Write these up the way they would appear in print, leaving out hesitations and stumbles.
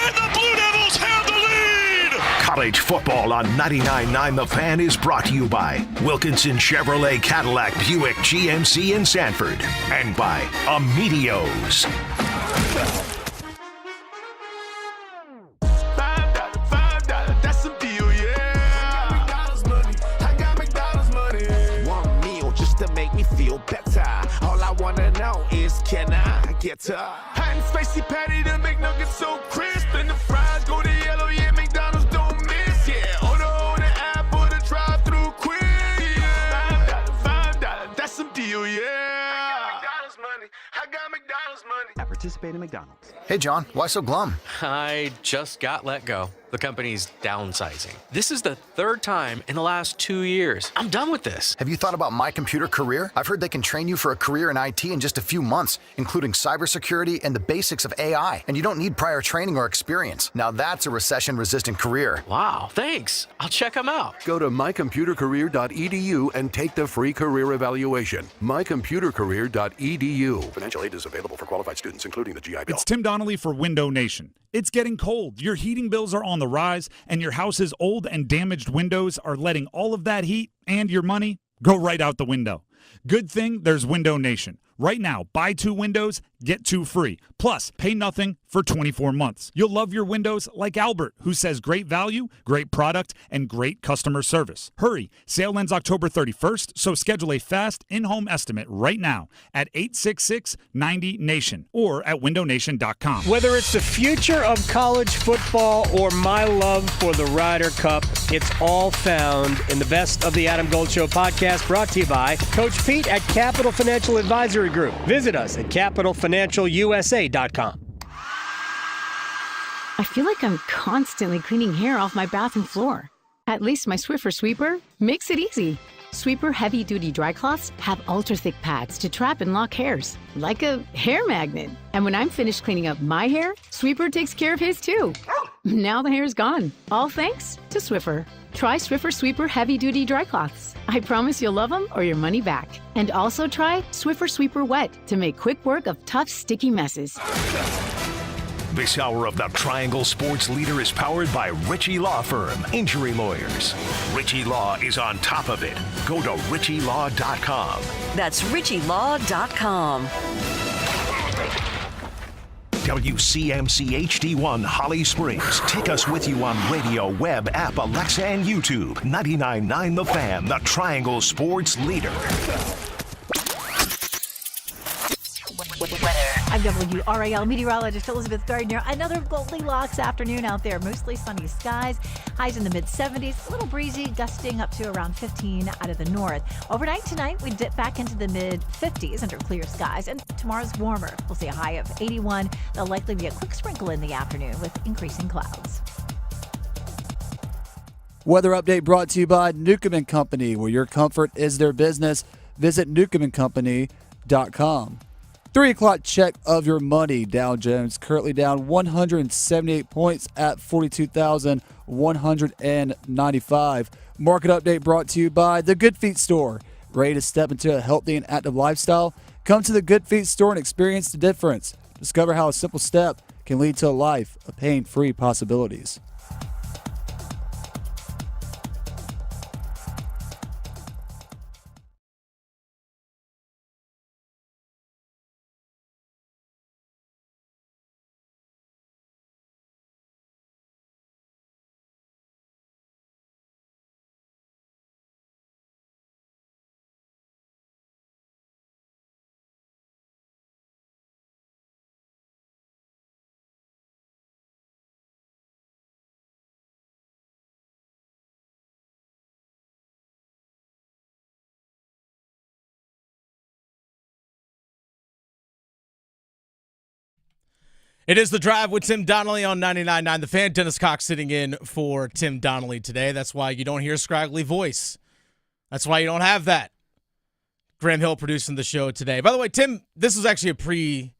and the Blue Devils have the lead! College football on 99.9 The Fan is brought to you by Wilkinson Chevrolet Cadillac Buick GMC in Sanford and by Amedios. $5, that's a deal, yeah. McDonald's money, I got McDonald's money. One meal just to make me feel better. All I wanna know is, can I get a hot and spicy patty to make nuggets so crisp? And the fries go to yellow, yeah, McDonald's don't miss, yeah. Order on the app or the drive-thru quick, yeah. $5, that's some deal, yeah. I got McDonald's money, I got McDonald's money. At participating McDonald's. Hey, John, why so glum? I just got let go. The company's downsizing. This is the third time in the last 2 years. I'm done with this. Have you thought about My Computer Career? I've heard they can train you for a career in IT in just a few months, including cybersecurity and the basics of AI. And you don't need prior training or experience. Now that's a recession-resistant career. Wow, thanks. I'll check them out. Go to mycomputercareer.edu and take the free career evaluation. mycomputercareer.edu. Financial aid is available for qualified students, including the GI Bill. It's Tim Donnelly for Window Nation. It's getting cold. Your heating bills are on the rise, and your house's old and damaged windows are letting all of that heat and your money go right out the window. Good thing there's Window Nation. Right now, buy 2 windows, get 2 free. Plus, pay nothing for 24 months. You'll love your windows like Albert, who says great value, great product, and great customer service. Hurry, sale ends October 31st, so schedule a fast in-home estimate right now at 866-90-NATION or at windownation.com. Whether it's the future of college football or my love for the Ryder Cup, it's all found in the Best of the Adam Gold Show podcast, brought to you by Coach Pete at Capital Financial Advisory Group. Visit us at capitalfinancialusa.com. I feel like I'm constantly cleaning hair off my bathroom floor. At least my Swiffer Sweeper makes it easy. Sweeper heavy-duty dry cloths have ultra-thick pads to trap and lock hairs, like a hair magnet. And when I'm finished cleaning up my hair, Sweeper takes care of his too. Now the hair's gone, all thanks to Swiffer. Try Swiffer Sweeper heavy-duty dry cloths. I promise you'll love them or your money back. And also try Swiffer Sweeper Wet to make quick work of tough, sticky messes. This hour of the Triangle Sports Leader is powered by Ritchie Law Firm, injury lawyers. Ritchie Law is on top of it. Go to ritchielaw.com. That's ritchielaw.com. WCMC HD1 Holly Springs. Take us with you on radio, web, app, Alexa, and YouTube. 99.9 The Fan, the Triangle Sports Leader. I'm WRAL meteorologist Elizabeth Gardner. Another Goldilocks afternoon out there. Mostly sunny skies. Highs in the mid-70s. A little breezy, gusting up to around 15 out of the north. Overnight tonight, we dip back into the mid-50s under clear skies. And tomorrow's warmer. We'll see a high of 81. There'll likely be a quick sprinkle in the afternoon with increasing clouds. Weather update brought to you by Newcomb & Company, where your comfort is their business. Visit newcombandcompany.com. 3 o'clock check of your money. Dow Jones currently down 178 points at 42,195. Market update brought to you by the Good Feet Store. Ready to step into a healthy and active lifestyle? Come to the Good Feet Store and experience the difference. Discover how a simple step can lead to a life of pain-free possibilities. It is The Drive with Tim Donnelly on 99.9 The Fan. Dennis Cox sitting in for Tim Donnelly today. That's why you don't hear a scraggly voice. That's why you don't have that. Graham Hill producing the show today. By the way, Tim, this was actually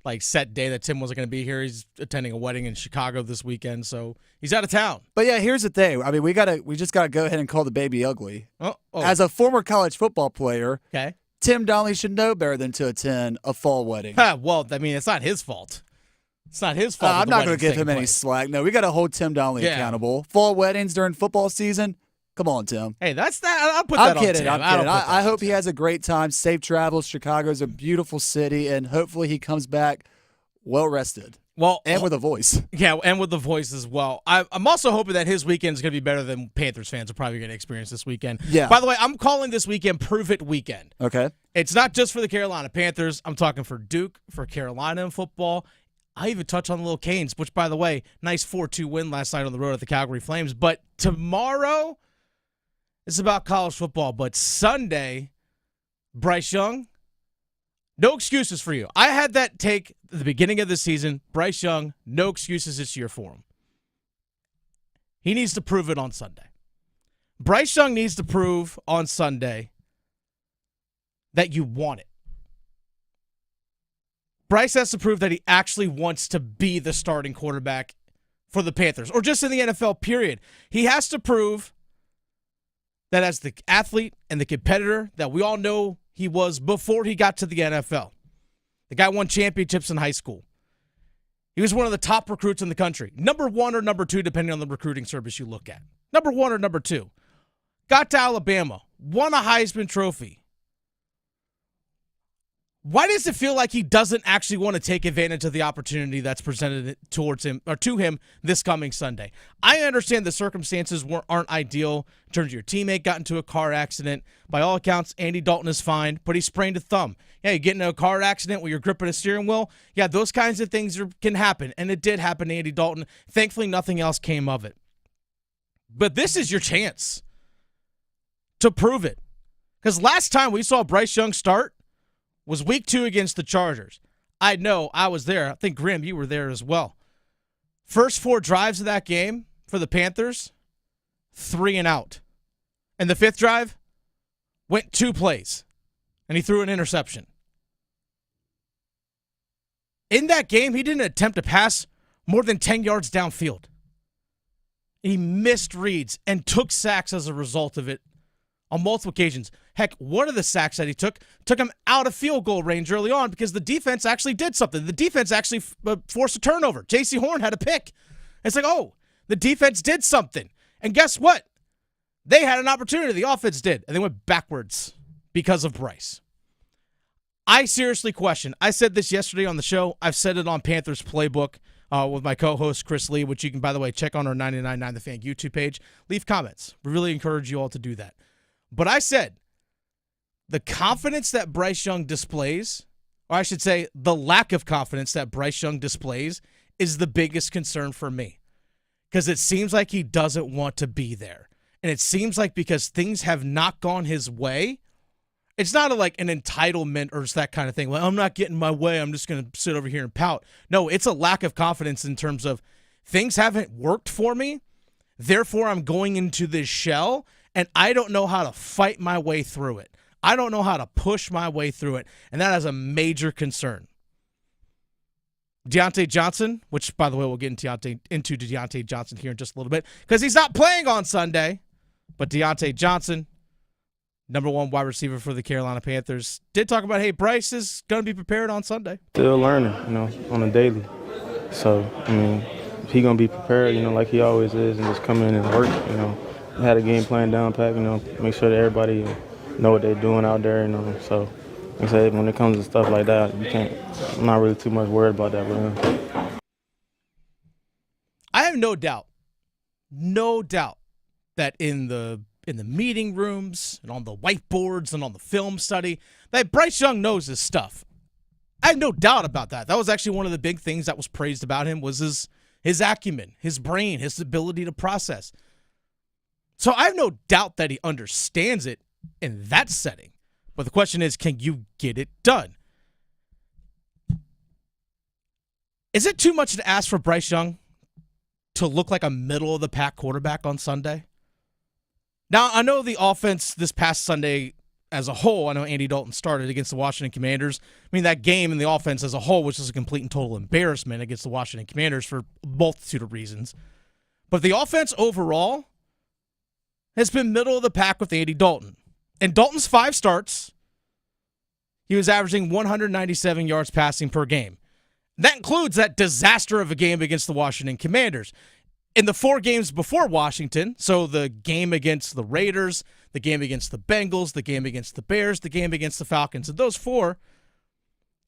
a set day that Tim wasn't going to be here. He's attending a wedding in Chicago this weekend, so he's out of town. But yeah, here's the thing. I mean, we just gotta go ahead and call the baby ugly. Oh. As a former college football player, okay, Tim Donnelly should know better than to attend a fall wedding. Well, I mean, it's not his fault. It's not his fault. I'm not going to give him any slack. No, we got to hold Tim Donnelly accountable. Fall weddings during football season. Come on, Tim. Hey, that's that. I'll put that on Tim. I'm kidding. I hope he has a great time. Safe travels. Chicago's a beautiful city, and hopefully he comes back well rested. Well, and with a voice. Yeah, and with the voice as well. I'm also hoping that his weekend is going to be better than Panthers fans are probably going to experience this weekend. Yeah. By the way, I'm calling this weekend Prove It Weekend. Okay. It's not just for the Carolina Panthers. I'm talking for Duke, for Carolina in football. I even touch on the little Canes, which, by the way, nice 4-2 win last night on the road at the Calgary Flames. But tomorrow, it's about college football. But Sunday, Bryce Young, no excuses for you. I had that take at the beginning of the season. Bryce Young, no excuses this year for him. He needs to prove it on Sunday. Bryce Young needs to prove on Sunday that you want it. Bryce has to prove that he actually wants to be the starting quarterback for the Panthers, or just in the NFL, period. He has to prove that as the athlete and the competitor that we all know he was before he got to the NFL. The guy won championships in high school. He was one of the top recruits in the country. Number 1 or number 2, depending on the recruiting service you look at. Number 1 or number 2. Got to Alabama. Won a Heisman Trophy. Why does it feel like he doesn't actually want to take advantage of the opportunity that's presented towards him or to him this coming Sunday? I understand the circumstances aren't ideal in terms of your teammate got into a car accident. By all accounts, Andy Dalton is fine, but he sprained a thumb. Yeah, you get into a car accident where you're gripping a steering wheel. Yeah, those kinds of things can happen, and it did happen to Andy Dalton. Thankfully, nothing else came of it. But this is your chance to prove it. Because last time we saw Bryce Young start was week 2 against the Chargers. I know, I was there. I think, Grim, you were there as well. First 4 drives of that game for the Panthers, 3 and out. And the 5th drive went 2 plays, and he threw an interception. In that game, he didn't attempt to pass more than 10 yards downfield. He missed reads and took sacks as a result of it on multiple occasions. Heck, one of the sacks that he took him out of field goal range early on because the defense actually did something. The defense actually forced a turnover. J.C. Horn had a pick. It's like, oh, the defense did something. And guess what? They had an opportunity. The offense did. And they went backwards because of Bryce. I seriously question. I said this yesterday on the show. I've said it on Panthers Playbook with my co-host Chris Lee, which you can, by the way, check on our 99.9 The Fan YouTube page. Leave comments. We really encourage you all to do that. But I said, the confidence that Bryce Young displays, or I should say the lack of confidence that Bryce Young displays, is the biggest concern for me. Because it seems like he doesn't want to be there. And it seems like because things have not gone his way, it's not like an entitlement or that kind of thing. Well, I'm not getting my way. I'm just going to sit over here and pout. No, it's a lack of confidence in terms of things haven't worked for me. Therefore, I'm going into this shell, and I don't know how to fight my way through it. I don't know how to push my way through it, and that is a major concern. Deontay Johnson, which, by the way, we'll get into Deontay Johnson here in just a little bit, because he's not playing on Sunday, but Deontay Johnson, number 1 wide receiver for the Carolina Panthers, did talk about, hey, Bryce is going to be prepared on Sunday. Still learning, on a daily. So, he going to be prepared, like he always is, and just come in and work, Had a game plan down pat, make sure that everybody know what they're doing out there, So, like I said, when it comes to stuff like that, I'm not really too much worried about that with him. I have no doubt that in the meeting rooms and on the whiteboards and on the film study, that Bryce Young knows his stuff. I have no doubt about that. That was actually one of the big things that was praised about him was his acumen, his brain, his ability to process. So I have no doubt that he understands it in that setting. But the question is, can you get it done? Is it too much to ask for Bryce Young to look like a middle-of-the-pack quarterback on Sunday? Now, I know the offense this past Sunday as a whole, I know Andy Dalton started against the Washington Commanders. That game and the offense as a whole was just a complete and total embarrassment against the Washington Commanders for a multitude of reasons. But the offense overall has been middle of the pack with Andy Dalton. In Dalton's 5 starts, he was averaging 197 yards passing per game. That includes that disaster of a game against the Washington Commanders. In the 4 games before Washington, so the game against the Raiders, the game against the Bengals, the game against the Bears, the game against the Falcons, and those 4,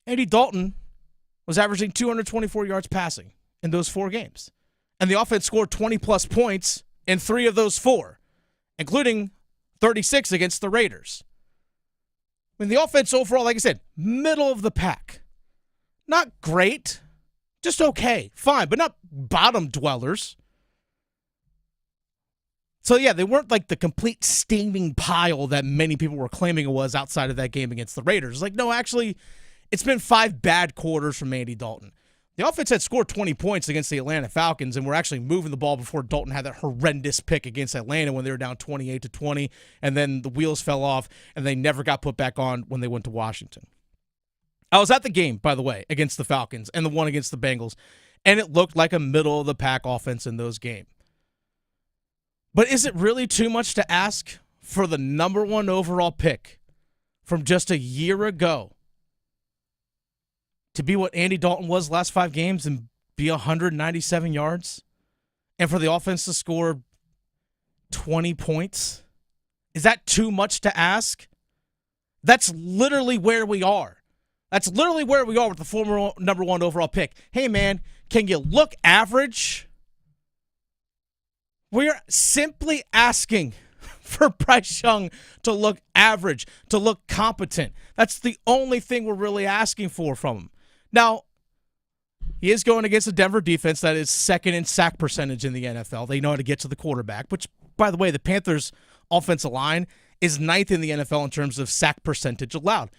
Andy Dalton was averaging 224 yards passing in those 4 games. And the offense scored 20-plus points in 3 of those 4, including 36 against the Raiders. I mean, the offense overall, like I said, middle of the pack. Not great, just okay, fine, but not bottom dwellers. So, yeah, they weren't like the complete steaming pile that many people were claiming it was outside of that game against the Raiders. Like, no, actually, it's been 5 bad quarters from Andy Dalton. The offense had scored 20 points against the Atlanta Falcons, and we're actually moving the ball before Dalton had that horrendous pick against Atlanta when they were down 28-20, and then the wheels fell off, and they never got put back on when they went to Washington. I was at the game, by the way, against the Falcons and the one against the Bengals, and it looked like a middle-of-the-pack offense in those games. But is it really too much to ask for the number 1 overall pick from just a year ago to be what Andy Dalton was last 5 games and be 197 yards? And for the offense to score 20 points? Is that too much to ask? That's literally where we are. That's literally where we are with the former number 1 overall pick. Hey, man, can you look average? We're simply asking for Bryce Young to look average, to look competent. That's the only thing we're really asking for from him. Now, he is going against a Denver defense that is 2nd in sack percentage in the NFL. They know how to get to the quarterback, which, by the way, the Panthers' offensive line is 9th in the NFL in terms of sack percentage allowed.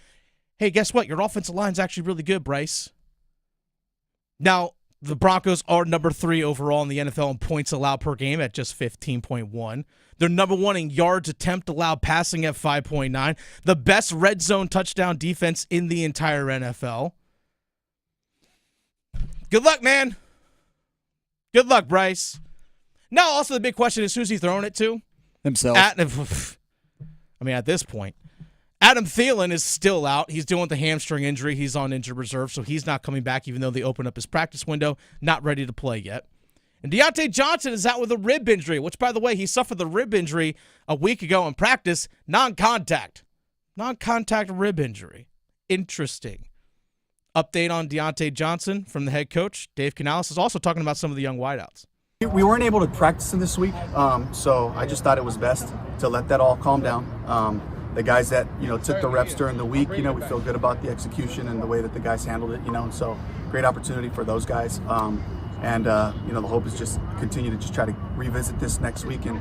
Hey, guess what? Your offensive line is actually really good, Bryce. Now, the Broncos are number 3 overall in the NFL in points allowed per game at just 15.1. They're number 1 in yards attempt allowed passing at 5.9. The best red zone touchdown defense in the entire NFL. Good luck, man. Good luck, Bryce. Now, also the big question is, who's he throwing it to? Himself. At this point. Adam Thielen is still out. He's dealing with a hamstring injury. He's on injured reserve, so he's not coming back even though they opened up his practice window. Not ready to play yet. And Deontay Johnson is out with a rib injury, which, by the way, he suffered the rib injury a week ago in practice. Non-contact rib injury. Interesting. Update on Deontay Johnson from the head coach. Dave Canales is also talking about some of the young wideouts. We weren't able to practice in this week, so I just thought it was best to let that all calm down. The guys that, took the reps during the week, we feel good about the execution and the way that the guys handled it, and so great opportunity for those guys. The hope is just continue to just try to revisit this next week and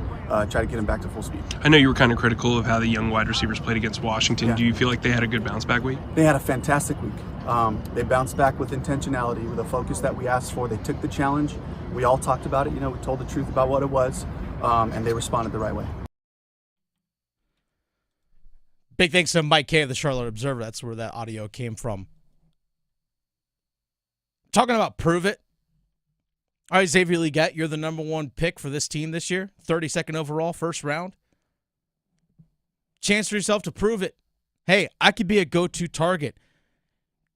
try to get them back to full speed. I know you were kind of critical of how the young wide receivers played against Washington. Yeah. Do you feel like they had a good bounce back week? They had a fantastic week. They bounced back with intentionality, with a focus that we asked for. They took the challenge. We all talked about it. We told the truth about what it was, and they responded the right way. Big thanks to Mike Kay of the Charlotte Observer. That's where that audio came from. Talking about prove it. All right, Xavier Legette, you're the number 1 pick for this team this year. 32nd overall, first round. Chance for yourself to prove it. Hey, I could be a go-to target.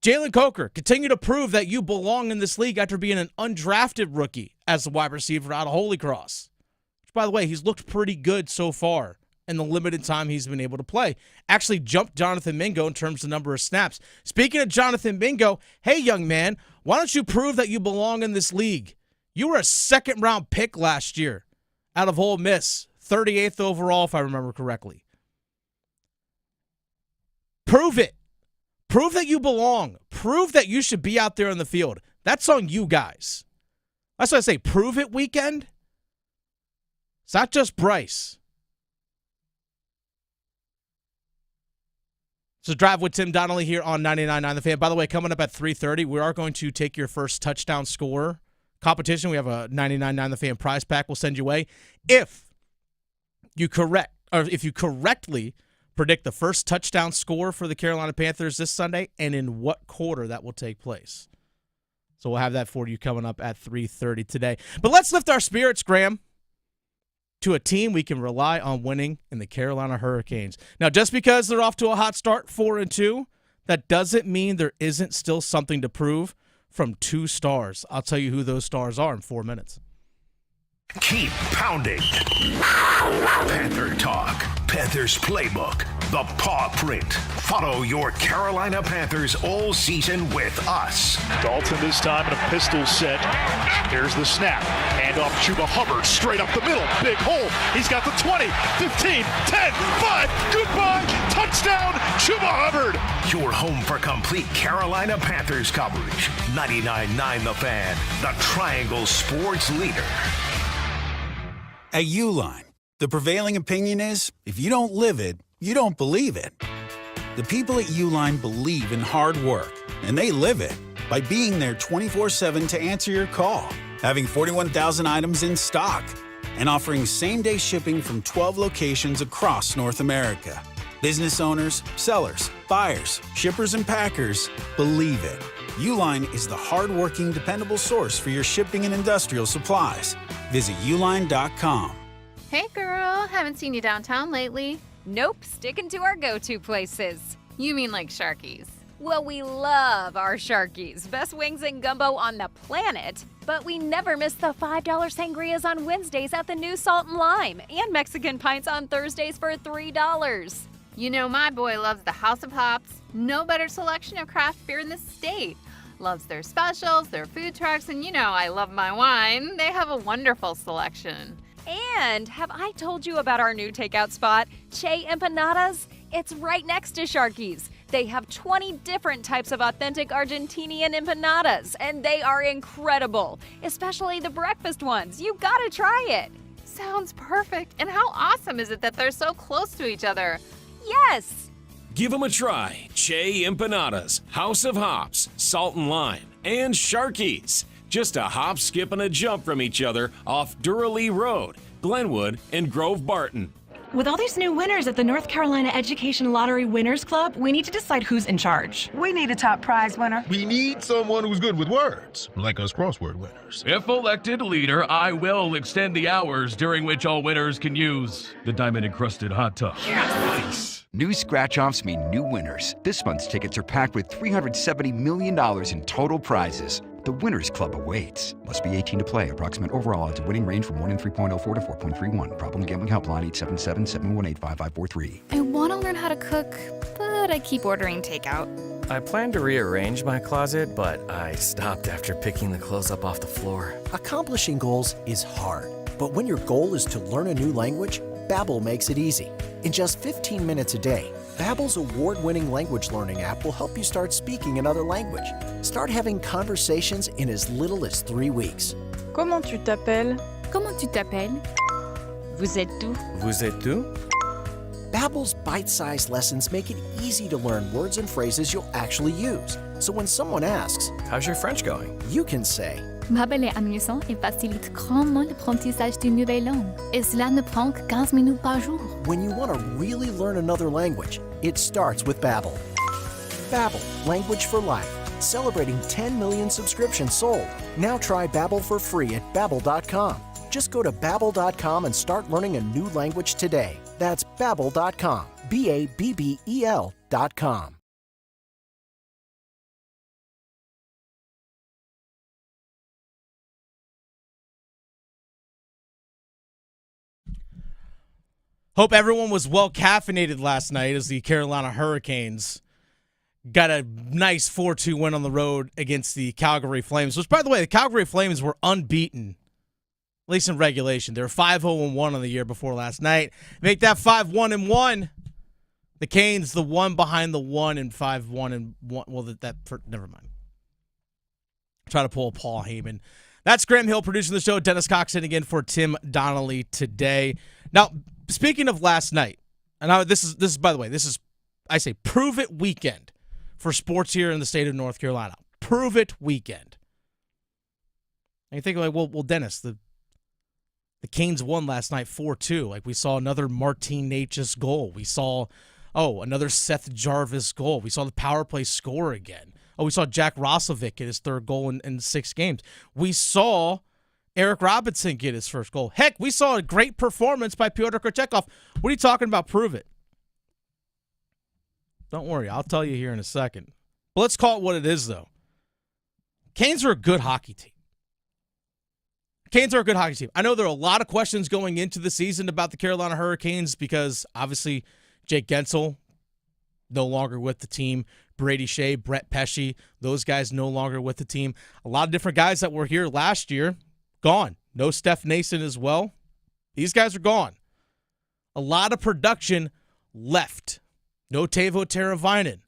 Jalen Coker, continue to prove that you belong in this league after being an undrafted rookie as a wide receiver out of Holy Cross. Which, by the way, he's looked pretty good so far in the limited time he's been able to play. Actually jumped Jonathan Mingo in terms of number of snaps. Speaking of Jonathan Mingo, hey, young man, why don't you prove that you belong in this league? You were a 2nd-round pick last year out of Ole Miss, 38th overall, if I remember correctly. Prove it. Prove that you belong. Prove that you should be out there in the field. That's on you guys. That's what I say. Prove it weekend. It's not just Bryce. So Drive with Tim Donnelly here on 99.9 The Fan. By the way, coming up at 3:30, we are going to take your first touchdown scorer competition. We have a 99.9 The Fan prize pack we'll send you away. If you correctly predict the first touchdown score for the Carolina Panthers this Sunday and in what quarter that will take place. So we'll have that for you coming up at 3:30 today. But let's lift our spirits, Graham, to a team we can rely on winning in the Carolina Hurricanes. Now, just because they're off to a hot start, 4-2, that doesn't mean there isn't still something to prove from 2 stars. I'll tell you who those stars are in 4 minutes. Keep pounding. Panther Talk, Panthers Playbook, the Pawprint. Follow your Carolina Panthers all season with us. Dalton this time in a pistol set. Here's the snap. Hand off Chuba Hubbard straight up the middle. Big hole. He's got the 20, 15, 10, 5. Goodbye. Touchdown, Chuba Hubbard. Your home for complete Carolina Panthers coverage. 99.9 The Fan, the Triangle Sports leader. At Uline, the prevailing opinion is, if you don't live it, you don't believe it. The people at Uline believe in hard work, and they live it by being there 24/7 to answer your call, having 41,000 items in stock, and offering same-day shipping from 12 locations across North America. Business owners, sellers, buyers, shippers, and packers believe it. Uline is the hard-working, dependable source for your shipping and industrial supplies. Visit uline.com. Hey girl, haven't seen you downtown lately. Nope, sticking to our go-to places. You mean like Sharky's? Well, we love our Sharky's. Best wings and gumbo on the planet. But we never miss the $5 sangrias on Wednesdays at the new Salt and Lime. And Mexican pints on Thursdays for $3. You know my boy loves the House of Hops. No better selection of craft beer in the state. Loves their specials, their food trucks, and you know I love my wine. They have a wonderful selection. And have I told you about our new takeout spot, Che Empanadas? It's right next to Sharky's. They have 20 different types of authentic Argentinian empanadas, and they are incredible, especially the breakfast ones. You gotta try it. Sounds perfect. And how awesome is it that they're so close to each other? Yes! Give them a try. Che Empanadas, House of Hops, Salt and Lime, and Sharky's. Just a hop, skip, and a jump from each other off Durham Road, Glenwood, and Grove Barton. With all these new winners at the North Carolina Education Lottery Winners Club, we need to decide who's in charge. We need a top prize winner. We need someone who's good with words, like us crossword winners. If elected leader, I will extend the hours during which all winners can use the diamond-encrusted hot tub. Nice. New scratch-offs mean new winners. This month's tickets are packed with $370 million in total prizes. The Winners Club awaits. Must be 18 to play. Approximate overall odds of winning range from 1 in 3.04 to 4.31. Problem gambling helpline 877-718-5543. I want to learn how to cook, but I keep ordering takeout. I plan to rearrange my closet, but I stopped after picking the clothes up off the floor. Accomplishing goals is hard, but when your goal is to learn a new language, Babbel makes it easy. In just 15 minutes a day, Babbel's award-winning language learning app will help you start speaking another language. Start having conversations in as little as 3 weeks. Comment tu t'appelles? Comment tu t'appelles? Vous êtes où? Vous êtes où? Babbel's bite-sized lessons make it easy to learn words and phrases you'll actually use. So when someone asks, "How's your French going?" you can say, Babbel est amusant et facilite grandement l'apprentissage d'une nouvelle langue. Et cela ne prend que 15 minutes par jour. When you want to really learn another language, it starts with Babbel. Babbel, language for life. Celebrating 10 million subscriptions sold. Now try Babbel for free at Babbel.com. Just go to Babbel.com and start learning a new language today. That's Babbel.com. Babbel.com. Hope everyone was well caffeinated last night as the Carolina Hurricanes got a nice 4-2 win on the road against the Calgary Flames, which, by the way, the Calgary Flames were unbeaten, at least in regulation. They were 5-0-1 on the year before last night. Make that 5-1-1. The Canes, the one behind the 1 and 5-1-1. Well, never mind. Try to pull a Paul Heyman. That's Graham Hill producing the show. Dennis Cox sitting in for Tim Donnelly today. Now, speaking of last night, and this is by the way, I say prove it weekend for sports here in the state of North Carolina. Prove it weekend. And you think like, well, Dennis, the Canes won last night 4-2. Like we saw another Martin Natchez goal. We saw another Seth Jarvis goal. We saw the power play score again. We saw Jack Roslovic get his third goal in 6 games. We saw Eric Robinson get his first goal. Heck, we saw a great performance by Pyotr Kochetkov. What are you talking about? Prove it. Don't worry. I'll tell you here in a second. But let's call it what it is, though. Canes are a good hockey team. I know there are a lot of questions going into the season about the Carolina Hurricanes because obviously Jake Gensel no longer with the team. Brady Shea, Brett Pesce, those guys no longer with the team. A lot of different guys that were here last year, gone. No Steph Nason as well. These guys are gone. A lot of production left. No Teuvo Teravainen.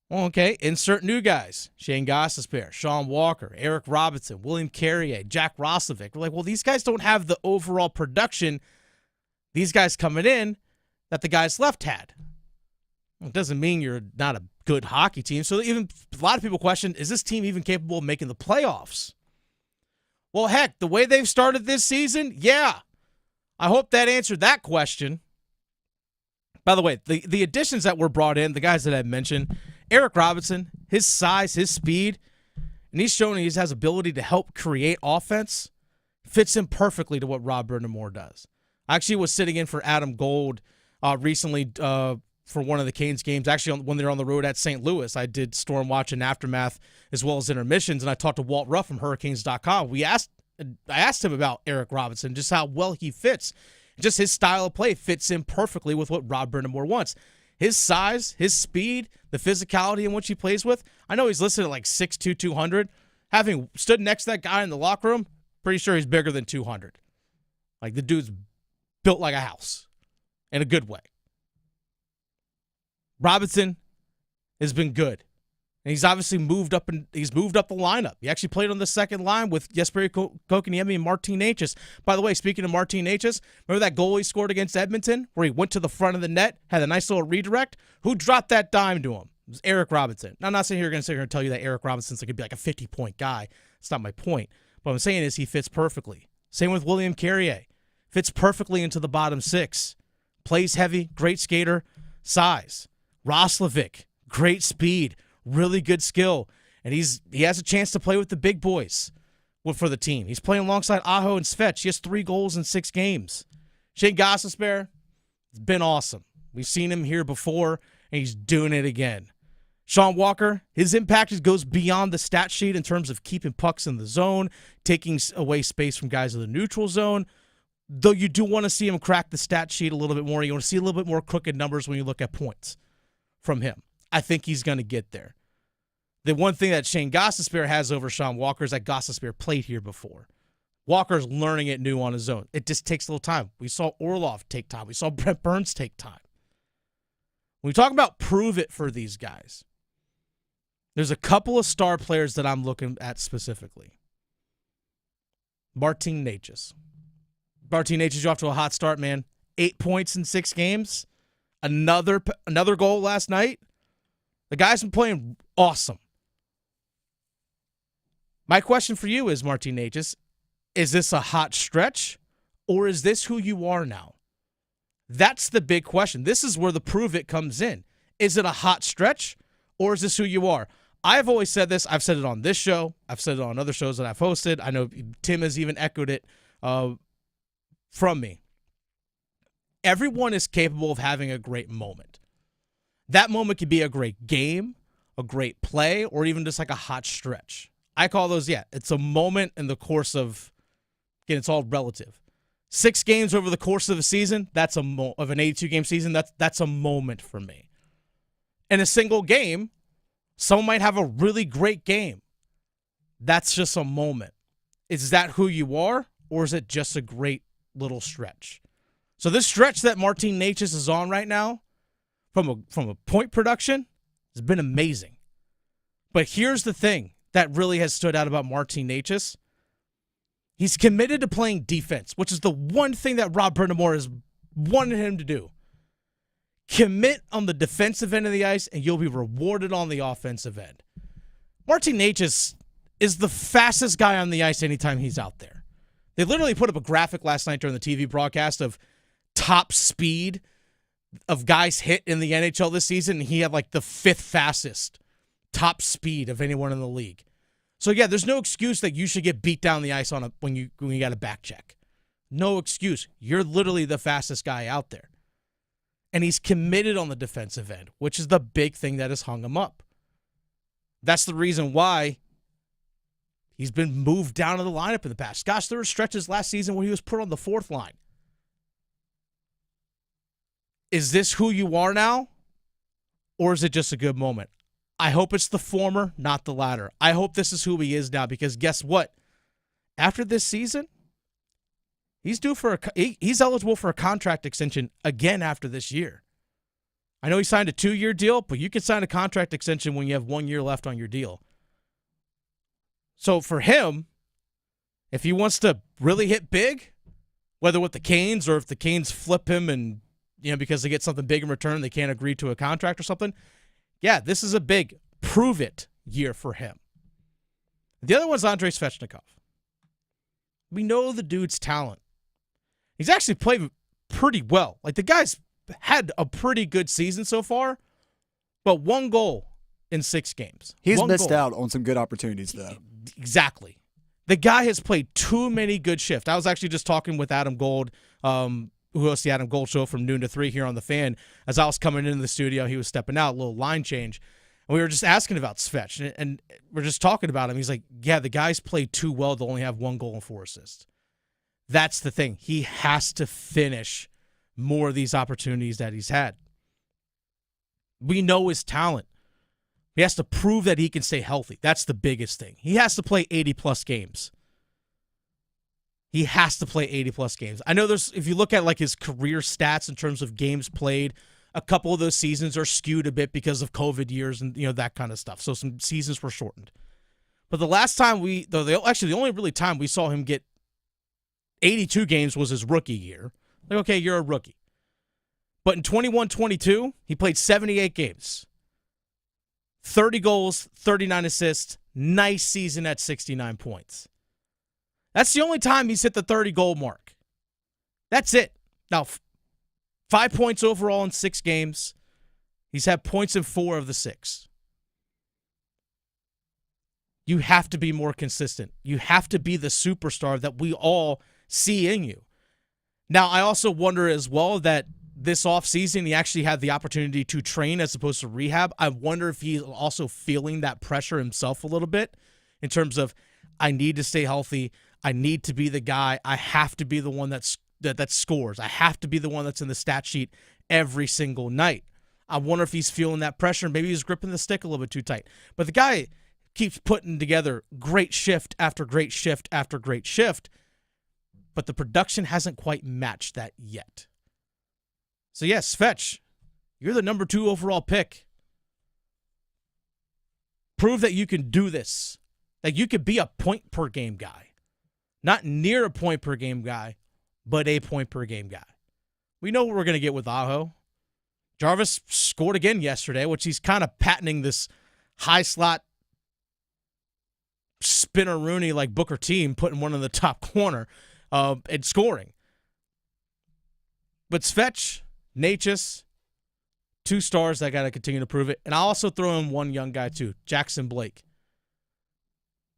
Well, okay, insert new guys. Shane Gostisbehere, Sean Walker, Eric Robinson, William Carrier, Jack Roslovic. We're like, well, these guys don't have the overall production, these guys coming in, that the guys left had. Well, it doesn't mean you're not a good hockey team. So even a lot of people question, is this team even capable of making the playoffs? Well, heck, the way they've started this season, yeah. I hope that answered that question. By the way, the additions that were brought in, the guys that I mentioned, Eric Robinson, his size, his speed, and he's shown he has ability to help create offense, fits in perfectly to what Rob Brind'Amour does. I actually was sitting in for Adam Gold recently for one of the Canes games, actually when they were on the road at St. Louis. I did Storm Watch and Aftermath as well as intermissions, and I talked to Walt Ruff from Hurricanes.com. I asked him about Eric Robinson, just how well he fits. Just his style of play fits in perfectly with what Rob Brind'Amour wants. His size, his speed, the physicality in which he plays with. I know he's listed at like 6'2", 200. Having stood next to that guy in the locker room, pretty sure he's bigger than 200. Like, the dude's built like a house in a good way. Robinson has been good. And he's obviously moved up the lineup. He actually played on the second line with Jesperi Kotkaniemi and Martin Necas. By the way, speaking of Martin Necas, remember that goal he scored against Edmonton where he went to the front of the net, had a nice little redirect? Who dropped that dime to him? It was Eric Robinson. Now, I'm not going to sit here and tell you that Eric Robinson's going to be like a 50-point guy. That's not my point. What I'm saying is he fits perfectly. Same with William Carrier. Fits perfectly into the bottom six. Plays heavy, great skater, size. Roslovic, great speed. Really good skill, and he has a chance to play with the big boys for the team. He's playing alongside Aho and Svech. He has 3 goals in 6 games. Shane Gostisbehere has been awesome. We've seen him here before, and he's doing it again. Sean Walker, his impact goes beyond the stat sheet in terms of keeping pucks in the zone, taking away space from guys in the neutral zone, though you do want to see him crack the stat sheet a little bit more. You want to see a little bit more crooked numbers when you look at points from him. I think he's going to get there. The one thing that Shane Gostisbehere has over Sean Walker is that Gostisbehere played here before. Walker's learning it new on his own. It just takes a little time. We saw Orlov take time. We saw Brent Burns take time. When we talk about prove it for these guys, there's a couple of star players that I'm looking at specifically. Martin Necas. Martin Necas, you're off to a hot start, man. 8 points in 6 games. Another goal last night. The guy's been playing awesome. My question for you is, Martin Necas, is this a hot stretch or is this who you are now? That's the big question. This is where the prove it comes in. Is it a hot stretch or is this who you are? I've always said this. I've said it on this show. I've said it on other shows that I've hosted. I know Tim has even echoed it from me. Everyone is capable of having a great moment. That moment could be a great game, a great play, or even just like a hot stretch. I call those, it's a moment in the course of, again, it's all relative. 6 games over the course of a season, of an 82-game season, that's a moment for me. In a single game, someone might have a really great game. That's just a moment. Is that who you are, or is it just a great little stretch? So this stretch that Martin Necas is on right now, from a point production, has been amazing. But here's the thing that really has stood out about Martin Necas. He's committed to playing defense, which is the one thing that Rob Brind'Amour has wanted him to do. Commit on the defensive end of the ice, and you'll be rewarded on the offensive end. Martin Necas is the fastest guy on the ice anytime he's out there. They literally put up a graphic last night during the TV broadcast of top speed of guys hit in the NHL this season, and he had like the 5th fastest top speed of anyone in the league. So yeah, there's no excuse that you should get beat down the ice when you got a back check. No excuse. You're literally the fastest guy out there. And he's committed on the defensive end, which is the big thing that has hung him up. That's the reason why he's been moved down to the lineup in the past. Gosh, there were stretches last season where he was put on the 4th line. Is this who you are now? Or is it just a good moment? I hope it's the former, not the latter. I hope this is who he is now, because guess what? After this season, he's he's eligible for a contract extension again after this year. I know he signed a 2-year deal, but you can sign a contract extension when you have 1 year left on your deal. So for him, if he wants to really hit big, whether with the Canes or if the Canes flip him and, because they get something big in return, they can't agree to a contract or something, yeah, this is a big prove-it year for him. The other one's Andrei Svechnikov. We know the dude's talent. He's actually played pretty well. Like, the guy's had a pretty good season so far, but 1 goal in 6 games. He's missed out on some good opportunities, though. Exactly. The guy has played too many good shifts. I was actually just talking with Adam Gold, who hosts the Adam Gold Show from noon to 3 here on The Fan. As I was coming into the studio, he was stepping out, a little line change. And we were just asking about Svech, and we're just talking about him. He's like, yeah, the guy's played too well to only have 1 goal and 4 assists. That's the thing. He has to finish more of these opportunities that he's had. We know his talent. He has to prove that he can stay healthy. That's the biggest thing. He has to play 80-plus games. He has to play 80-plus games. I know if you look at like his career stats in terms of games played, a couple of those seasons are skewed a bit because of COVID years and that kind of stuff. So some seasons were shortened. But the last time the only really time we saw him get 82 games was his rookie year. Like, okay, you're a rookie. But in 21-22, he played 78 games. 30 goals, 39 assists, nice season at 69 points. That's the only time he's hit the 30-goal mark. That's it. Now, 5 points overall in 6 games. He's had points in 4 of the 6. You have to be more consistent. You have to be the superstar that we all see in you. Now, I also wonder as well that this offseason, he actually had the opportunity to train as opposed to rehab. I wonder if he's also feeling that pressure himself a little bit in terms of, I need to stay healthy. I need to be the guy. I have to be the one that scores. I have to be the one that's in the stat sheet every single night. I wonder if he's feeling that pressure. Maybe he's gripping the stick a little bit too tight. But the guy keeps putting together great shift after great shift after great shift, but the production hasn't quite matched that yet. So yes, Svech, you're the number 2 overall pick. Prove that you can do this, that you could be a point-per-game guy. Not near a point-per-game guy, but a point-per-game guy. We know what we're going to get with Aho. Jarvis scored again yesterday, which he's kind of patenting this high-slot spinner Rooney like Booker T, putting one in the top corner and scoring. But Svech, Natchez, 2 stars that got to continue to prove it. And I'll also throw in one young guy too, Jackson Blake.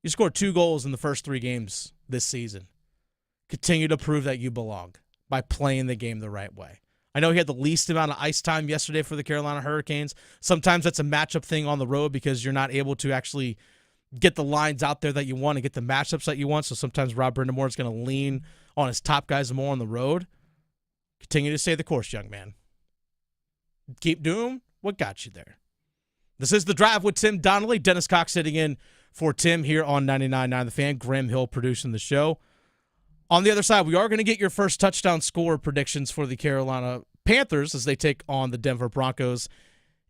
You scored 2 goals in the first 3 games this season. Continue to prove that you belong by playing the game the right way. I know he had the least amount of ice time yesterday for the Carolina Hurricanes. Sometimes that's a matchup thing on the road because you're not able to actually get the lines out there that you want and get the matchups that you want. So sometimes Rob Brindamore is going to lean on his top guys more on the road. Continue to stay the course, young man. Keep doing what got you there. This is The Drive with Tim Donnelly. Dennis Cox sitting in for Tim here on 99.9 The Fan. Graham Hill producing the show. On the other side, we are going to get your first touchdown score predictions for the Carolina Panthers as they take on the Denver Broncos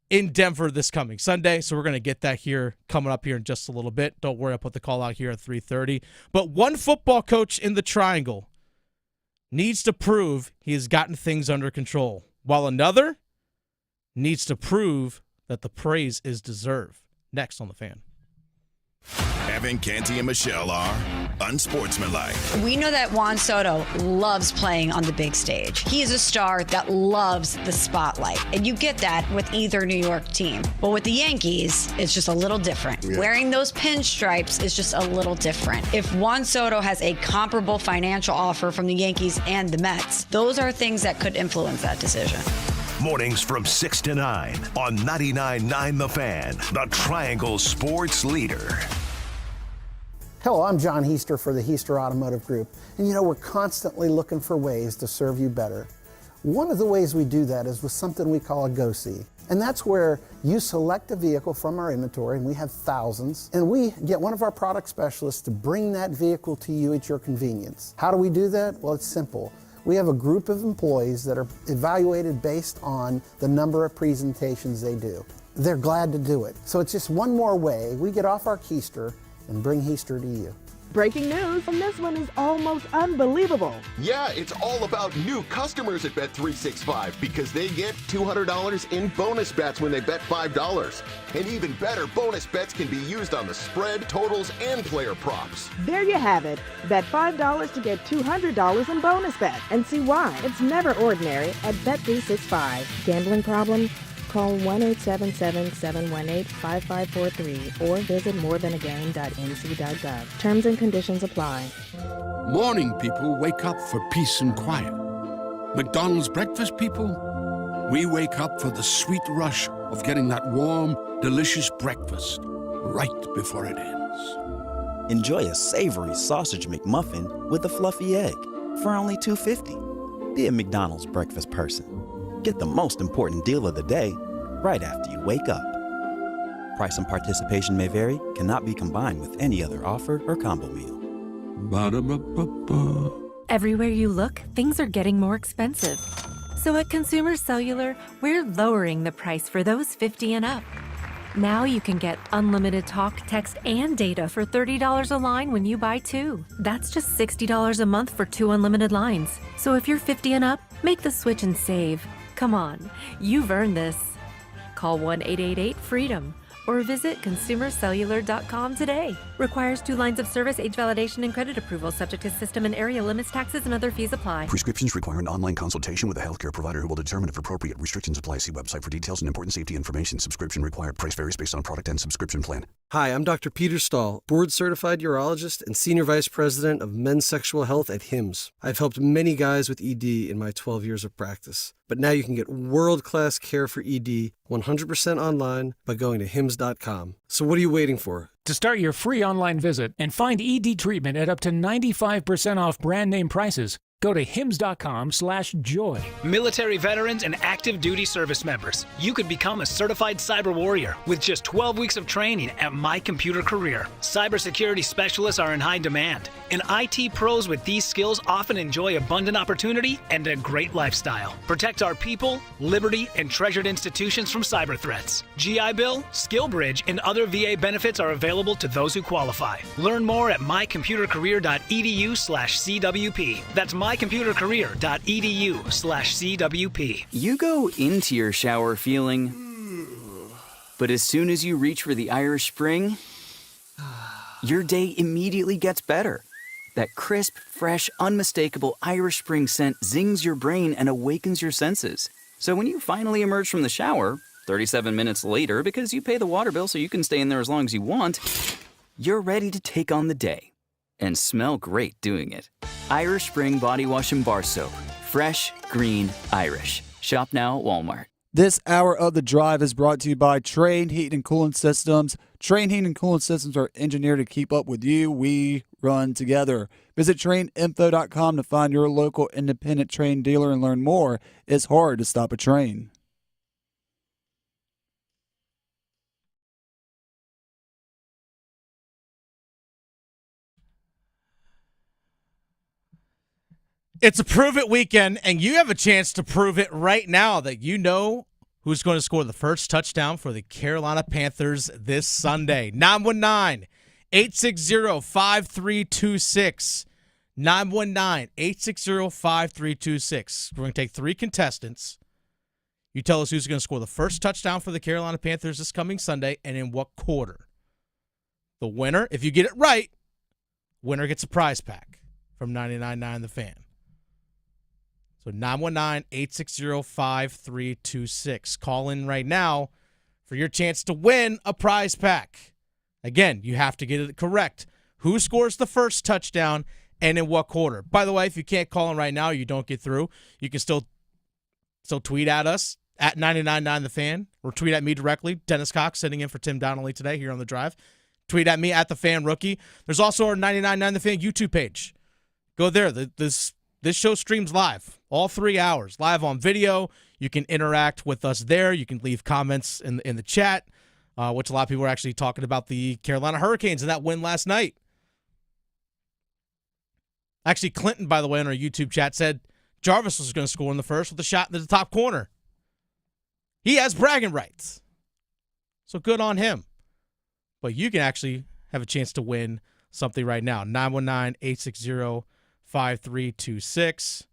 in Denver this coming Sunday. So we're going to get that here coming up here in just a little bit. Don't worry, I'll put the call out here at 3:30. But one football coach in the Triangle needs to prove he has gotten things under control, while another needs to prove that the praise is deserved. Next on The Fan. Evan, Canty, and Michelle are unsportsmanlike. We know that Juan Soto loves playing on the big stage. He is a star that loves the spotlight. And you get that with either New York team. But with the Yankees, it's just a little different. Yeah. Wearing those pinstripes is just a little different. If Juan Soto has a comparable financial offer from the Yankees and the Mets, those are things that could influence that decision. Mornings from 6 to 9 on 99.9 The Fan, the Triangle Sports Leader. Hello, I'm John Heister for the Heister Automotive Group. And we're constantly looking for ways to serve you better. One of the ways we do that is with something we call a Go-See. And that's where you select a vehicle from our inventory, and we have thousands, and we get one of our product specialists to bring that vehicle to you at your convenience. How do we do that? Well, it's simple. We have a group of employees that are evaluated based on the number of presentations they do. They're glad to do it. So it's just one more way we get off our keister and bring Heister to you. Breaking news, and this one is almost unbelievable. Yeah, it's all about new customers at Bet365 because they get $200 in bonus bets when they bet $5. And even better, bonus bets can be used on the spread, totals, and player props. There you have it. Bet $5 to get $200 in bonus bets. And see why. It's never ordinary at Bet365. Gambling problem? Call 1-877-718-5543 or visit morethanagame.nc.gov. Terms and conditions apply. Morning people wake up for peace and quiet. McDonald's breakfast people, we wake up for the sweet rush of getting that warm, delicious breakfast right before it ends. Enjoy a savory sausage McMuffin with a fluffy egg for only $2.50. Be a McDonald's breakfast person. Get the most important deal of the day right after you wake up. Price and participation may vary, cannot be combined with any other offer or combo meal. Ba-da-ba-ba-ba. Everywhere you look, things are getting more expensive. So at Consumer Cellular, we're lowering the price for those 50 and up. Now you can get unlimited talk, text, and data for $30 a line when you buy two. That's just $60 a month for 2 unlimited lines. So if you're 50 and up, make the switch and save. Come on, you've earned this. Call 1-888-FREEDOM or visit consumercellular.com today. Requires 2 lines of service, age validation, and credit approval, subject to system and area limits, taxes, and other fees apply. Prescriptions require an online consultation with a healthcare provider who will determine if appropriate. Restrictions apply. See website for details and important safety information. Subscription required. Price varies based on product and subscription plan. Hi, I'm Dr. Peter Stahl, board-certified urologist and senior vice president of men's sexual health at HIMSS. I've helped many guys with ED in my 12 years of practice. But now you can get world-class care for ED 100% online by going to hims.com. So what are you waiting for? To start your free online visit and find ED treatment at up to 95% off brand name prices, go to hims.com/joy. Military veterans and active duty service members, you could become a certified cyber warrior with just 12 weeks of training at My Computer Career. Cybersecurity specialists are in high demand, and IT pros with these skills often enjoy abundant opportunity and a great lifestyle. Protect our people, liberty, and treasured institutions from cyber threats. GI Bill, SkillBridge, and other VA benefits are available to those who qualify. Learn more at mycomputercareer.edu/CWP. That's mycomputercareer.edu/CWP. You go into your shower feeling, but as soon as you reach for the Irish Spring, your day immediately gets better. That crisp, fresh, unmistakable Irish Spring scent zings your brain and awakens your senses. So when you finally emerge from the shower, 37 minutes later, because you pay the water bill so you can stay in there as long as you want, you're ready to take on the day. And smell great doing it. Irish Spring Body Wash and Bar Soap. Fresh, green, Irish. Shop now at Walmart. This hour of The Drive is brought to you by Train Heating and Cooling Systems. Train Heating and Cooling Systems are engineered to keep up with you. We run together. Visit traininfo.com to find your local independent train dealer and learn more. It's hard to stop a train. It's a Prove It weekend, and you have a chance to prove it right now that you know who's going to score the first touchdown for the Carolina Panthers this Sunday. 919-860-5326. 919-860-5326. We're going to take 3 contestants. You tell us who's going to score the first touchdown for the Carolina Panthers this coming Sunday and in what quarter. The winner, if you get it right, winner gets a prize pack from 99.9 The Fan. So 919-860-5326. Call in right now for your chance to win a prize pack. Again, you have to get it correct. Who scores the first touchdown and in what quarter? By the way, if you can't call in right now, you don't get through, you can still tweet at us at 999 The Fan, or tweet at me directly. Dennis Cox sitting in for Tim Donnelly today here on The Drive. Tweet at me at The Fan Rookie. There's also our 999 The Fan YouTube page. Go there. This show streams live, all 3 hours, live on video. You can interact with us there. You can leave comments in the chat, which a lot of people are actually talking about the Carolina Hurricanes and that win last night. Actually, Clinton, by the way, on our YouTube chat said Jarvis was going to score in the first with a shot into the top corner. He has bragging rights. So good on him. But you can actually have a chance to win something right now. 919-860-5326.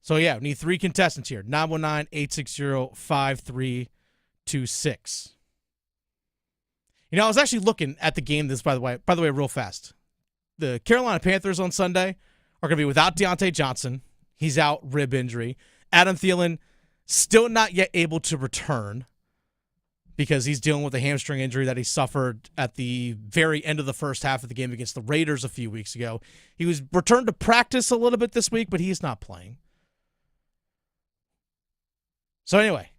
So, yeah, we need 3 contestants here. 919-860-5326. You know, I was actually looking at the game by the way, real fast. The Carolina Panthers on Sunday are going to be without Deontay Johnson. He's out, rib injury. Adam Thielen still not yet able to return because he's dealing with a hamstring injury that he suffered at the very end of the first half of the game against the Raiders a few weeks ago. He was returned to practice a little bit this week, but he's not playing. So anyway,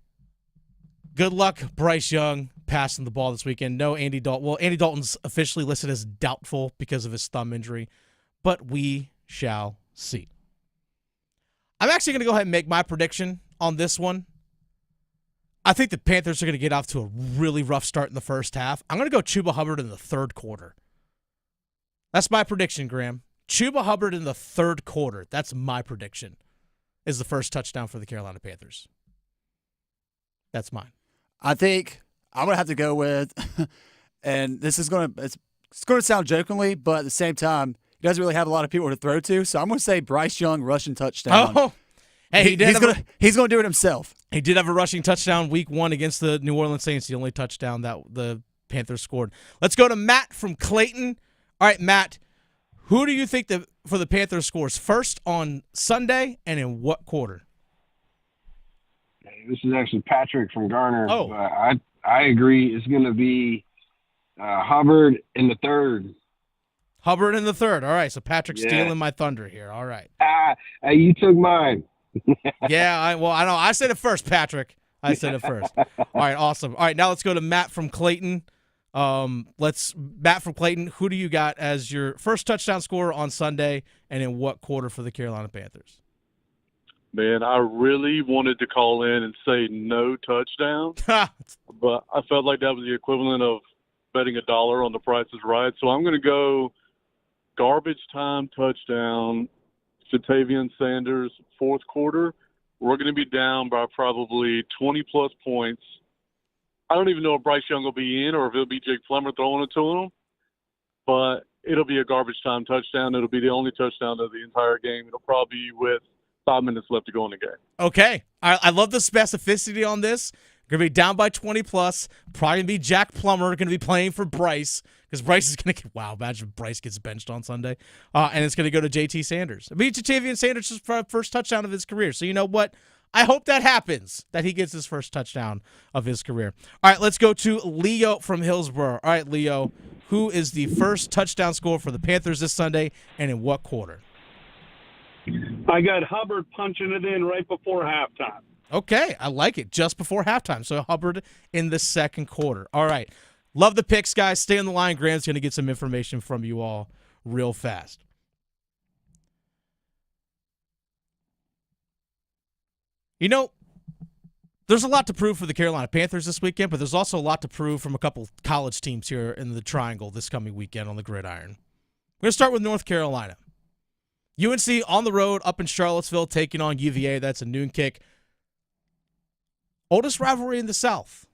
good luck, Bryce Young, passing the ball this weekend. No Andy Dalton. Well, Andy Dalton's officially listed as doubtful because of his thumb injury, but we shall see. I'm actually going to go ahead and make my prediction on this one. I think the Panthers are going to get off to a really rough start in the first half. I'm going to go Chuba Hubbard in the third quarter. That's my prediction, Graham. Chuba Hubbard in the third quarter. That's my prediction, is the first touchdown for the Carolina Panthers. That's mine. I think I'm going to have to go with, and this is going to sound jokingly, but at the same time, he doesn't really have a lot of people to throw to, so I'm going to say Bryce Young rushing touchdown. Oh, hey, he's going to do it himself. He did have a rushing touchdown week 1 against the New Orleans Saints, the only touchdown that the Panthers scored. Let's go to Matt from Clayton. All right, Matt, who do you think for the Panthers scores first on Sunday and in what quarter? This is actually Patrick from Garner. Oh. I agree. It's going to be Hubbard in the third. Hubbard in the third. All right, so Patrick's stealing my thunder here. All right. You took mine. Yeah, I know. I said it first, Patrick. I said it first. All right, awesome. All right, now let's go to Matt from Clayton. Matt from Clayton, who do you got as your first touchdown scorer on Sunday and in what quarter for the Carolina Panthers? Man, I really wanted to call in and say no touchdown, but I felt like that was the equivalent of betting $1 on The Price is Right. So I'm going to go garbage time touchdown, Jatavian Sanders, fourth quarter. We're going to be down by probably 20-plus points. I don't even know if Bryce Young will be in or if it'll be Jake Plummer throwing it to him, but it'll be a garbage time touchdown. It'll be the only touchdown of the entire game. It'll probably be with 5 minutes left to go in the game. Okay. I love the specificity on this. Going to be down by 20-plus. Probably going to be Jack Plummer going to be playing for Bryce because Bryce is going to get – wow, imagine if Bryce gets benched on Sunday. And it's going to go to J.T. Sanders. I mean, Jatavian Sanders' first touchdown of his career. So you know what? I hope that happens, that he gets his first touchdown of his career. All right, let's go to Leo from Hillsborough. All right, Leo, who is the first touchdown scorer for the Panthers this Sunday and in what quarter? I got Hubbard punching it in right before halftime. Okay, I like it. Just before halftime. So Hubbard in the second quarter. All right. Love the picks, guys. Stay on the line. Graham's going to get some information from you all real fast. You know, there's a lot to prove for the Carolina Panthers this weekend, but there's also a lot to prove from a couple college teams here in the Triangle this coming weekend on the gridiron. We're going to start with North Carolina. UNC on the road up in Charlottesville taking on UVA. That's a noon kick. Oldest rivalry in the South.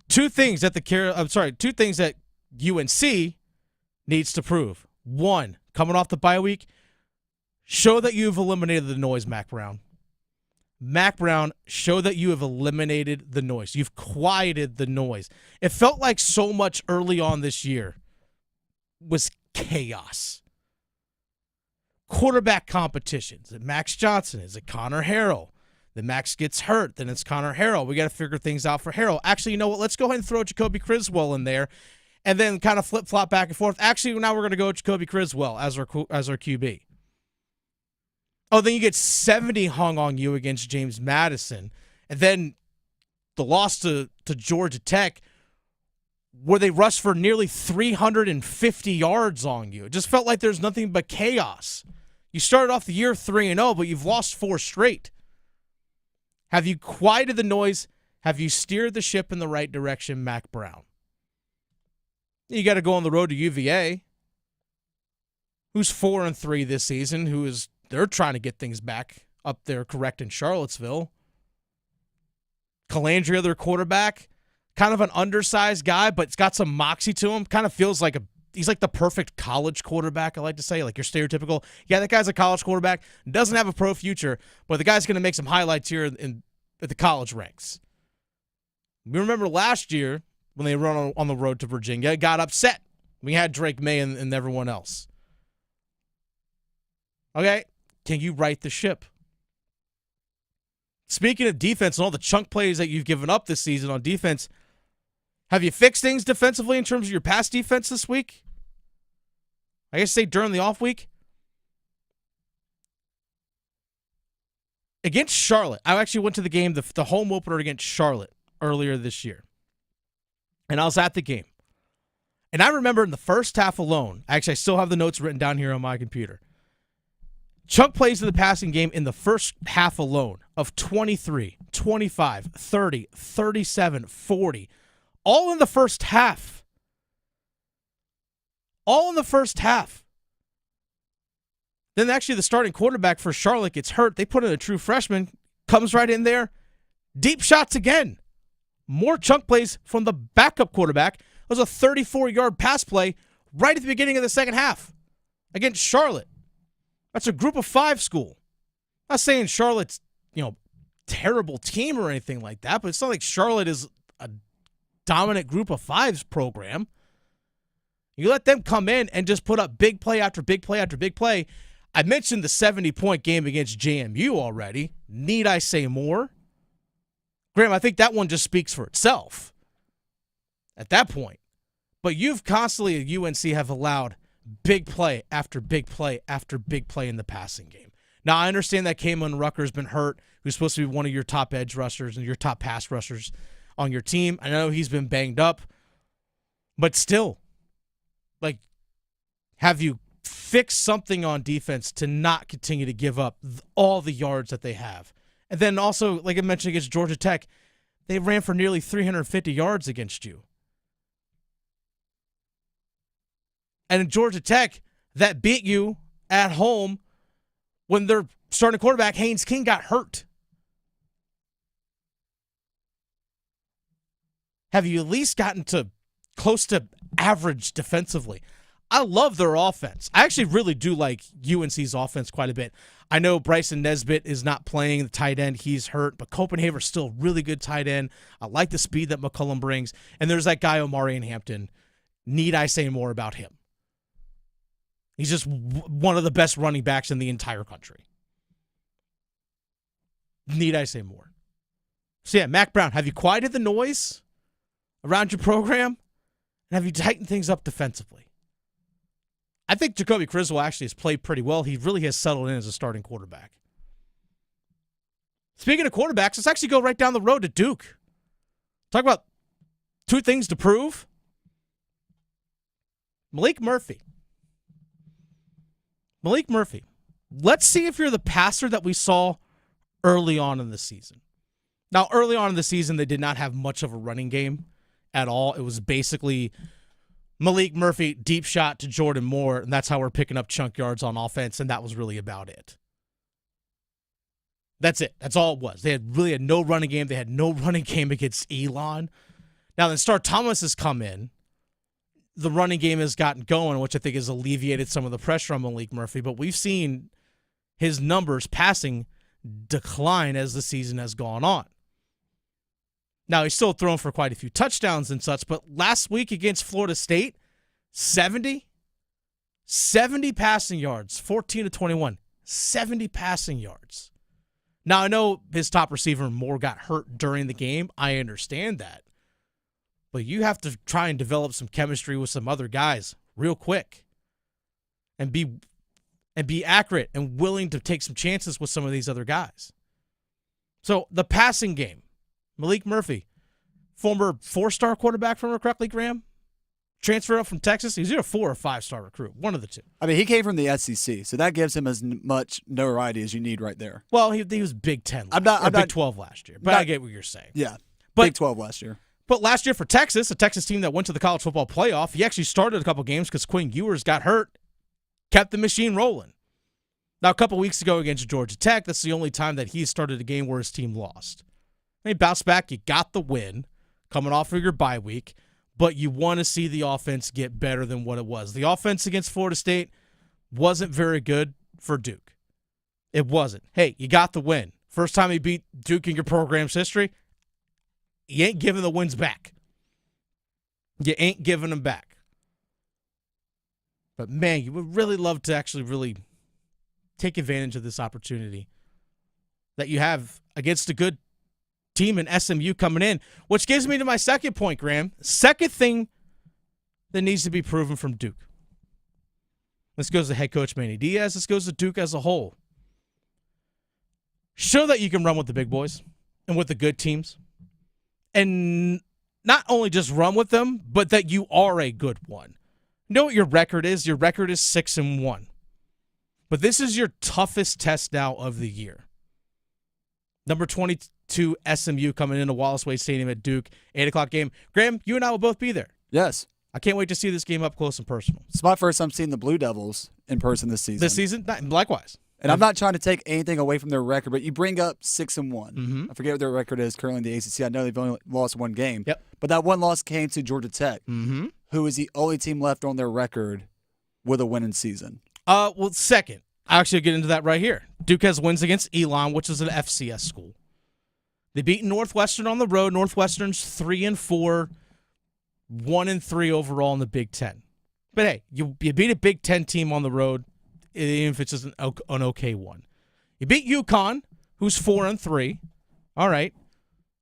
Two things that UNC needs to prove. One, coming off the bye week, show that you've eliminated the noise, Mac Brown. Mac Brown, show that you have eliminated the noise. You've quieted the noise. It felt like so much early on this year was chaos. Quarterback competitions. Is it Max Johnson? Is it Connor Harrell? Then Max gets hurt. Then it's Connor Harrell. We got to figure things out for Harrell. Actually, you know what? Let's go ahead and throw Jacoby Criswell in there and then kind of flip-flop back and forth. Actually, now we're going to go with Jacoby Criswell as our QB. Oh, then you get 70 hung on you against James Madison. And then the loss to Georgia Tech, where they rushed for nearly 350 yards on you. It just felt like there's nothing but chaos. You started off the year 3-0, but you've lost 4 straight. Have you quieted the noise? Have you steered the ship in the right direction, Mac Brown? You got to go on the road to UVA, who's 4-3 this season, they're trying to get things back up there correct in Charlottesville. Calandria, their quarterback, kind of an undersized guy, but it's got some moxie to him. Kind of feels like he's like the perfect college quarterback, I like to say, like your stereotypical. Yeah, that guy's a college quarterback, doesn't have a pro future, but the guy's going to make some highlights here at the college ranks. We remember last year when they run on the road to Virginia, got upset. We had Drake May and everyone else. Okay, can you right the ship? Speaking of defense and all the chunk plays that you've given up this season on defense, have you fixed things defensively in terms of your pass defense this week? I guess say during the off week. Against Charlotte, I actually went to the game, the home opener against Charlotte earlier this year. And I was at the game. And I remember in the first half alone, actually I still have the notes written down here on my computer. Chunk plays in the passing game in the first half alone of 23, 25, 30, 37, 40. All in the first half. All in the first half. Then actually the starting quarterback for Charlotte gets hurt. They put in a true freshman, comes right in there. Deep shots again. More chunk plays from the backup quarterback. It was a 34-yard pass play right at the beginning of the second half against Charlotte. That's a group of 5 school. I'm not saying Charlotte's, terrible team or anything like that, but it's not like Charlotte is a dominant group of 5s program. You let them come in and just put up big play after big play after big play. I mentioned the 70-point game against JMU already. Need I say more? Graham, I think that one just speaks for itself at that point. But you've constantly at UNC have allowed big play after big play after big play in the passing game. Now, I understand that Kamen Rucker's been hurt, who's supposed to be one of your top edge rushers and your top pass rushers on your team. I know he's been banged up, but still, have you fixed something on defense to not continue to give up all the yards that they have? And then also, like I mentioned against Georgia Tech, they ran for nearly 350 yards against you. And in Georgia Tech, that beat you at home when their starting quarterback, Haynes King, got hurt. Have you at least gotten to close to average defensively? I love their offense. I actually really do like UNC's offense quite a bit. I know Bryson Nesbitt is not playing the tight end. He's hurt, but Copenhagen's still a really good tight end. I like the speed that McCullum brings. And there's that guy, Omari Hampton. Need I say more about him? He's just one of the best running backs in the entire country. Need I say more? So yeah, Mac Brown, have you quieted the noise around your program? And have you tightened things up defensively? I think Jacoby Criswell actually has played pretty well. He really has settled in as a starting quarterback. Speaking of quarterbacks, let's actually go right down the road to Duke. Talk about 2 things to prove. Malik Murphy. Let's see if you're the passer that we saw early on in the season. Now, early on in the season, they did not have much of a running game at all. It was basically Malik Murphy, deep shot to Jordan Moore, and that's how we're picking up chunk yards on offense, and that was really about it. That's it. That's all it was. They really had no running game. They had no running game against Elon. Now, then Star Thomas has come in. The running game has gotten going, which I think has alleviated some of the pressure on Malik Murphy, but we've seen his numbers passing decline as the season has gone on. Now, he's still thrown for quite a few touchdowns and such, but last week against Florida State, 70 passing yards, 14-21, 70 passing yards. Now, I know his top receiver, Moore, got hurt during the game. I understand that. But you have to try and develop some chemistry with some other guys real quick and be accurate and willing to take some chances with some of these other guys. So the passing game, Malik Murphy, former 4-star quarterback, if I remember correctly, Graham, transferred up from Texas. He was either a 4 or 5-star recruit, one of the two. I mean, he came from the SEC, so that gives him as much notoriety as you need right there. Well, he was Big 10 Big 12 last year, but I get what you're saying. Yeah, Big 12 last year. But last year for Texas, a Texas team that went to the college football playoff, he actually started a couple games because Quinn Ewers got hurt, kept the machine rolling. Now, a couple weeks ago against Georgia Tech, that's the only time that he started a game where his team lost. He bounced back. You got the win coming off of your bye week, but you want to see the offense get better than what it was. The offense against Florida State wasn't very good for Duke. It wasn't. Hey, you got the win. First time you beat Duke in your program's history, you ain't giving the wins back. You ain't giving them back. But, man, you would really love to actually really take advantage of this opportunity that you have against a good team in SMU coming in, which gives me to my second point, Graham. Second thing that needs to be proven from Duke. This goes to head coach Manny Diaz. This goes to Duke as a whole. Show that you can run with the big boys and with the good teams. And not only just run with them, but that you are a good one. You know what your record is? Your record is 6-1. But this is your toughest test now of the year. Number 22 SMU coming into Wallace Wade Stadium at Duke, 8 o'clock game. Graham, you and I will both be there. Yes. I can't wait to see this game up close and personal. It's my first time seeing the Blue Devils in person this season. This season? Likewise. And I'm not trying to take anything away from their record, but you bring up 6-1. Mm-hmm. I forget what their record is currently in the ACC. I know they've only lost one game. Yep. But that one loss came to Georgia Tech, mm-hmm. who is the only team left on their record with a winning season. Well, second. I'll actually get into that right here. Duke has wins against Elon, which is an FCS school. They beat Northwestern on the road. Northwestern's 3-4, 1-3 overall in the Big Ten. But hey, you beat a Big Ten team on the road, even if it's just an okay one. You beat UConn, who's 4-3. All right,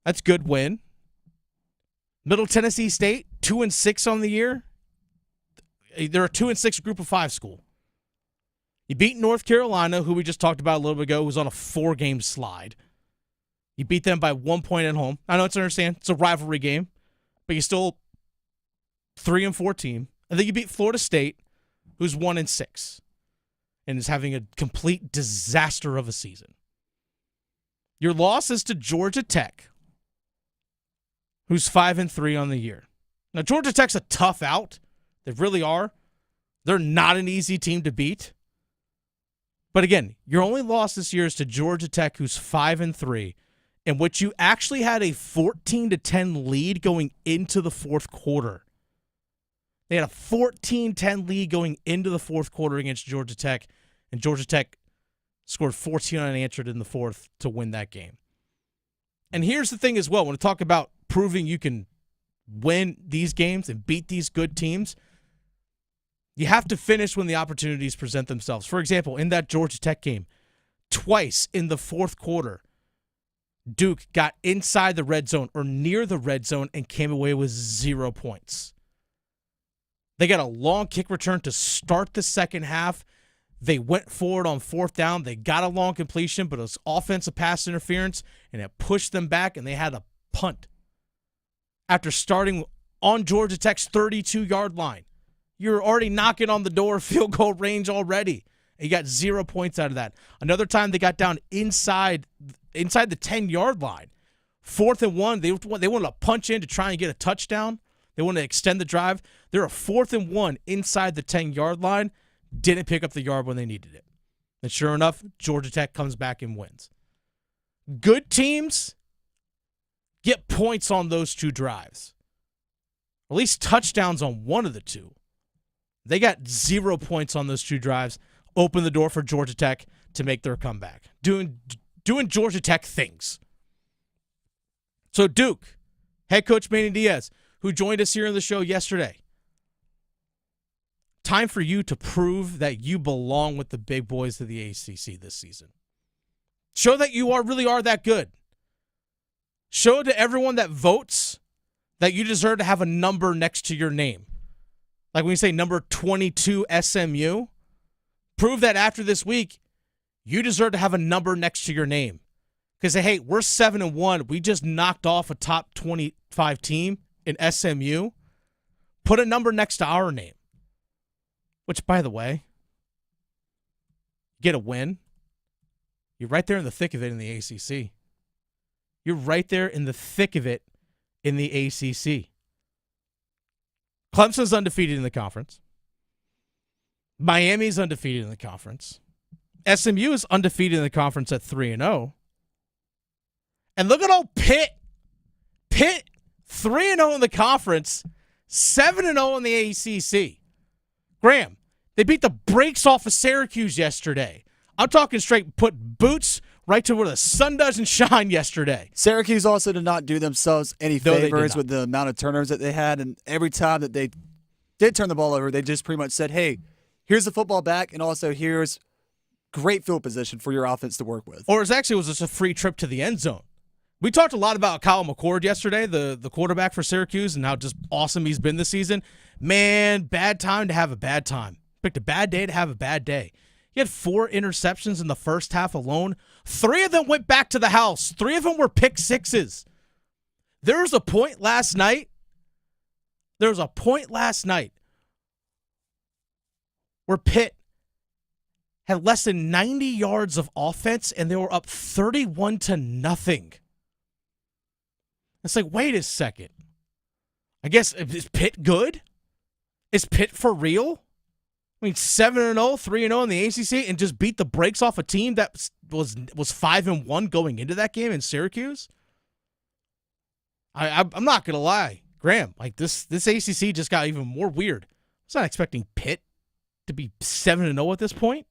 that's a good win. Middle Tennessee State, 2-6 on the year. They're a 2-6 Group of 5 school. You beat North Carolina, who we just talked about a little bit ago, who's on a 4-game slide. You beat them by 1 point at home. I know it's a rivalry game, but you're still 3-4 team. And then you beat Florida State, who's 1-6, and is having a complete disaster of a season. Your loss is to Georgia Tech, who's 5-3 on the year. Now, Georgia Tech's a tough out. They really are. They're not an easy team to beat. But again, your only loss this year is to Georgia Tech, who's 5-3, in which you actually had a 14-10 lead going into the fourth quarter. They had a 14-10 lead going into the fourth quarter against Georgia Tech, and Georgia Tech scored 14 unanswered in the fourth to win that game. And here's the thing as well, when we talk about proving you can win these games and beat these good teams, you have to finish when the opportunities present themselves. For example, in that Georgia Tech game, twice in the fourth quarter, Duke got inside the red zone or near the red zone and came away with 0 points. They got a long kick return to start the second half. They went forward on fourth down. They got a long completion, but it was offensive pass interference, and it pushed them back, and they had a punt. After starting on Georgia Tech's 32-yard line, you're already knocking on the door field goal range already. And you got 0 points out of that. Another time they got down inside the 10-yard line. 4th and 1, they wanted to punch in to try and get a touchdown. They wanted to extend the drive. They're a 4th and 1 inside the 10-yard line. Didn't pick up the yard when they needed it. And sure enough, Georgia Tech comes back and wins. Good teams get points on those two drives. At least touchdowns on one of the two. They got 0 points on those two drives. Open the door for Georgia Tech to make their comeback. Doing Georgia Tech things. So Duke, head coach Manny Diaz, who joined us here on the show yesterday. Time for you to prove that you belong with the big boys of the ACC this season. Show that you really are that good. Show to everyone that votes that you deserve to have a number next to your name. Like when you say number 22 SMU, prove that after this week, you deserve to have a number next to your name. Because, hey, we're 7-1. We just knocked off a top 25 team in SMU. Put a number next to our name. Which, by the way, get a win. You're right there in the thick of it in the ACC. You're right there in the thick of it in the ACC. Clemson's undefeated in the conference. Miami's undefeated in the conference. SMU is undefeated in the conference at 3-0. And look at old Pitt. Pitt, 3-0 in the conference, 7-0 in the ACC. Graham, they beat the brakes off of Syracuse yesterday. I'm talking straight, put boots right to where the sun doesn't shine yesterday. Syracuse also did not do themselves any favors with the amount of turnovers that they had, and every time that they did turn the ball over, they just pretty much said, hey, here's the football back, and also here's great field position for your offense to work with. Or it was just a free trip to the end zone. We talked a lot about Kyle McCord yesterday, the quarterback for Syracuse, and how just awesome he's been this season. Man, bad time to have a bad time. Picked a bad day to have a bad day. He had 4 interceptions in the first half alone. 3 of them went back to the house. 3 of them were pick sixes. There was a point last night where Pitt had less than 90 yards of offense, and they were up 31-0. It's like, wait a second. I guess, is Pitt good? Is Pitt for real? I mean, 7-0, 3-0 in the ACC, and just beat the brakes off a team that was 5-1 going into that game in Syracuse? I'm not gonna lie, Graham. Like this ACC just got even more weird. I was not expecting Pitt to be 7-0 at this point.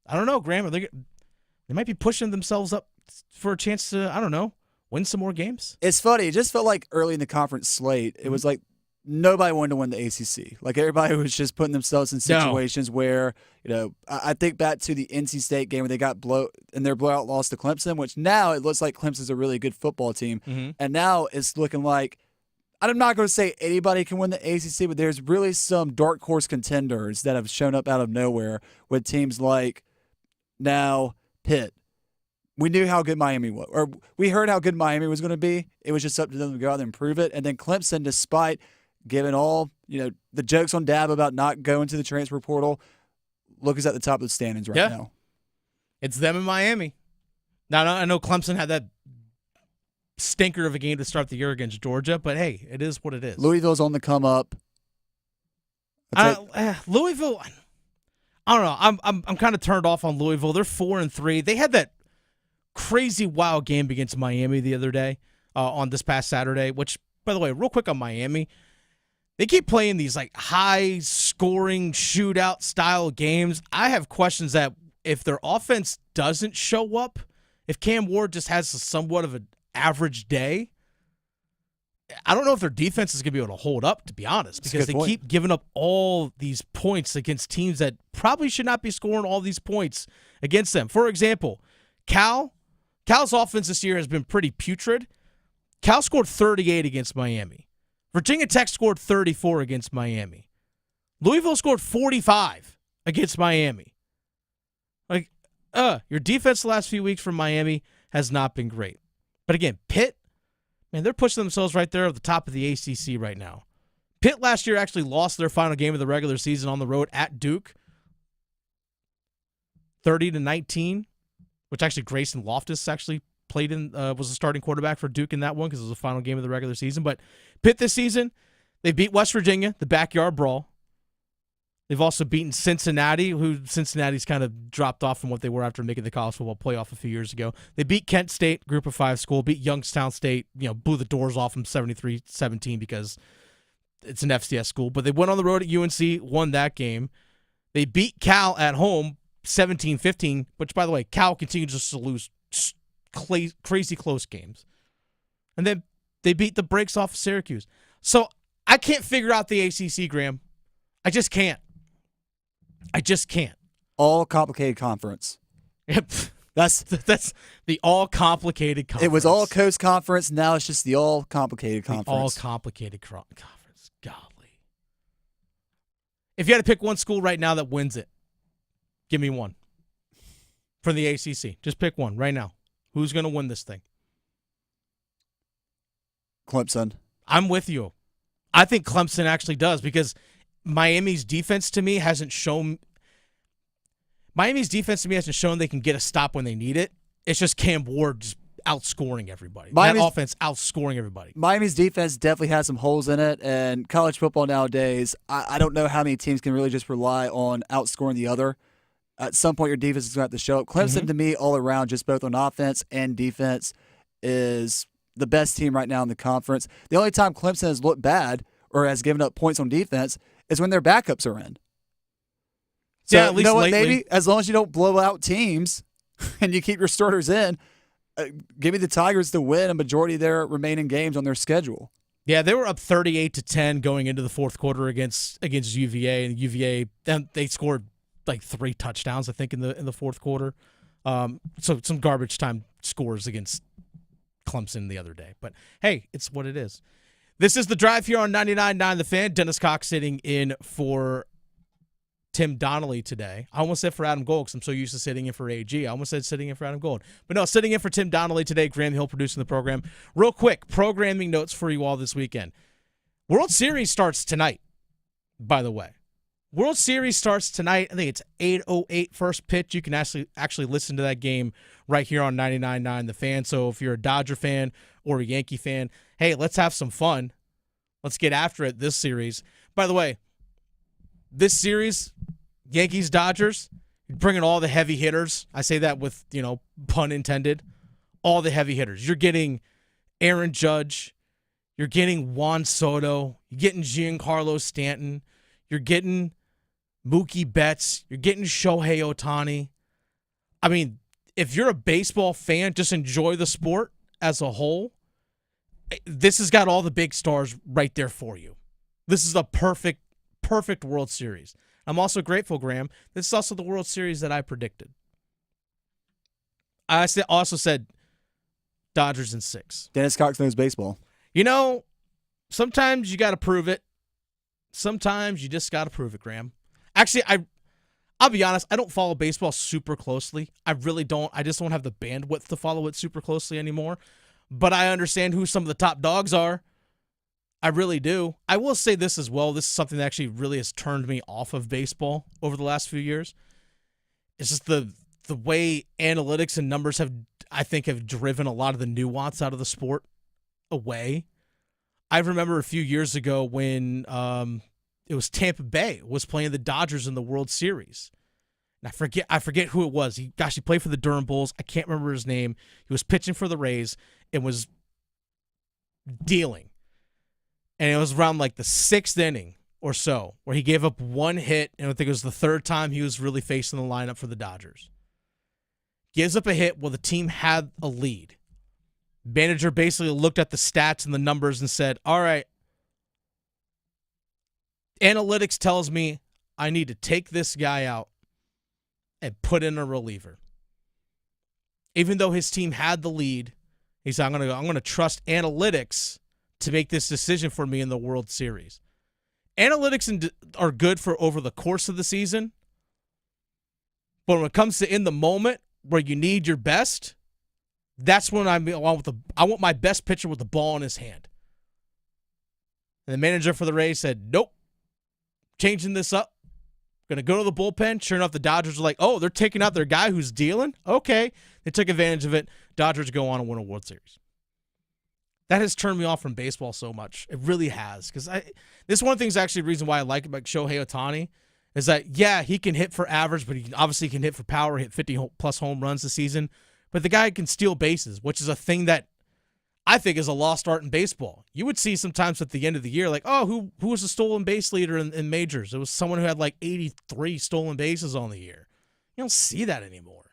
I don't know, Graham. They might be pushing themselves up for a chance to, I don't know, win some more games. It's funny. It just felt like early in the conference slate, it was like nobody wanted to win the ACC. Like everybody was just putting themselves in situations where, I think back to the NC State game where they got in their blowout loss to Clemson, which now it looks like Clemson's a really good football team. Mm-hmm. And now it's looking like, I'm not going to say anybody can win the ACC, but there's really some dark horse contenders that have shown up out of nowhere with teams like now Pitt. We knew how good Miami was, or we heard how good Miami was going to be. It was just up to them to go out there and prove it. And then Clemson, despite giving all, the jokes on Dab about not going to the transfer portal, look is at the top of the standings right now. It's them in Miami. Now, I know Clemson had that stinker of a game to start the year against Georgia, but hey, it is what it is. Louisville's on the come up. Louisville, I don't know. I'm kind of turned off on Louisville. They're 4-3. They had that crazy wild game against Miami the other day on this past Saturday, which, by the way, real quick on Miami, they keep playing these like high-scoring shootout style games. I have questions that if their offense doesn't show up, if Cam Ward just has somewhat of an average day, I don't know if their defense is going to be able to hold up, to be honest, because they keep giving up all these points against teams that probably should not be scoring all these points against them. For example, Cal's offense this year has been pretty putrid. Cal scored 38 against Miami. Virginia Tech scored 34 against Miami. Louisville scored 45 against Miami. Your defense the last few weeks from Miami has not been great. But again, Pitt, man, they're pushing themselves right there at the top of the ACC right now. Pitt last year actually lost their final game of the regular season on the road at Duke, 30-19, which actually Grayson Loftus actually played in, was the starting quarterback for Duke in that one because it was the final game of the regular season. But Pitt this season, they beat West Virginia, the backyard brawl. They've also beaten Cincinnati, who Cincinnati's kind of dropped off from what they were after making the college football playoff a few years ago. They beat Kent State, Group of 5 school, beat Youngstown State, blew the doors off them 73-17 because it's an FCS school. But they went on the road at UNC, won that game. They beat Cal at home 17-15, which, by the way, Cal continues just to lose crazy close games. And then they beat the brakes off of Syracuse. So I can't figure out the ACC, Graham. I just can't. All complicated conference. Yep. That's the all-complicated conference. It was all coast conference. Now it's just the all-complicated conference. The all-complicated conference. Golly. If you had to pick one school right now that wins it, give me one. For the ACC. Just pick one right now. Who's going to win this thing? Clemson. I'm with you. I think Clemson actually does because Miami's defense to me hasn't shown they can get a stop when they need it. It's just Cam Ward just outscoring everybody. That offense outscoring everybody. Miami's defense definitely has some holes in it, and college football nowadays, I don't know how many teams can really just rely on outscoring the other. At some point, your defense is going to have to show up. Clemson, to me, all around, just both on offense and defense, is the best team right now in the conference. The only time Clemson has looked bad or has given up points on defense is when their backups are in. So, yeah, at least you know what, lately. maybe as long as you don't blow out teams and you keep your starters in, give me the Tigers to win a majority of their remaining games on their schedule. Yeah, they were up 38-10 going into the fourth quarter against UVA, and UVA then they scored like 3 touchdowns, I think, in the fourth quarter. So some garbage time scores against Clemson the other day. But hey, it's what it is. This is The Drive here on 99.9 The Fan. Dennis Cox sitting in for Tim Donnelly today. I almost said for Adam Gold because I'm so used to sitting in for AG. I almost said sitting in for Adam Gold. But no, sitting in for Tim Donnelly today. Graham Hill producing the program. Real quick, programming notes for you all this weekend. World Series starts tonight, by the way. World Series starts tonight. I think it's 8:08 first pitch. You can actually listen to that game right here on 99.9 The Fan. So if you're a Dodger fan or a Yankee fan, hey, let's have some fun. Let's get after it this series. By the way, this series, Yankees-Dodgers, bringing all the heavy hitters. I say that with, pun intended. All the heavy hitters. You're getting Aaron Judge. You're getting Juan Soto. You're getting Giancarlo Stanton. You're getting Mookie Betts. You're getting Shohei Ohtani. I mean, if you're a baseball fan, just enjoy the sport as a whole. This has got all the big stars right there for you. This is a perfect World Series. I'm also grateful, Graham. This is also the World Series that I predicted. I also said Dodgers in 6. Dennis Cox knows baseball. Sometimes you got to prove it. Sometimes you just got to prove it, Graham. Actually, I'll be honest, I don't follow baseball super closely. I really don't. I just don't have the bandwidth to follow it super closely anymore. But I understand who some of the top dogs are. I really do. I will say this as well. This is something that actually really has turned me off of baseball over the last few years. It's just the way analytics and numbers have driven a lot of the nuance out of the sport away. I remember a few years ago when it was Tampa Bay was playing the Dodgers in the World Series. And I forget who it was. He played for the Durham Bulls. I can't remember his name. He was pitching for the Rays and was dealing. And it was around like the 6th inning or so where he gave up 1 hit, and I think it was the 3rd time he was really facing the lineup for the Dodgers. Gives up a hit while the team had a lead. Manager basically looked at the stats and the numbers and said, all right, analytics tells me I need to take this guy out and put in a reliever. Even though his team had the lead, he said, I'm going to trust analytics to make this decision for me in the World Series. Analytics are good for over the course of the season, but when it comes to in the moment where you need your best, that's when I want my best pitcher with the ball in his hand. And the manager for the Rays said, nope, changing this up. Going to go to the bullpen. Sure enough, the Dodgers are like, oh, they're taking out their guy who's dealing? Okay. They took advantage of it. Dodgers go on and win a World Series. That has turned me off from baseball so much. It really has. Because this is one of the things, actually, the reason why I like about Shohei Ohtani is that, yeah, he can hit for average, but he obviously can hit for power, hit 50-plus home runs this season. But the guy can steal bases, which is a thing that I think is a lost art in baseball. You would see sometimes at the end of the year, like, oh, who was the stolen base leader in majors? It was someone who had like 83 stolen bases on the year. You don't see that anymore.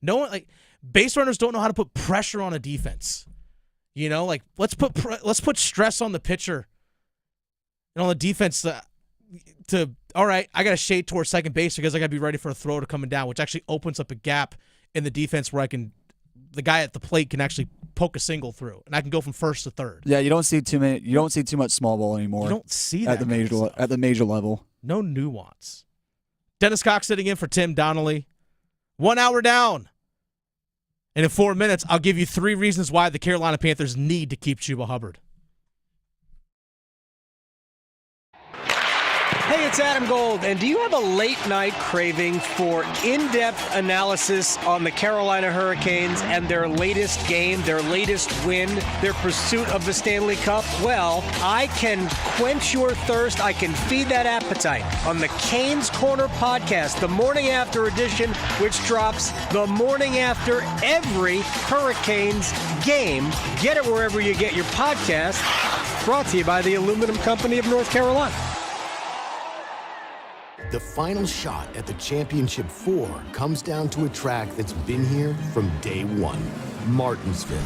No one, like, base runners don't know how to put pressure on a defense. Like, let's put stress on the pitcher and on the defense to all right, I got to shade towards second base because I got to be ready for a throw to coming down, which actually opens up a gap in the defense where the guy at the plate can actually poke a single through, and I can go from first to third. Yeah, you don't see too much small ball anymore. You don't see that at the major level. No nuance. Dennis Cox sitting in for Tim Donnelly. 1 hour down. And in 4 minutes, I'll give you 3 reasons why the Carolina Panthers need to keep Chuba Hubbard. Hey, it's Adam Gold, and do you have a late-night craving for in-depth analysis on the Carolina Hurricanes and their latest game, their latest win, their pursuit of the Stanley Cup? Well, I can quench your thirst. I can feed that appetite on the Canes Corner podcast, the morning after edition, which drops the morning after every Hurricanes game. Get it wherever you get your podcast. Brought to you by the Aluminum Company of North Carolina. The final shot at the Championship 4 comes down to a track that's been here from day one, Martinsville.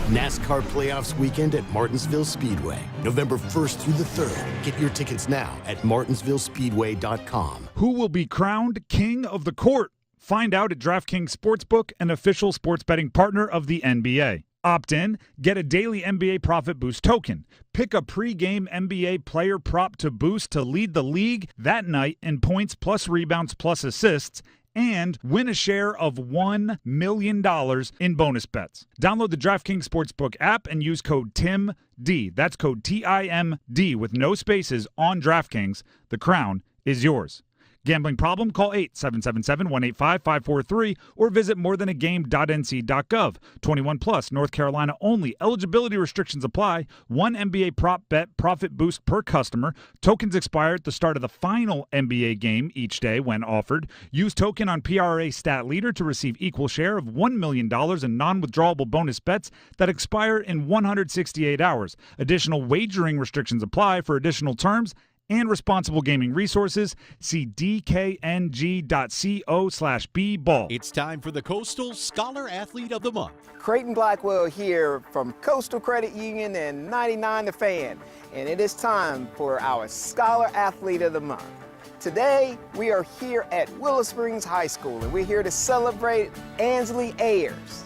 NASCAR Playoffs weekend at Martinsville Speedway, November 1st through the 3rd. Get your tickets now at martinsvillespeedway.com. Who will be crowned King of the Court? Find out at DraftKings Sportsbook, an official sports betting partner of the NBA. Opt in, get a daily NBA Profit Boost token. Pick a pregame NBA player prop to boost to lead the league that night in points plus rebounds plus assists, and win a share of $1 million in bonus bets. Download the DraftKings Sportsbook app and use code TIMD. That's code TIMD with no spaces on DraftKings. The crown is yours. Gambling problem? Call 877-185-543 or visit morethanagame.nc.gov. 21 plus, North Carolina only. Eligibility restrictions apply. 1 NBA prop bet profit boost per customer. Tokens expire at the start of the final NBA game each day when offered. Use token on PRA Stat Leader to receive equal share of $1 million in non-withdrawable bonus bets that expire in 168 hours. Additional wagering restrictions apply. For additional terms and responsible gaming resources, see dkng.co/bball. It's time for the Coastal Scholar Athlete of the Month. Creighton Blackwell here from Coastal Credit Union and 99 The Fan, and it is time for our Scholar Athlete of the Month. Today, we are here at Willow Springs High School, and we're here to celebrate Ansley Ayers.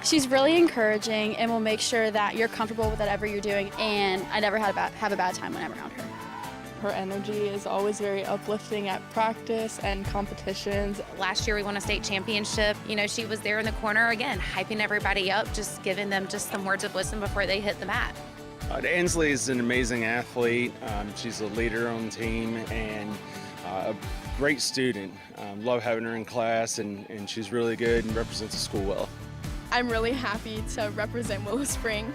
She's really encouraging and will make sure that you're comfortable with whatever you're doing, and I never have a bad time when I'm around her. Her energy is always very uplifting at practice and competitions. Last year we won a state championship. You know, she was there in the corner again, hyping everybody up, just giving them just some words of wisdom before they hit the mat. Ansley is an amazing athlete. She's a leader on the team and a great student. Love having her in class, and she's really good and represents the school well. I'm really happy to represent Willow Spring.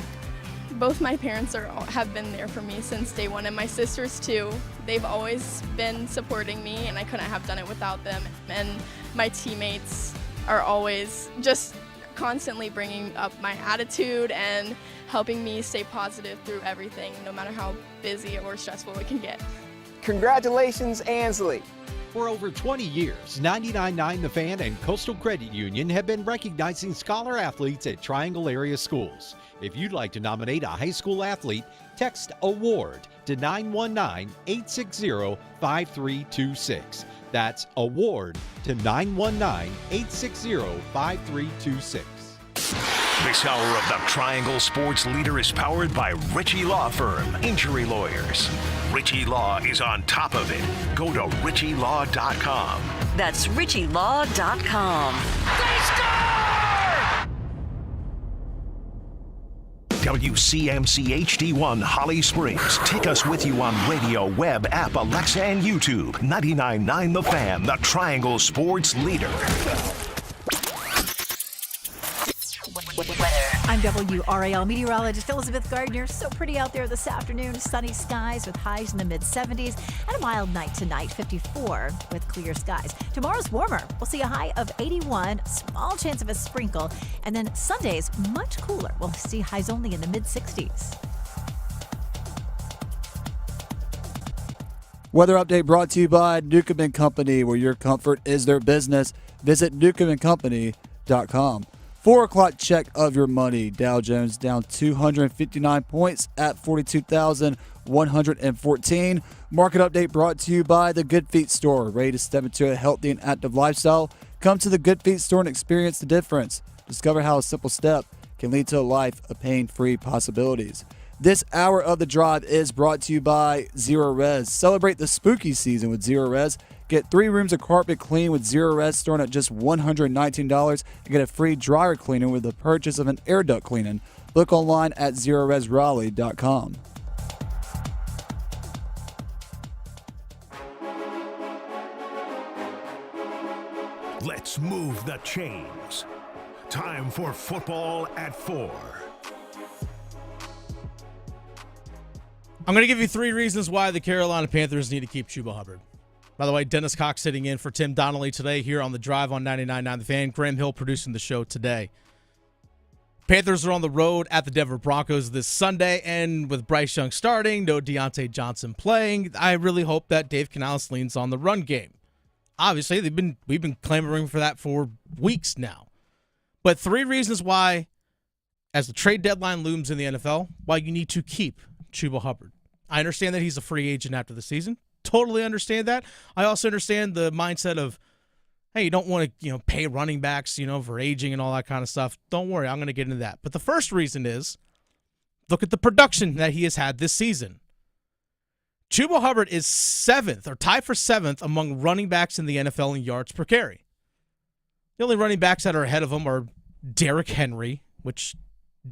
Both my parents have been there for me since day one, and my sisters too. They've always been supporting me, and I couldn't have done it without them. And my teammates are always just constantly bringing up my attitude and helping me stay positive through everything, no matter how busy or stressful it can get. Congratulations, Ansley. For over 20 years, 99.9 The Fan and Coastal Credit Union have been recognizing scholar athletes at Triangle area schools. If you'd like to nominate a high school athlete, text AWARD to 919-860-5326. That's AWARD to 919-860-5326. This hour of the Triangle Sports Leader is powered by Ritchie Law Firm, injury lawyers. Ritchie Law is on top of it. Go to ritchielaw.com. That's ritchielaw.com. They score! WCMC HD1 Holly Springs. Take us with you on radio, web, app, Alexa, and YouTube. 99.9 The Fan, the Triangle Sports Leader. I'm WRAL meteorologist Elizabeth Gardner. So pretty out there this afternoon. Sunny skies with highs in the mid-70s and a mild night tonight, 54 with clear skies. Tomorrow's warmer. We'll see a high of 81, small chance of a sprinkle. And then Sunday's much cooler. We'll see highs only in the mid-60s. Weather update brought to you by Newcomb & Company, where your comfort is their business. Visit newcombandcompany.com. 4 o'clock check of your money. Dow Jones down 259 points at 42,114. Market update brought to you by the Good Feet Store. Ready to step into a healthy and active lifestyle? Come to the Good Feet Store and experience the difference. Discover how a simple step can lead to a life of pain-free possibilities. This hour of the drive is brought to you by Zero Res. Celebrate the spooky season with Zero Res. Get 3 rooms of carpet clean with Zero Res, starting at just $119, and get a free dryer cleaner with the purchase of an air duct cleaning. Look online at ZeroResRaleigh.com. Let's move the chains. Time for football at 4. I'm going to give you 3 reasons why the Carolina Panthers need to keep Chuba Hubbard. By the way, Dennis Cox sitting in for Tim Donnelly today here on The Drive on 99.9 The Fan. Graham Hill producing the show today. Panthers are on the road at the Denver Broncos this Sunday, and with Bryce Young starting, no Deontay Johnson playing, I really hope that Dave Canales leans on the run game. Obviously, we've been clamoring for that for weeks now. But 3 reasons why, as the trade deadline looms in the NFL, why you need to keep Chuba Hubbard. I understand that he's a free agent after the season. Totally understand that. I also understand the mindset of, hey, you don't want to, pay running backs, for aging and all that kind of stuff. Don't worry, I'm going to get into that. But the first reason is, look at the production that he has had this season. Chuba Hubbard is 7th, or tied for 7th, among running backs in the NFL in yards per carry. The only running backs that are ahead of him are Derrick Henry, which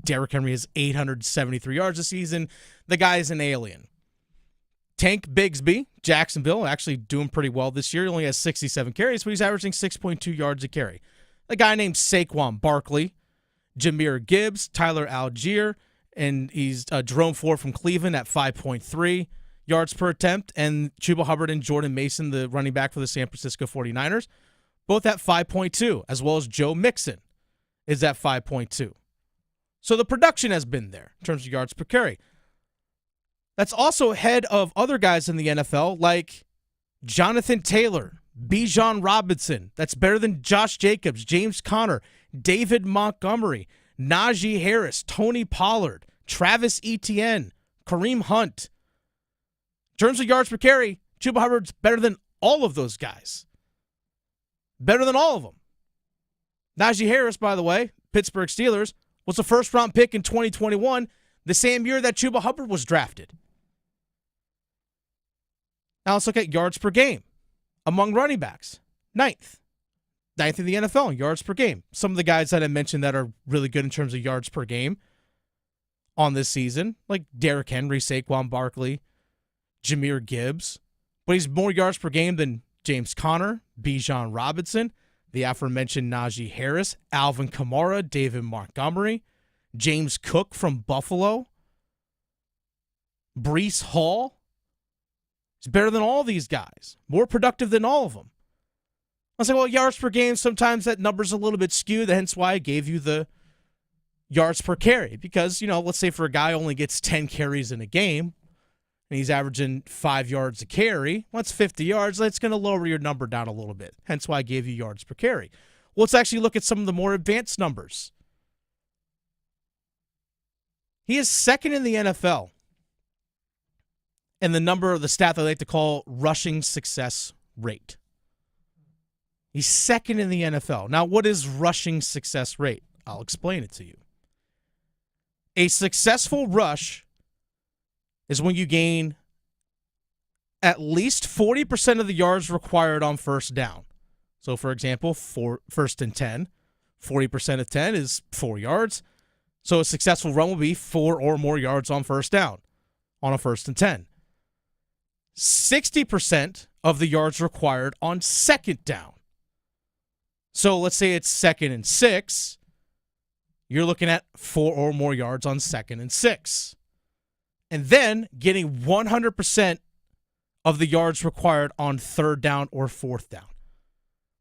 Derrick Henry has 873 yards this season. The guy is an alien. Tank Bigsby, Jacksonville, actually doing pretty well this year. He only has 67 carries, but he's averaging 6.2 yards a carry. A guy named Saquon Barkley, Jahmyr Gibbs, Tyler Algier, and he's Jerome Ford from Cleveland at 5.3 yards per attempt, and Chuba Hubbard and Jordan Mason, the running back for the San Francisco 49ers, both at 5.2, as well as Joe Mixon is at 5.2. So the production has been there in terms of yards per carry. That's also ahead of other guys in the NFL like Jonathan Taylor, Bijan Robinson. That's better than Josh Jacobs, James Conner, David Montgomery, Najee Harris, Tony Pollard, Travis Etienne, Kareem Hunt. In terms of yards per carry, Chuba Hubbard's better than all of those guys. Better than all of them. Najee Harris, by the way, Pittsburgh Steelers, was a first-round pick in 2021, the same year that Chuba Hubbard was drafted. Now let's look at yards per game. Among running backs, 9th. 9th in the NFL in yards per game. Some of the guys that I mentioned that are really good in terms of yards per game on this season, like Derrick Henry, Saquon Barkley, Jahmyr Gibbs, but he's more yards per game than James Conner, Bijan Robinson, the aforementioned Najee Harris, Alvin Kamara, David Montgomery, James Cook from Buffalo, Breece Hall. He's better than all these guys, more productive than all of them. I was like, well, yards per game, sometimes that number's a little bit skewed, hence why I gave you the yards per carry. Because, let's say for a guy who only gets 10 carries in a game, and he's averaging 5 yards a carry, well, that's 50 yards. That's going to lower your number down a little bit. Hence why I gave you yards per carry. Well, let's actually look at some of the more advanced numbers. He is 2nd in the NFL in the stat they like to call rushing success rate. He's 2nd in the NFL. Now, what is rushing success rate? I'll explain it to you. A successful rush is when you gain at least 40% of the yards required on first down. So, for example, first and 10, 40% of 10 is 4 yards. So a successful run will be 4 or more yards on first down on a first and 10. 60% of the yards required on second down. So let's say it's 2nd and 6. You're looking at 4 or more yards on 2nd and 6. And then getting 100% of the yards required on 3rd down or 4th down.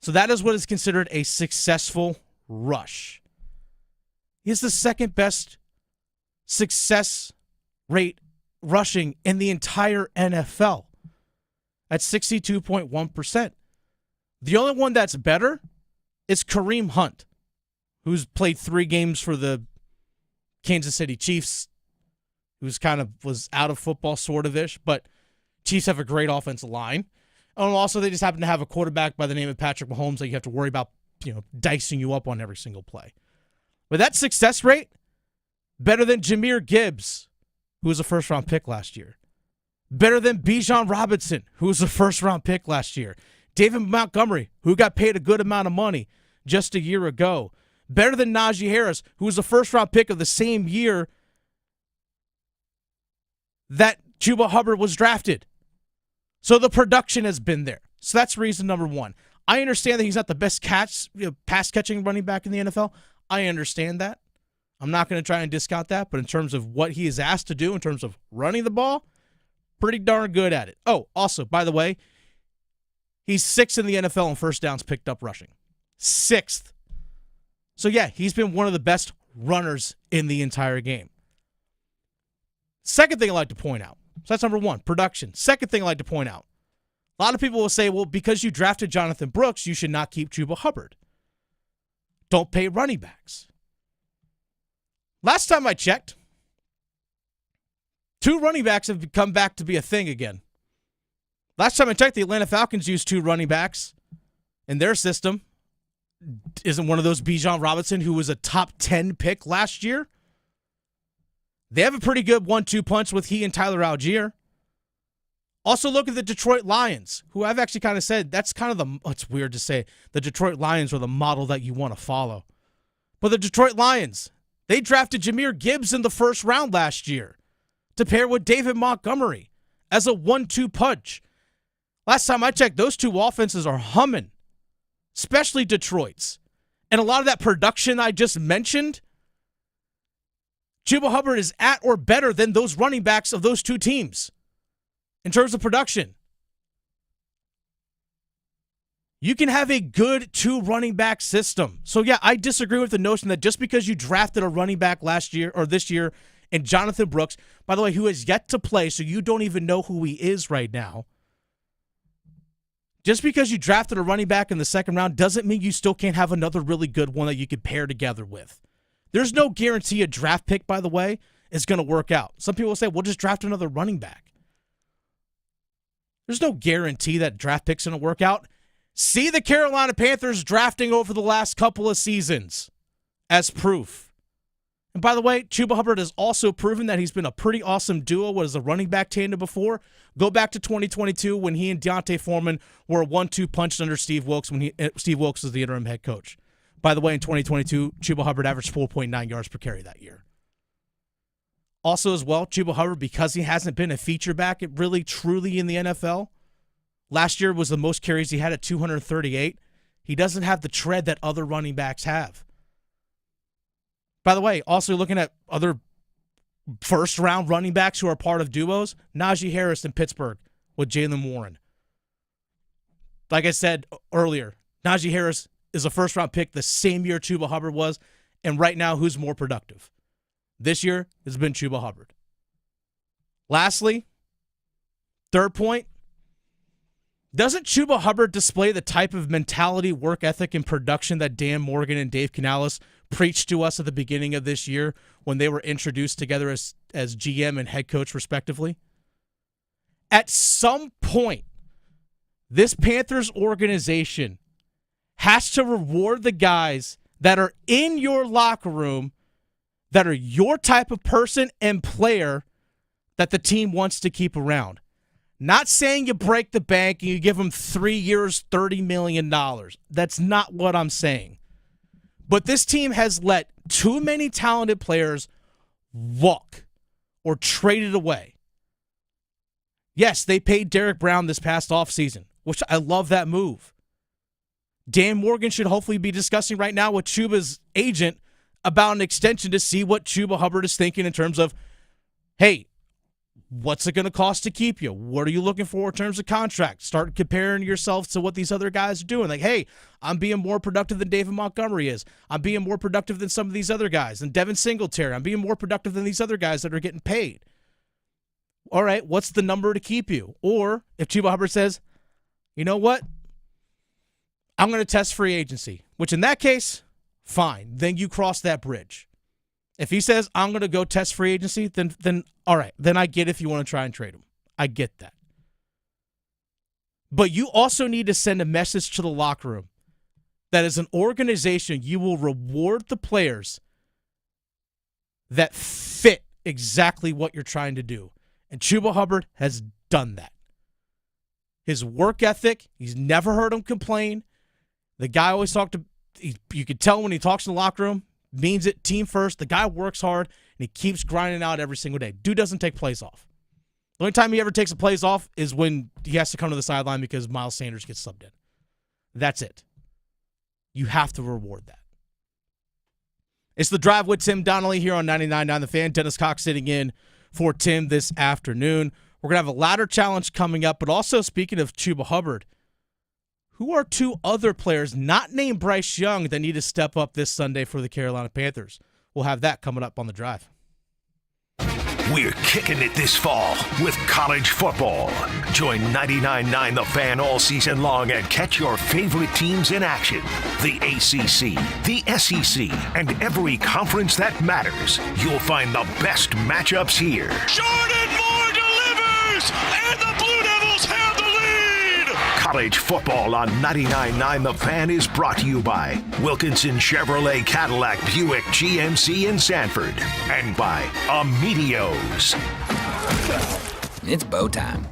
So that is what is considered a successful rush. He has the 2nd best success rate rushing in the entire NFL at 62.1%. The only one that's better is Kareem Hunt, who's played 3 games for the Kansas City Chiefs, who's kind of was out of football sort of-ish, but Chiefs have a great offensive line. And also they just happen to have a quarterback by the name of Patrick Mahomes that you have to worry about, dicing you up on every single play. But that success rate, better than Jahmyr Gibbs, who was a first-round pick last year. Better than Bijan Robinson, who was a first-round pick last year. David Montgomery, who got paid a good amount of money just a year ago. Better than Najee Harris, who was a first-round pick of the same year that Chuba Hubbard was drafted. So the production has been there. So that's reason number 1. I understand that he's not the best pass-catching running back in the NFL. I understand that. I'm not going to try and discount that, but in terms of what he is asked to do in terms of running the ball, pretty darn good at it. Oh, also, by the way, he's 6th in the NFL in first downs picked up rushing. 6th. So, yeah, he's been one of the best runners in the entire game. Second thing I'd like to point out. So that's number 1, production. Second thing I'd like to point out. A lot of people will say, well, because you drafted Jonathan Brooks, you should not keep Chuba Hubbard. Don't pay running backs. Last time I checked, 2 running backs have come back to be a thing again. Last time I checked, the Atlanta Falcons used 2 running backs in their system. Isn't one of those Bijan Robinson, who was a top 10 pick last year? They have a pretty good 1-2 punch with he and Tyler Algier. Also look at the Detroit Lions, who I've actually kind of said, that's kind of it's weird to say, the Detroit Lions are the model that you want to follow. But the Detroit Lions, they drafted Jahmyr Gibbs in the first round last year to pair with David Montgomery as a 1-2 punch. Last time I checked, those 2 offenses are humming, especially Detroit's. And a lot of that production I just mentioned, Chuba Hubbard is at or better than those running backs of those 2 teams in terms of production. You can have a good 2 running back system. So, yeah, I disagree with the notion that just because you drafted a running back last year or this year and Jonathan Brooks, by the way, who has yet to play, so you don't even know who he is right now. Just because you drafted a running back in the second round doesn't mean you still can't have another really good one that you could pair together with. There's no guarantee a draft pick, by the way, is going to work out. Some people say, we'll just draft another running back. There's no guarantee that draft pick's going to work out. See the Carolina Panthers drafting over the last couple of seasons as proof. And by the way, Chuba Hubbard has also proven that he's been a pretty awesome duo as a running back tandem before. Go back to 2022 when he and Deontay Foreman were a 1-2 punch under Steve Wilkes when Steve Wilkes was the interim head coach. By the way, in 2022, Chuba Hubbard averaged 4.9 yards per carry that year. Also as well, Chuba Hubbard, because he hasn't been a feature back really truly in the NFL, last year was the most carries he had at 238. He doesn't have the tread that other running backs have. By the way, also looking at other first-round running backs who are part of duos, Najee Harris in Pittsburgh with Jaylen Warren. Like I said earlier, Najee Harris is a first-round pick the same year Chuba Hubbard was, and right now, who's more productive? This year has been Chuba Hubbard. Lastly, third point, doesn't Chuba Hubbard display the type of mentality, work ethic, and production that Dan Morgan and Dave Canales preached to us at the beginning of this year when they were introduced together as GM and head coach, respectively? At some point, this Panthers organization has to reward the guys that are in your locker room that are your type of person and player that the team wants to keep around. Not saying you break the bank and you give them 3 years, $30 million. That's not what I'm saying. But this team has let too many talented players walk or traded away. Yes, they paid Derek Brown this past offseason, which I love that move. Dan Morgan should hopefully be discussing right now with Chuba's agent about an extension to see what Chuba Hubbard is thinking in terms of, hey, what's it going to cost to keep you? What are you looking for in terms of contract? Start comparing yourself to what these other guys are doing. Like, hey, I'm being more productive than David Montgomery is. I'm being more productive than some of these other guys. And Devin Singletary, I'm being more productive than these other guys that are getting paid. All right, what's the number to keep you? Or if Chuba Hubbard says, you know what? I'm going to test free agency, which in that case, fine. Then you cross that bridge. If he says, I'm going to go test free agency, then all right. Then I get if you want to try and trade him. I get that. But you also need to send a message to the locker room that as an organization, you will reward the players that fit exactly what you're trying to do. And Chuba Hubbard has done that. His work ethic, he's never heard him complain. The guy always you could tell when he talks in the locker room, means it, team first. The guy works hard, and he keeps grinding out every single day. Dude doesn't take plays off. The only time he ever takes a plays off is when he has to come to the sideline because Miles Sanders gets subbed in. That's it. You have to reward that. It's The Drive with Tim Donnelly here on 99.9 The Fan. Dennis Cox sitting in for Tim this afternoon. We're going to have a ladder challenge coming up, but also speaking of Chuba Hubbard, who are two other players not named Bryce Young that need to step up this Sunday for the Carolina Panthers? We'll have that coming up on The Drive. We're kicking it this fall with college football. Join 99.9 The Fan all season long and catch your favorite teams in action. The ACC, the SEC, and every conference that matters. You'll find the best matchups here. Jordan Moore delivers, and the Blue Devils have the lead. College football on 99.9 The Fan is brought to you by Wilkinson Chevrolet Cadillac Buick GMC in Sanford and by Amedios. It's bow time.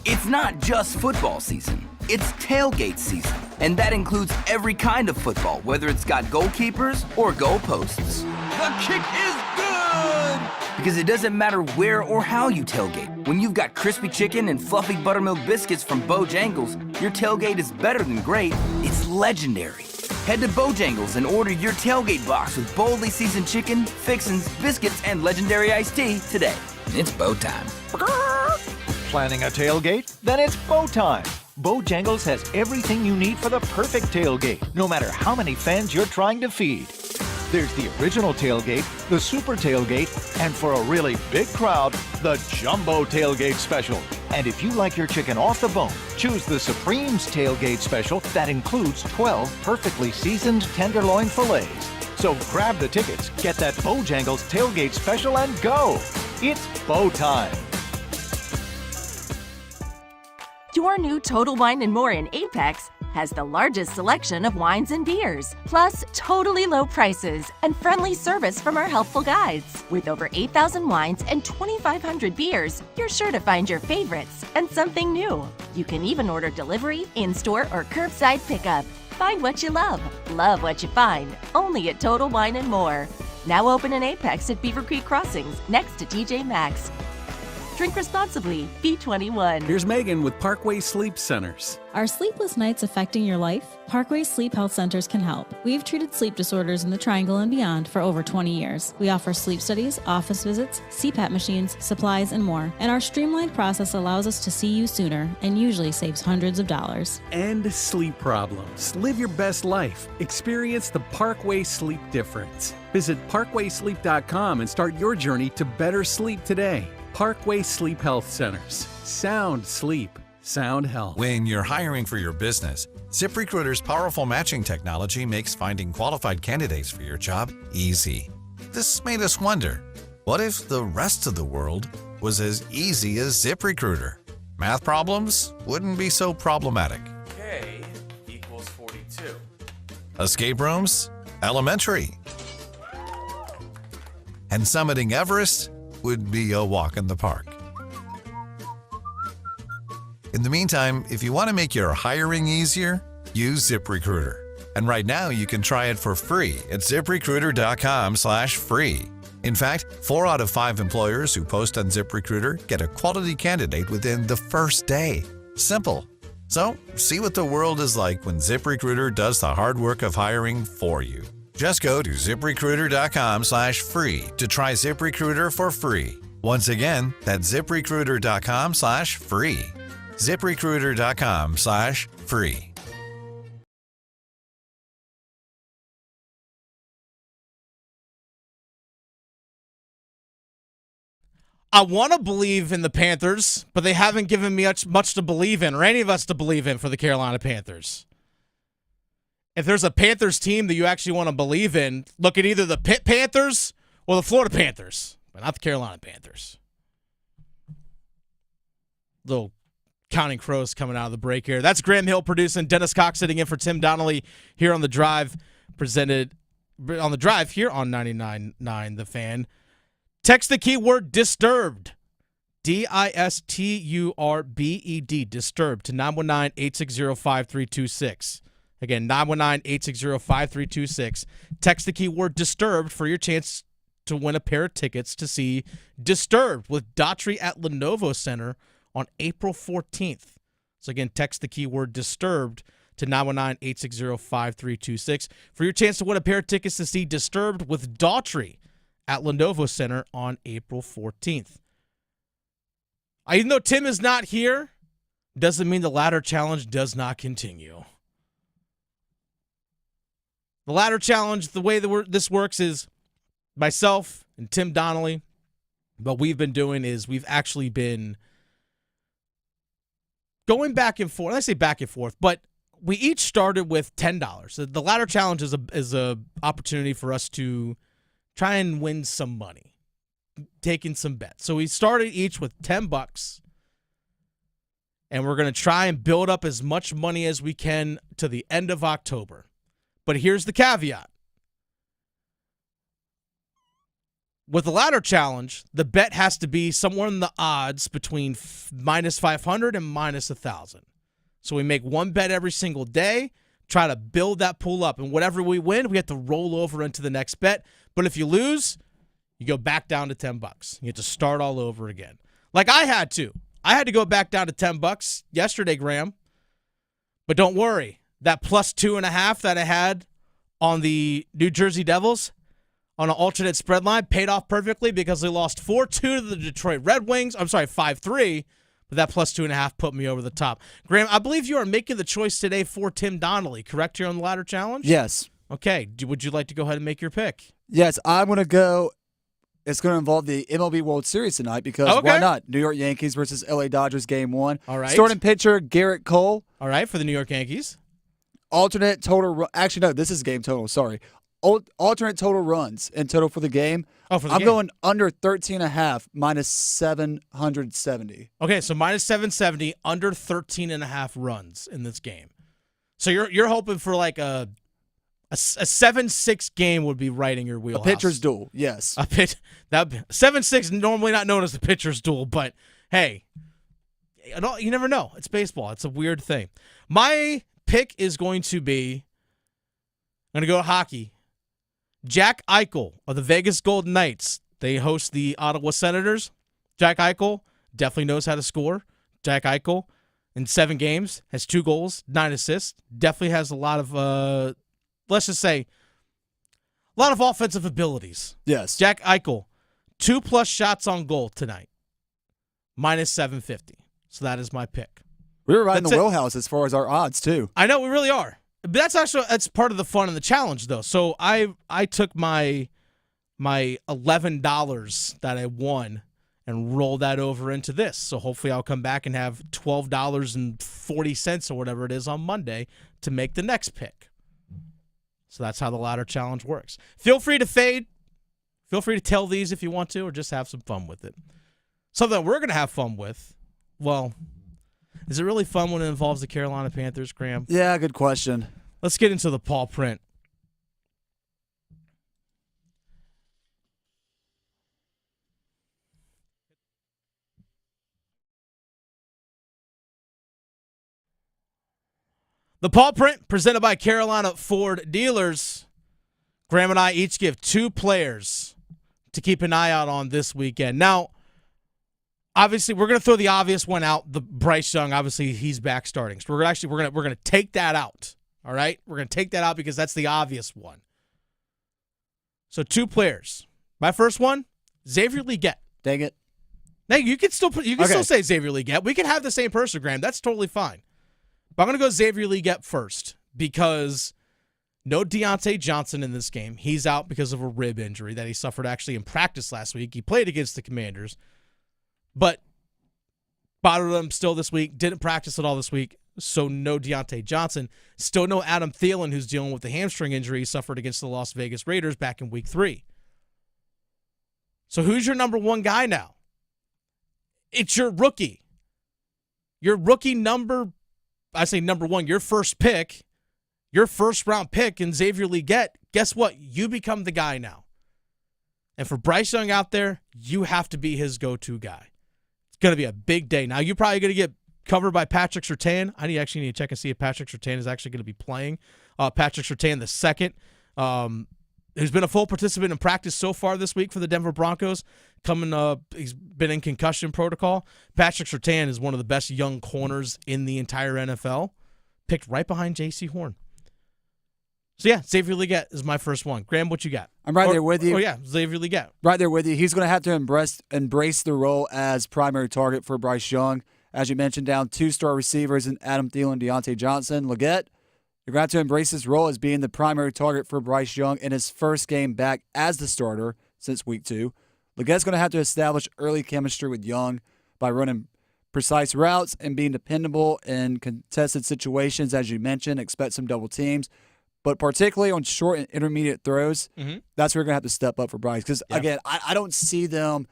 It's not just football season. It's tailgate season. And that includes every kind of football, whether it's got goalkeepers or goalposts. The kick is good! Because it doesn't matter where or how you tailgate. When you've got crispy chicken and fluffy buttermilk biscuits from Bojangles, your tailgate is better than great. It's legendary. Head to Bojangles and order your tailgate box with boldly seasoned chicken, fixins, biscuits, and legendary iced tea today. It's bow time. Planning a tailgate? Then it's bow time. Bojangles has everything you need for the perfect tailgate, no matter how many fans you're trying to feed. There's the original tailgate, the super tailgate, and for a really big crowd, the jumbo tailgate special. And if you like your chicken off the bone, choose the Supreme's tailgate special that includes 12 perfectly seasoned tenderloin fillets. So grab the tickets, get that Bojangles tailgate special, and go. It's bow time. Your new Total Wine & More in Apex has the largest selection of wines and beers, plus totally low prices and friendly service from our helpful guides. With over 8,000 wines and 2,500 beers, you're sure to find your favorites and something new. You can even order delivery, in-store, or curbside pickup. Find what you love what you find, only at Total Wine & More. Now open in Apex at Beaver Creek Crossings, next to TJ Maxx. Drink responsibly. B21. Here's Megan with Parkway Sleep Centers. Are sleepless nights affecting your life? Parkway Sleep Health Centers can help. We've treated sleep disorders in the Triangle and beyond for over 20 years. We offer sleep studies, office visits, CPAP machines, supplies, and more. And our streamlined process allows us to see you sooner and usually saves hundreds of dollars. End sleep problems. Live your best life. Experience the Parkway Sleep difference. Visit parkwaysleep.com and start your journey to better sleep today. Parkway Sleep Health Centers. Sound sleep. Sound health. When you're hiring for your business, ZipRecruiter's powerful matching technology makes finding qualified candidates for your job easy. This made us wonder, what if the rest of the world was as easy as ZipRecruiter? Math problems wouldn't be so problematic. K equals 42. Escape rooms? Elementary. And summiting Everest would be a walk in the park. In the meantime, if you want to make your hiring easier, use ZipRecruiter. And right now you can try it for free at ZipRecruiter.com/free. In fact, 4 out of 5 employers who post on ZipRecruiter get a quality candidate within the first day. Simple. So, see what the world is like when ZipRecruiter does the hard work of hiring for you. Just go to ZipRecruiter.com/free to try ZipRecruiter for free. Once again, that's ZipRecruiter.com/free. ZipRecruiter.com/free. I want to believe in the Panthers, but they haven't given me much to believe in, or any of us to believe in for the Carolina Panthers. if there's a Panthers team that you actually want to believe in, look at either the Pitt Panthers or the Florida Panthers, but not the Carolina Panthers. Little Counting Crows coming out of the break here. That's Graham Hill producing. Dennis Cox sitting in for Tim Donnelly here on The Drive, presented on The Drive here on 99.9 The Fan. Text the keyword disturbed, DISTURBED, disturbed, to 919-860-5326. Again, 919-860-5326. Text the keyword disturbed for your chance to win a pair of tickets to see Disturbed with Daughtry at Lenovo Center on April 14th. So again, text the keyword disturbed to 919-860-5326 for your chance to win a pair of tickets to see Disturbed with Daughtry at Lenovo Center on April 14th. Even though Tim is not here, doesn't mean the ladder challenge does not continue. The ladder challenge, the way that this works is myself and Tim Donnelly, what we've been doing is we've actually been going back and forth. I say back and forth, but we each started with $10. The ladder challenge is a opportunity for us to try and win some money, taking some bets. So we started each with $10, and we're going to try and build up as much money as we can to the end of October. But here's the caveat. With the ladder challenge, the bet has to be somewhere in the odds between minus 500 and minus 1,000. So we make one bet every single day, try to build that pool up. And whatever we win, we have to roll over into the next bet. But if you lose, you go back down to $10. You have to start all over again. Like I had to. I had to go back down to $10 yesterday, Graham. But don't worry. That plus 2.5 that I had on the New Jersey Devils on an alternate spread line paid off perfectly because they lost 4-2 to the Detroit Red Wings. I'm sorry, 5-3. But that plus 2.5 put me over the top. Graham, I believe you are making the choice today for Tim Donnelly, correct, here on the ladder challenge? Yes. Okay. Would you like to go ahead and make your pick? Yes, I'm going to go. It's going to involve the MLB World Series tonight because why not? New York Yankees versus LA Dodgers game 1. All right. Starting pitcher, Garrett Cole. All right, for the New York Yankees. Alternate total. Actually, no, this is game total. Sorry. Alternate total runs in total for the game. Oh, for the I'm game. going under 13.5, minus 770. Okay, so minus 770, under 13.5 runs in this game. So you're hoping for like a 7-6 game would be right in your wheelhouse. A pitcher's duel, yes. A 7-6 normally not known as the pitcher's duel, but hey, you never know. It's baseball. It's a weird thing. My pick is going to be, I'm going to go hockey. Jack Eichel of the Vegas Golden Knights. They host the Ottawa Senators. Jack Eichel definitely knows how to score. Jack Eichel in 7 games has 2 goals, 9 assists. Definitely has a lot of, let's just say, a lot of offensive abilities. Yes. Jack Eichel, 2+ shots on goal tonight, minus 750. So that is my pick. We were right in the wheelhouse as far as our odds, too. I know, we really are. But that's part of the fun of the challenge, though. So I took my $11 that I won and rolled that over into this. So hopefully I'll come back and have $12.40 or whatever it is on Monday to make the next pick. So that's how the ladder challenge works. Feel free to fade. Feel free to tell these if you want to, or just have some fun with it. Something we're going to have fun with, well, is it really fun when it involves the Carolina Panthers, Graham? Yeah, good question. Let's get into the Pawprint. The Pawprint, presented by Carolina Ford Dealers. Graham and I each give 2 players to keep an eye out on this weekend. Now, obviously, we're going to throw the obvious one out. The Bryce Young, obviously, he's back starting. So we're going to take that out. All right, we're going to take that out because that's the obvious one. So 2 players. My first one, Xavier Legette. Dang it. Now you can still say Xavier Legette. We can have the same person, Graham. That's totally fine. But I'm going to go Xavier Legette first because no Deontay Johnson in this game. He's out because of a rib injury that he suffered actually in practice last week. He played against the Commanders, but bottled him still this week. Didn't practice at all this week. so no Deontay Johnson. Still no Adam Thielen, who's dealing with the hamstring injury he suffered against the Las Vegas Raiders back in Week 3. So who's your number one guy now? It's your rookie. Your rookie number one, your first pick, your first-round pick in Xavier Legette. Guess what? You become the guy now. And for Bryce Young out there, you have to be his go-to guy. It's going to be a big day. Now, you're probably going to get covered by Patrick Surtain. I actually need to check and see if Patrick Surtain is actually going to be playing. Patrick Surtain the second, who's been a full participant in practice so far this week for the Denver Broncos. He's been in concussion protocol. Patrick Surtain is one of the best young corners in the entire NFL, picked right behind J.C. Horn. So, yeah, Xavier Legette is my first one. Graham, what you got? I'm right there with you. Oh, yeah, Xavier Legette. Right there with you. He's going to have to embrace the role as primary target for Bryce Young. As you mentioned, down 2-star receivers in Adam Thielen and Deontay Johnson. Legette, you're going to have to embrace his role as being the primary target for Bryce Young in his first game back as the starter since Week 2. Legette's going to have to establish early chemistry with Young by running precise routes and being dependable in contested situations, as you mentioned. Expect some double teams. But particularly on short and intermediate throws, that's where you're going to have to step up for Bryce. Because, again, I don't see them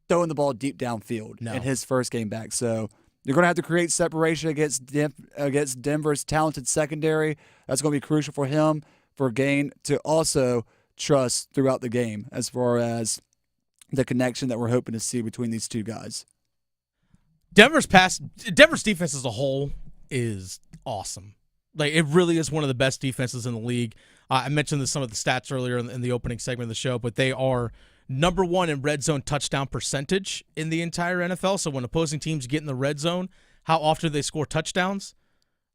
throwing the ball deep downfield in his first game back. So you're going to have to create separation against Denver's talented secondary. That's going to be crucial for him for gain to also trust throughout the game as far as the connection that we're hoping to see between these two guys. Denver's defense as a whole is awesome. Like, it really is one of the best defenses in the league. I mentioned some of the stats earlier in the opening segment of the show, but they are number one in red zone touchdown percentage in the entire NFL. So when opposing teams get in the red zone, how often they score touchdowns,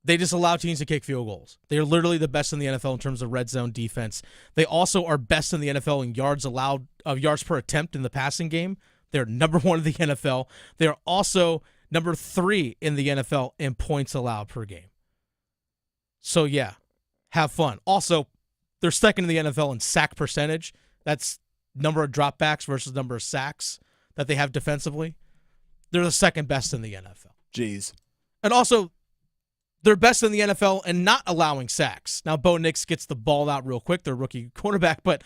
they just allow teams to kick field goals. They are literally the best in the NFL in terms of red zone defense. They also are best in the NFL in yards per attempt in the passing game. They're number one in the NFL. They're also number 3 in the NFL in points allowed per game. So, yeah, have fun. Also, they're second in the NFL in sack percentage. That's number of dropbacks versus number of sacks that they have defensively. They're the second best in the NFL. Jeez. And also, they're best in the NFL in not allowing sacks. Now, Bo Nix gets the ball out real quick, their rookie quarterback, but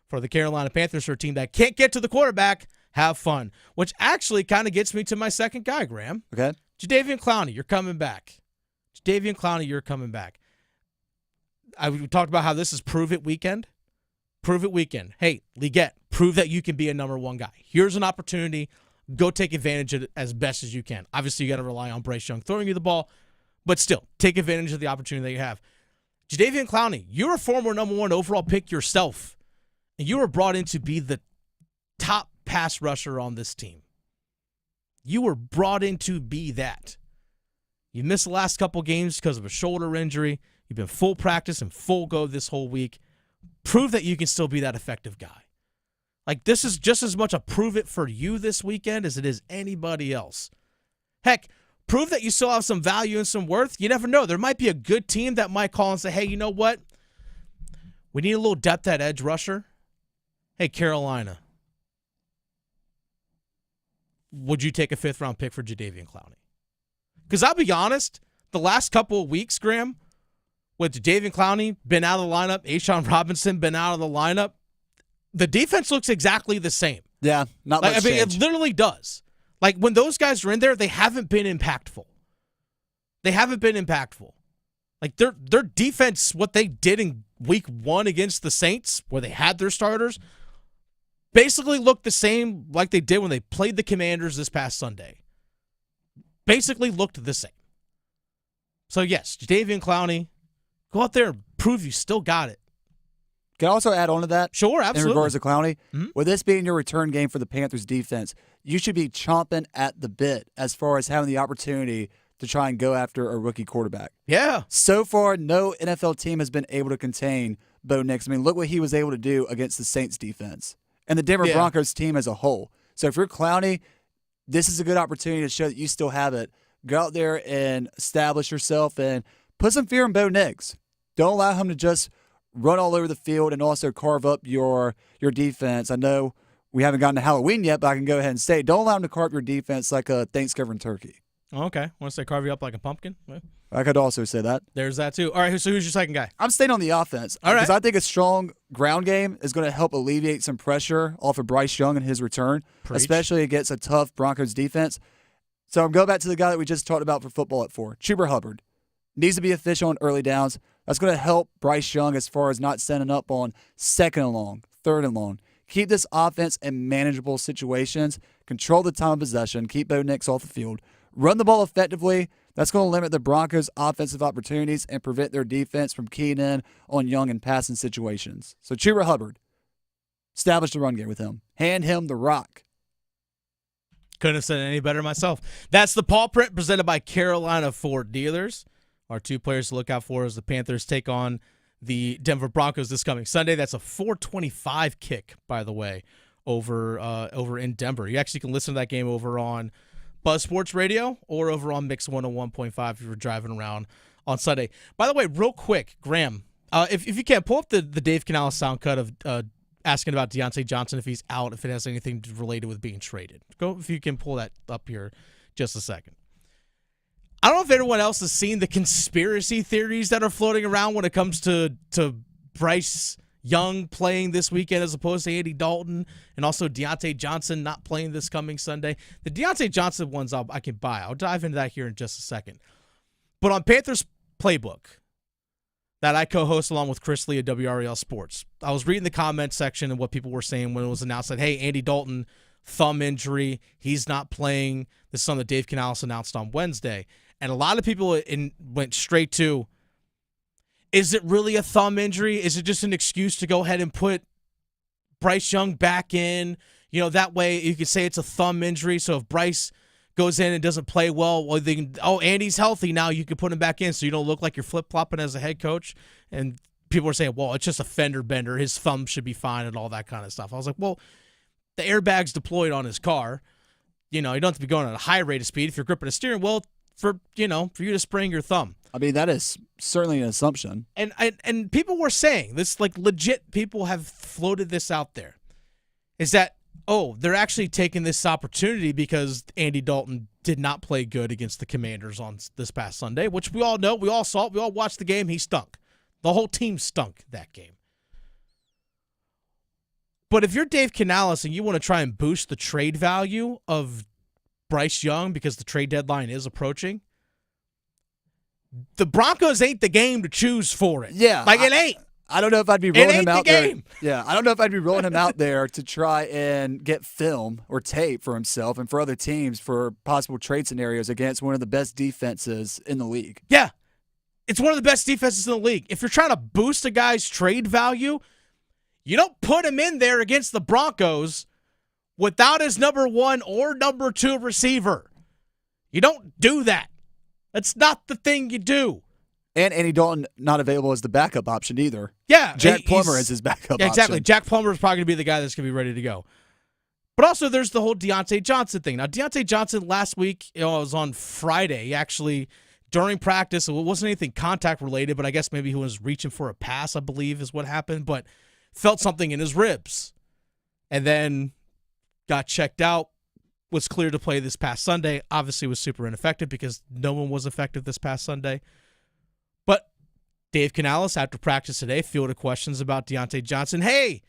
for the Carolina Panthers, for a team that can't get to the quarterback, have fun. Which actually kind of gets me to my second guy, Graham. Okay. Jadeveon Clowney, you're coming back. Jadeveon Clowney, you're coming back. We talked about how this is Prove It Weekend. Prove It Weekend. Hey, Legette, prove that you can be a number one guy. Here's an opportunity. Go take advantage of it as best as you can. Obviously, you got to rely on Bryce Young throwing you the ball, but still, take advantage of the opportunity that you have. Jadeveon Clowney, you're a former number 1 overall pick yourself, and you were brought in to be the top pass rusher on this team. You were brought in to be that. You missed the last couple games because of a shoulder injury. You've been full practice and full go this whole week. Prove that you can still be that effective guy. Like, this is just as much a prove it for you this weekend as it is anybody else. Heck, prove that you still have some value and some worth. You never know. There might be a good team that might call and say, hey, you know what? We need a little depth at edge rusher. Hey, Carolina, would you take a 5th-round pick for Jadeveon Clowney? Because I'll be honest, the last couple of weeks, Graham, with Jadeveon Clowney been out of the lineup, A'Shawn Robinson been out of the lineup, the defense looks exactly the same. Yeah, not much change. It literally does. Like, when those guys are in there, they haven't been impactful. Like, their defense, what they did in week 1 against the Saints, where they had their starters, basically looked the same like they did when they played the Commanders this past Sunday. Basically looked the same. So, yes, Jadeveon Clowney, go out there and prove you still got it. Can I also add on to that? Sure, absolutely. In regards to Clowney, with this being your return game for the Panthers defense, you should be chomping at the bit as far as having the opportunity to try and go after a rookie quarterback. Yeah. So far, no NFL team has been able to contain Bo Nix. I mean, look what he was able to do against the Saints defense and the Denver Broncos team as a whole. So if you're Clowney, this is a good opportunity to show that you still have it. Go out there and establish yourself and put some fear in Bo Nix. Don't allow him to just run all over the field and also carve up your defense. I know we haven't gotten to Halloween yet, but I can go ahead and say, don't allow him to carve your defense like a Thanksgiving turkey. Okay. Want to say carve you up like a pumpkin? I could also say that. There's that too. All right, so who's your second guy? I'm staying on the offense. All right. Because I think a strong ground game is going to help alleviate some pressure off of Bryce Young and his return, especially against a tough Broncos defense. So I'm going back to the guy that we just talked about for football at 4, Chuba Hubbard. Needs to be efficient on early downs. That's going to help Bryce Young as far as not setting up on 2nd and long, 3rd and long. Keep this offense in manageable situations. Control the time of possession. Keep Bo Nix off the field. Run the ball effectively. That's going to limit the Broncos' offensive opportunities and prevent their defense from keying in on Young in passing situations. So Chuba Hubbard, establish the run game with him. Hand him the rock. Couldn't have said it any better myself. That's the Pawprint presented by Carolina Ford Dealers. Our 2 players to look out for as the Panthers take on the Denver Broncos this coming Sunday. That's a 4:25 kick, by the way, over in Denver. You actually can listen to that game over on Buzz Sports Radio or over on Mix 101.5 if you're driving around on Sunday. By the way, real quick, Graham, if you can, pull up the Dave Canales sound cut of asking about Deontay Johnson, if he's out, if it has anything related with being traded. Go if you can pull that up here just a second. I don't know if everyone else has seen the conspiracy theories that are floating around when it comes to Bryce Young playing this weekend as opposed to Andy Dalton, and also Deontay Johnson not playing this coming Sunday. The Deontay Johnson ones I can buy. I'll dive into that here in just a second. But on Panthers Playbook that I co-host along with Chris Lee at WREL Sports, I was reading the comment section and what people were saying when it was announced that, hey, Andy Dalton, thumb injury, he's not playing. This is something that Dave Canales announced on Wednesday. And a lot of people went straight to, is it really a thumb injury? Is it just an excuse to go ahead and put Bryce Young back in? You know, that way you could say it's a thumb injury. So if Bryce goes in and doesn't play well, they can, Andy's healthy now, you can put him back in so you don't look like you're flip-flopping as a head coach. And people are saying, well, it's just a fender bender. His thumb should be fine and all that kind of stuff. I was like, well, the airbag's deployed on his car. You know, you don't have to be going at a high rate of speed if you're gripping a steering wheel for you to sprain your thumb. I mean, that is certainly an assumption. And people were saying this, like legit people have floated this out there, is that, they're actually taking this opportunity because Andy Dalton did not play good against the Commanders on this past Sunday, which we all know, we all saw it, we all watched the game, he stunk. The whole team stunk that game. But if you're Dave Canales and you want to try and boost the trade value of Bryce Young because the trade deadline is approaching, the Broncos ain't the game to choose for it. Yeah. It ain't. I don't know if I'd be rolling him out there. Game. Yeah, I don't know if I'd be rolling him out there to try and get film or tape for himself and for other teams for possible trade scenarios against one of the best defenses in the league. Yeah. It's one of the best defenses in the league. If you're trying to boost a guy's trade value, you don't put him in there against the Broncos without his number 1 or number 2 receiver. You don't do that. That's not the thing you do. And Andy Dalton not available as the backup option either. Yeah. Jack Plummer is his backup option. Exactly. Jack Plummer is probably going to be the guy that's going to be ready to go. But also there's the whole Deontay Johnson thing. Now, Deontay Johnson last week, it was on Friday, actually, during practice. It wasn't anything contact related, but I guess maybe he was reaching for a pass, I believe is what happened, but felt something in his ribs. And then got checked out, was cleared to play this past Sunday. Obviously was super ineffective because no one was effective this past Sunday. But Dave Canales, after practice today, fielded questions about Deontay Johnson. Hey,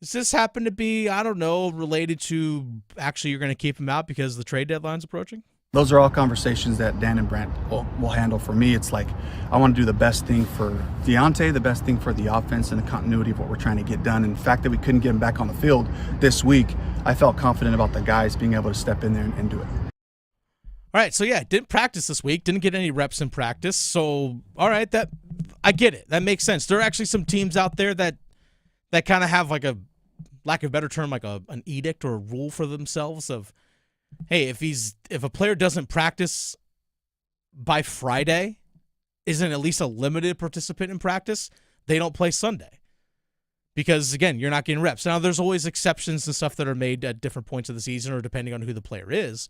does this happen to be, I don't know, related to actually you're going to keep him out because the trade deadline's approaching? Those are all conversations that Dan and Brent will handle. For me, it's like I want to do the best thing for Deontay, the best thing for the offense, and the continuity of what we're trying to get done. And the fact that we couldn't get him back on the field this week, I felt confident about the guys being able to step in there and do it. All right, so yeah, didn't practice this week, didn't get any reps in practice. So, all right, that I get it. That makes sense. There are actually some teams out there that kind of have like a, lack of a better term, like an edict or a rule for themselves of, hey, if a player doesn't practice by Friday, isn't at least a limited participant in practice, they don't play Sunday. Because, again, you're not getting reps. Now, there's always exceptions and stuff that are made at different points of the season or depending on who the player is.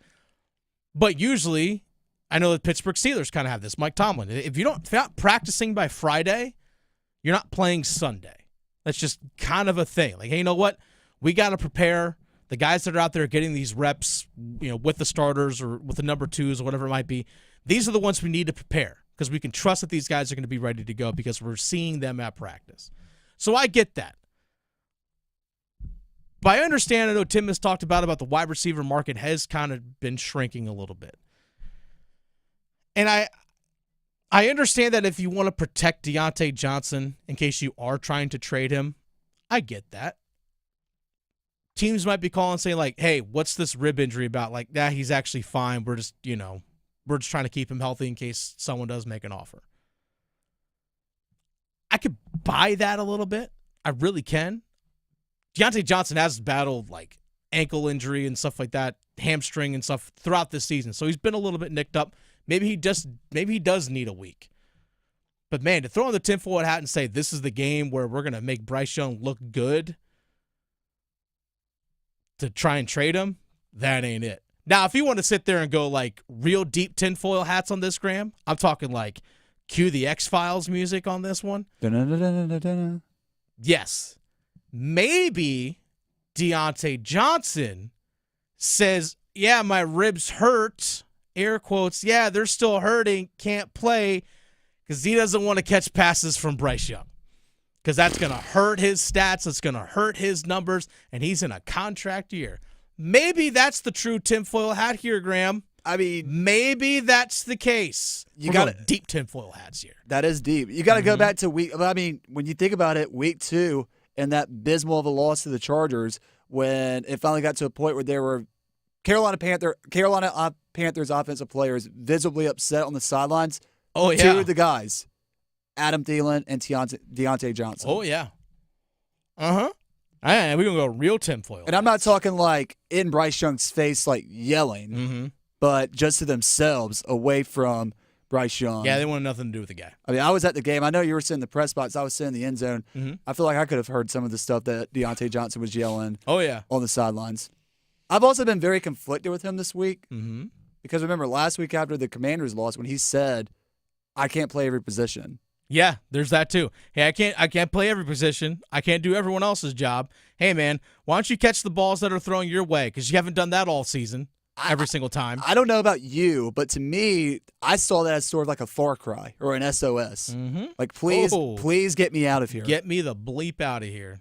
But usually, I know the Pittsburgh Steelers kind of have this. Mike Tomlin, if you're not practicing by Friday, you're not playing Sunday. That's just kind of a thing. Like, hey, you know what? We got to prepare. The guys that are out there getting these reps, with the starters or with the number 2s or whatever it might be, these are the ones we need to prepare. because we can trust that these guys are going to be ready to go because we're seeing them at practice. So I get that. But I understand, I know Tim has talked about the wide receiver market has kind of been shrinking a little bit. And I understand that if you want to protect Deontay Johnson in case you are trying to trade him, I get that. Teams might be calling saying like, hey, what's this rib injury about? Like, he's actually fine. We're just trying to keep him healthy in case someone does make an offer. I could buy that a little bit. I really can. Deontay Johnson has battled like ankle injury and stuff like that, hamstring and stuff throughout this season. So he's been a little bit nicked up. Maybe he does need a week. But man, to throw on the tinfoil hat and say this is the game where we're going to make Bryce Young look good to try and trade him, that ain't it. Now, if you want to sit there and go like real deep tinfoil hats on this, Graham, I'm talking like cue the X-Files music on this one. Yes. Maybe Deontay Johnson says, yeah, my ribs hurt, air quotes, yeah, they're still hurting, can't play, because he doesn't want to catch passes from Bryce Young. Because that's going to hurt his stats, it's going to hurt his numbers, and he's in a contract year. Maybe that's the true tinfoil hat here, Graham. I mean, maybe that's the case. You got deep tinfoil hats here. That is deep. You got to go back to when you think about it, week 2 and that abysmal of a loss to the Chargers, when it finally got to a point where there were Carolina Panthers offensive players visibly upset on the sidelines. Oh, yeah. 2 of the guys, Adam Thielen and Deontay Johnson. Oh, yeah. Uh-huh. And we're going to go real tinfoil. And I'm not talking like in Bryce Young's face, like yelling, but just to themselves, away from Bryce Young. Yeah, they wanted nothing to do with the guy. I mean, I was at the game. I know you were sitting in the press box. I was sitting in the end zone. I feel like I could have heard some of the stuff that Deontay Johnson was yelling on the sidelines. I've also been very conflicted with him this week because remember last week after the Commanders lost when he said, I can't play every position. Yeah, there's that too. Hey, I can't play every position. I can't do everyone else's job. Hey, man, why don't you catch the balls that are thrown your way? Because you haven't done that all season, every single time. I don't know about you, but to me, I saw that as sort of like a far cry or an SOS. Like, please get me out of here. Get me the bleep out of here.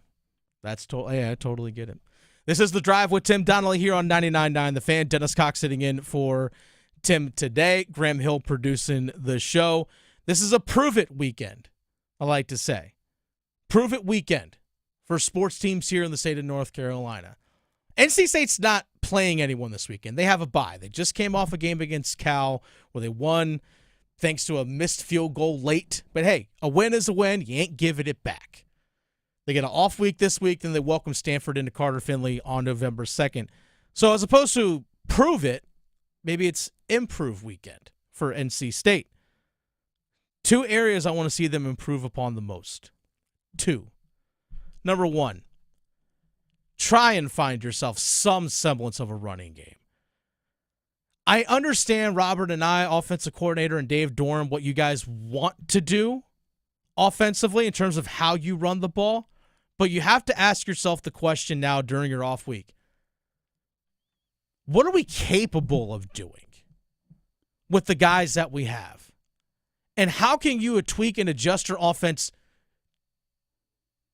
That's I totally get it. This is The Drive with Tim Donnelly here on 99.9 The Fan. Dennis Cox sitting in for Tim today. Graham Hill producing the show. This is a prove-it weekend, I like to say. Prove-it weekend for sports teams here in the state of North Carolina. NC State's not playing anyone this weekend. They have a bye. They just came off a game against Cal where they won thanks to a missed field goal late. But, hey, a win is a win. You ain't giving it back. They get an off week this week, then they welcome Stanford into Carter Finley on November 2nd. So as opposed to prove it, maybe it's improve weekend for NC State. 2 areas I want to see them improve upon the most. 2. Number 1, try and find yourself some semblance of a running game. I understand Robert and I, offensive coordinator, and Dave Durham, what you guys want to do offensively in terms of how you run the ball, but you have to ask yourself the question now during your off week. What are we capable of doing with the guys that we have? And how can you tweak and adjust your offense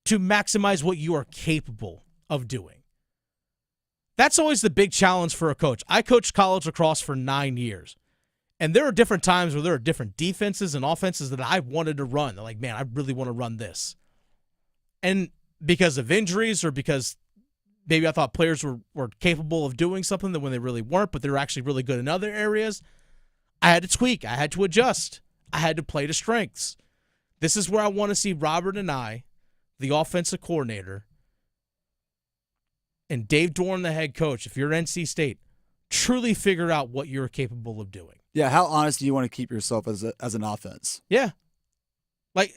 to maximize what you are capable of doing? That's always the big challenge for a coach. I coached college lacrosse for 9 years. And there are different times where there are different defenses and offenses that I wanted to run. They're like, man, I really want to run this. And because of injuries or because maybe I thought players were capable of doing something that when they really weren't, but they were actually really good in other areas, I had to tweak. I had to adjust. I had to play to strengths. This is where I want to see Robert and I, the offensive coordinator, and Dave Dorn, the head coach, if you're NC State, truly figure out what you're capable of doing. Yeah, how honest do you want to keep yourself as an offense? Yeah. But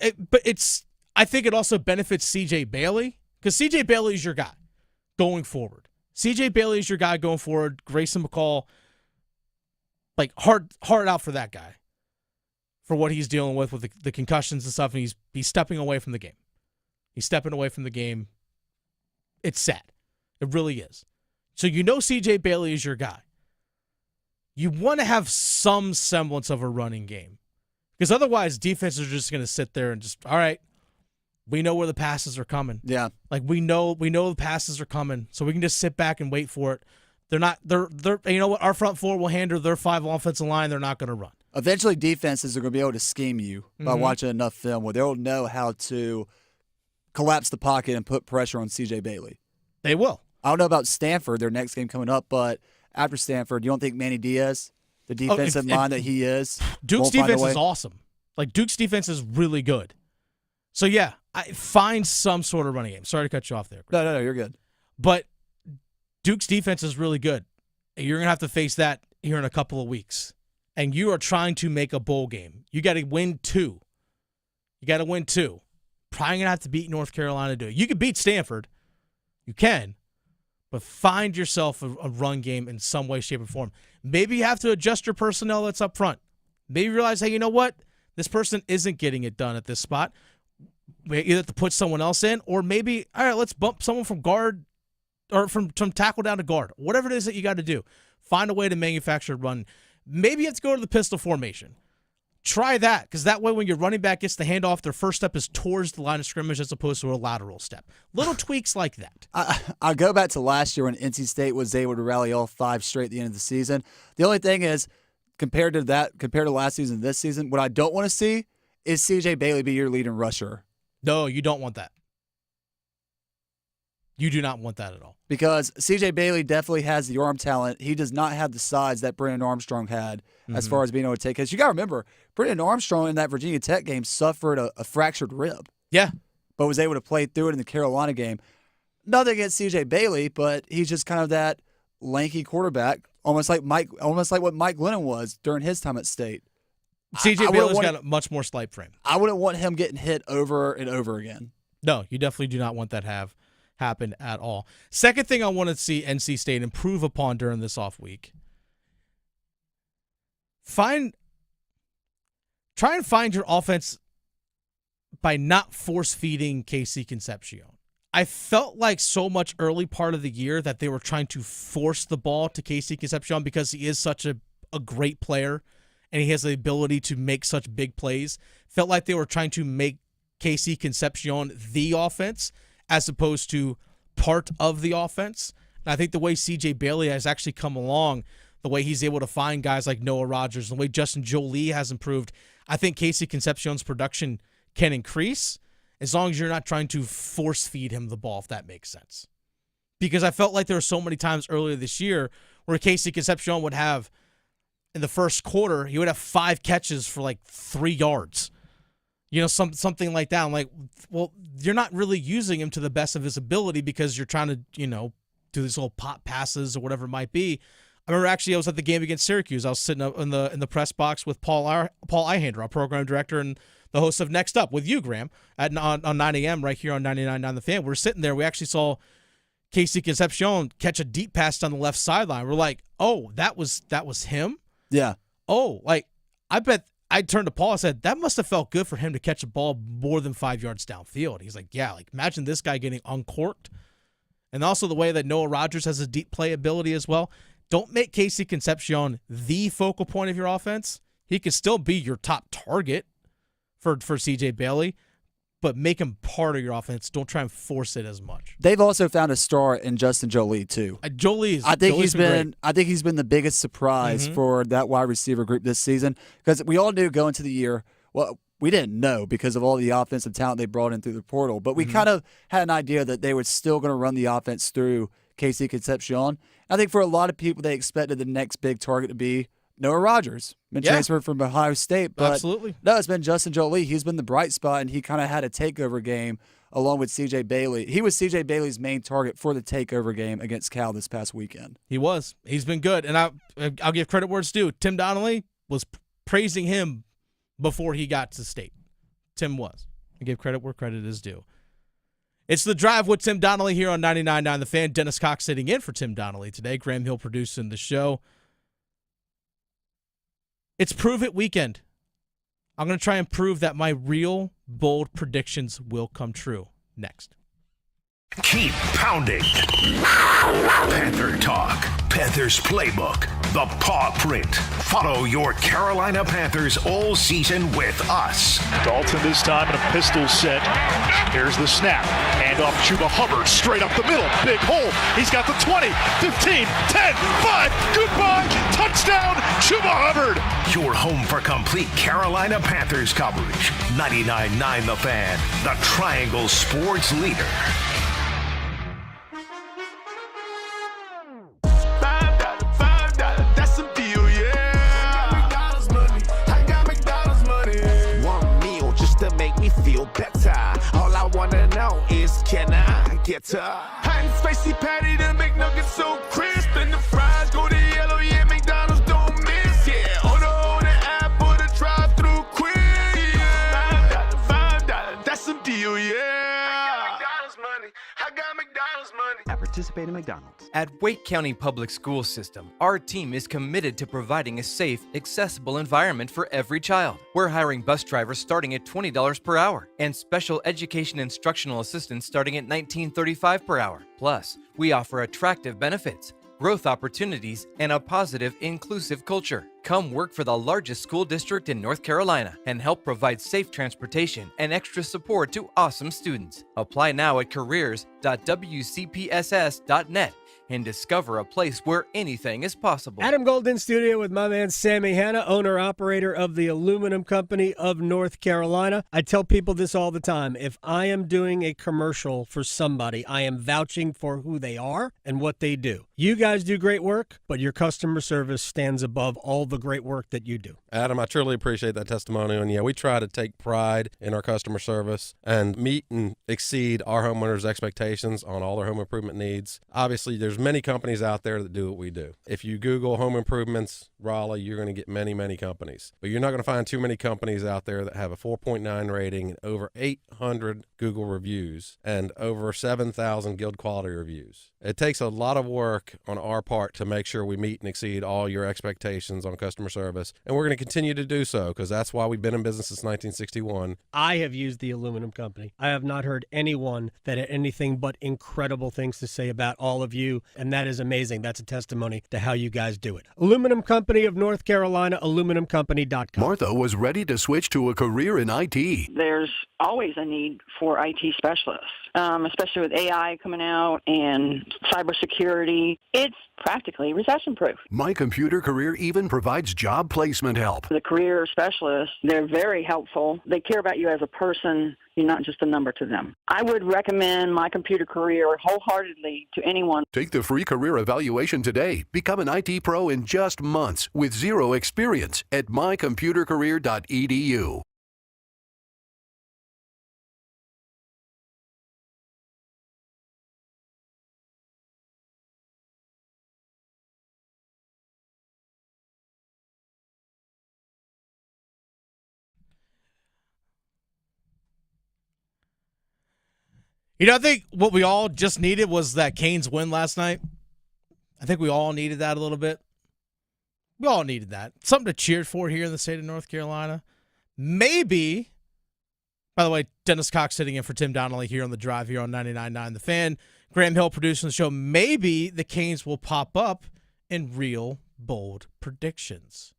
I think it also benefits C.J. Bailey, because C.J. Bailey is your guy going forward. C.J. Bailey is your guy going forward. Grayson McCall, like hard out for that guy. For what he's dealing with the concussions and stuff, and he's stepping away from the game. He's stepping away from the game. It's sad. It really is. So you know C.J. Bailey is your guy. You want to have some semblance of a running game Because otherwise, defenses are just going to sit there and just, all right, we know where the passes are coming. Yeah. Like we know the passes are coming, so we can just sit back and wait for it. They're you know what? Our front four will handle their 5 offensive line. They're not going to run. Eventually, defenses are going to be able to scheme you by watching enough film where they'll know how to collapse the pocket and put pressure on C.J. Bailey. They will. I don't know about Stanford, their next game coming up, but after Stanford, you don't think Manny Diaz, the defensive mind that he is, Duke's defense is awesome. Like, Duke's defense is really good. So, yeah, find some sort of running game. Sorry to cut you off there, Chris. No, you're good. But Duke's defense is really good. You're going to have to face that here in a couple of weeks. And you are trying to make a bowl game. You got to win 2. Probably going to have to beat North Carolina to do it. You can beat Stanford. You can. But find yourself a run game in some way, shape, or form. Maybe you have to adjust your personnel that's up front. Maybe realize, hey, you know what? This person isn't getting it done at this spot. We either have to put someone else in, or maybe, all right, let's bump someone from guard or from tackle down to guard. Whatever it is that you got to do. Find a way to manufacture a run. Maybe you have to go to the pistol formation. Try that, because that way when your running back gets the handoff, their first step is towards the line of scrimmage as opposed to a lateral step. Little tweaks like that. I'll go back to last year when NC State was able to rally all 5 straight at the end of the season. The only thing is, compared to last season and this season, what I don't want to see is C.J. Bailey be your leading rusher. No, you don't want that. You do not want that at all. Because C.J. Bailey definitely has the arm talent. He does not have the size that Brennan Armstrong had as far as being able to take. Because you got to remember, Brennan Armstrong in that Virginia Tech game suffered a fractured rib. Yeah. But was able to play through it in the Carolina game. Nothing against C.J. Bailey, but he's just kind of that lanky quarterback, almost like what Mike Glennon was during his time at State. C.J. Bailey's got a much more slight frame. I wouldn't want him getting hit over and over again. No, you definitely do not want that happen at all. Second thing I want to see NC State improve upon during this off week. Try and find your offense by not force-feeding KC Concepcion. I felt like so much early part of the year that they were trying to force the ball to KC Concepcion because he is such a great player and he has the ability to make such big plays. Felt like they were trying to make KC Concepcion the offense as opposed to part of the offense. And I think the way C.J. Bailey has actually come along, the way he's able to find guys like Noah Rogers, the way Justin Jolie has improved, I think KC Concepcion's production can increase as long as you're not trying to force feed him the ball, if that makes sense. Because I felt like there were so many times earlier this year where KC Concepcion would have, in the first quarter, he would have 5 catches for like 3 yards. You know, something like that. I'm like, well, you're not really using him to the best of his ability because you're trying to, do these little pop passes or whatever it might be. I remember actually I was at the game against Syracuse. I was sitting up in the press box with Paul Eihander, our program director and the host of Next Up with you, Graham, on 9 a.m. right here on 99.9 The Fan. We're sitting there. We actually saw KC Concepcion catch a deep pass down the left sideline. We're like, oh, that was him? Yeah. Oh, like, I bet I turned to Paul and said, that must have felt good for him to catch a ball more than 5 yards downfield. He's like, yeah, like imagine this guy getting uncorked. And also the way that Noah Rogers has a deep play ability as well. Don't make KC Concepcion the focal point of your offense. He can still be your top target for C.J. Bailey, but make him part of your offense. Don't try and force it as much. They've also found a star in Justin Jolie too. I think he's been the biggest surprise for that wide receiver group this season because we all knew going into the year. Well, we didn't know because of all the offensive talent they brought in through the portal, but we kind of had an idea that they were still going to run the offense through KC Concepcion. I think for a lot of people, they expected the next big target to be Noah Rogers, been transferred from Ohio State. But absolutely. No, it's been Justin Jolie. He's been the bright spot, and he kind of had a takeover game along with C.J. Bailey. He was C.J. Bailey's main target for the takeover game against Cal this past weekend. He was. He's been good. And I'll give credit where it's due. Tim Donnelly was praising him before he got to State. Tim was. I give credit where credit is due. It's The Drive with Tim Donnelly here on 99.9 The Fan. Dennis Cox sitting in for Tim Donnelly today. Graham Hill producing the show. It's Prove It weekend. I'm going to try and prove that my real, bold predictions will come true. Next. Keep pounding. Panther Talk. Panthers Playbook. The Pawprint. Follow your Carolina Panthers all season with us. Dalton this time in a pistol set. Here's the snap. Hand off Chuba Hubbard straight up the middle. Big hole. He's got the 20, 15, 10, 5. Goodbye. Touchdown, Chuba Hubbard. Your home for complete Carolina Panthers coverage. 99.9 The Fan, the Triangle Sports leader. That's a deal, yeah. McDonald's money. I got McDonald's money. One meal just to make me feel better. All I wanna know is, can I get a hot and spicy patty, the McNuggets so crisp, and the fries go to yellow, yeah, McDonald's don't miss, yeah. On the app or the drive-thru quick, yeah. $5, that's a deal, yeah. I got McDonald's money. I got McDonald's money. At participating McDonald's. At Wake County Public School System, our team is committed to providing a safe, accessible environment for every child. We're hiring bus drivers starting at $20 per hour and special education instructional assistants starting at $19.35 per hour. Plus, we offer attractive benefits, growth opportunities, and a positive, inclusive culture. Come work for the largest school district in North Carolina and help provide safe transportation and extra support to awesome students. Apply now at careers.wcpss.net and discover a place where anything is possible. Adam Gold in studio with my man Sammy Hanna, owner-operator of the Aluminum Company of North Carolina. I tell people this all the time. If I am doing a commercial for somebody, I am vouching for who they are and what they do. You guys do great work, but your customer service stands above all the great work that you do. Adam, I truly appreciate that testimonial. And yeah, we try to take pride in our customer service and meet and exceed our homeowners' expectations on all their home improvement needs. Obviously, there's many companies out there that do what we do. If you Google home improvements Raleigh, you're going to get many, many companies. But you're not going to find too many companies out there that have a 4.9 rating and over 800 Google reviews and over 7,000 Guild quality reviews. It takes a lot of work on our part to make sure we meet and exceed all your expectations on customer service. And we're going to continue to do so because that's why we've been in business since 1961. I have used the Aluminum Company. I have not heard anyone that had anything but incredible things to say about all of you, and that is amazing. That's a testimony to how you guys do it. Aluminum Company of North Carolina, aluminumcompany.com. Martha was ready to switch to a career in IT. There's always a need for IT specialists, especially with AI coming out and cybersecurity. It's practically recession-proof. My Computer Career even provides job placement help. The career specialists, they're very helpful. They care about you as a person. You're not just a number to them. I would recommend My Computer Career wholeheartedly to anyone. Take the free career evaluation today. Become an IT pro in just months with zero experience at mycomputercareer.edu. You know, I think what we all just needed was that Canes win last night. I think we all needed that a little bit. We all needed that. Something to cheer for here in the state of North Carolina. Maybe, by the way, Dennis Cox sitting in for Tim Donnelly here on the drive here on 99.9 The Fan. Graham Hill producing the show. Maybe the Canes will pop up in real bold predictions.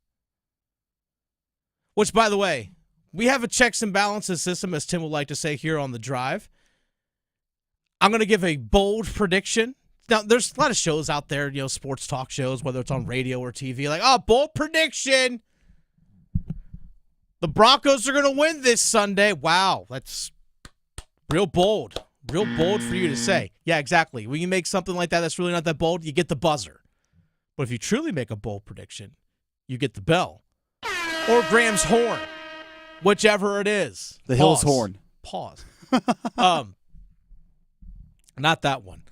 Which, by the way, we have a checks and balances system, as Tim would like to say here on the drive. I'm going to give a bold prediction. Now, there's a lot of shows out there, you know, sports talk shows, whether it's on radio or TV, like, oh, bold prediction. The Broncos are going to win this Sunday. Wow, that's real bold. Real bold for you to say. Yeah, exactly. When you make something like that that's really not that bold, you get the buzzer. But if you truly make a bold prediction, you get the bell. Or Graham's horn. Whichever it is. The Hills horn. Pause. Not that one.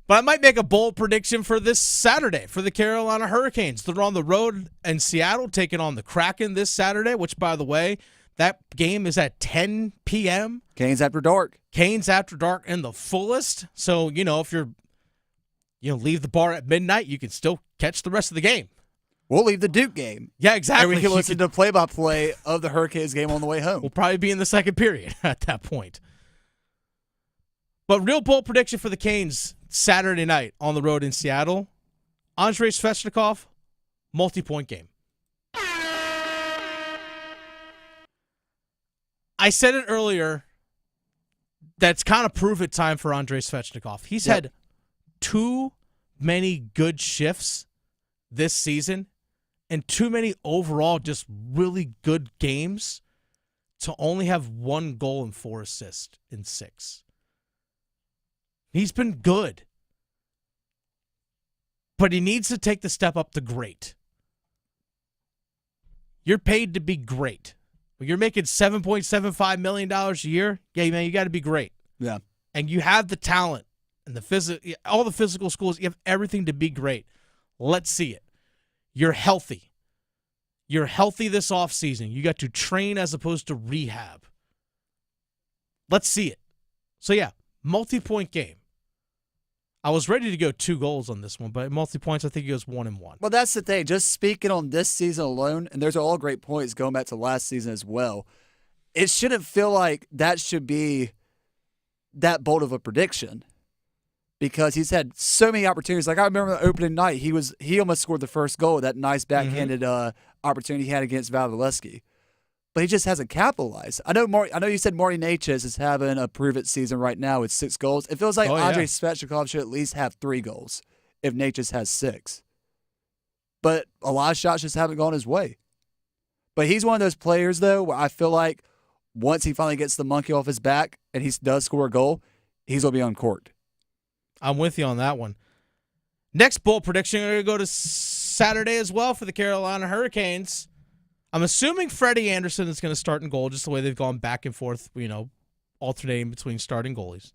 But I might make a bold prediction for this Saturday for the Carolina Hurricanes. They're on the road in Seattle taking on the Kraken this Saturday, which, by the way, that game is at 10 p.m. Canes after dark. Canes after dark in the fullest. So, you know, if you're, leave the bar at midnight, you can still catch the rest of the game. We'll leave the Duke game. Yeah, exactly. And we can listen to play-by-play of the Hurricanes game on the way home. We'll probably be in the second period at that point. But real bold prediction for the Canes Saturday night on the road in Seattle. Andrei Svechnikov multi-point game. I said it earlier. That's kind of prove-it time for Andrei Svechnikov. He's had too many good shifts this season and too many overall just really good games to only have 1 goal and 4 assists in 6. He's been good. But he needs to take the step up to great. You're paid to be great. When you're making $7.75 million a year, yeah, man, you got to be great. Yeah. And you have the talent and all the physical schools. You have everything to be great. Let's see it. You're healthy. You're healthy this offseason. You got to train as opposed to rehab. Let's see it. So, yeah, multi-point game. I was ready to go 2 goals on this one, but multi-points, I think he goes 1 and 1. Well, that's the thing. Just speaking on this season alone, and there's all great points going back to last season as well, it shouldn't feel like that should be that bold of a prediction because he's had so many opportunities. Like I remember the opening night, he almost scored the first goal, that nice backhanded opportunity he had against Vasilevsky. But he just hasn't capitalized. I know you said Marty Necas is having a prove-it season right now with 6 goals. It feels like Andrei Svechnikov should at least have 3 goals if Necas has 6. But a lot of shots just haven't gone his way. But he's one of those players, though, where I feel like once he finally gets the monkey off his back and he does score a goal, he's going to be on court. I'm with you on that one. Next bold prediction, we're going to go to Saturday as well for the Carolina Hurricanes. I'm assuming Freddie Anderson is going to start in goal, just the way they've gone back and forth, alternating between starting goalies.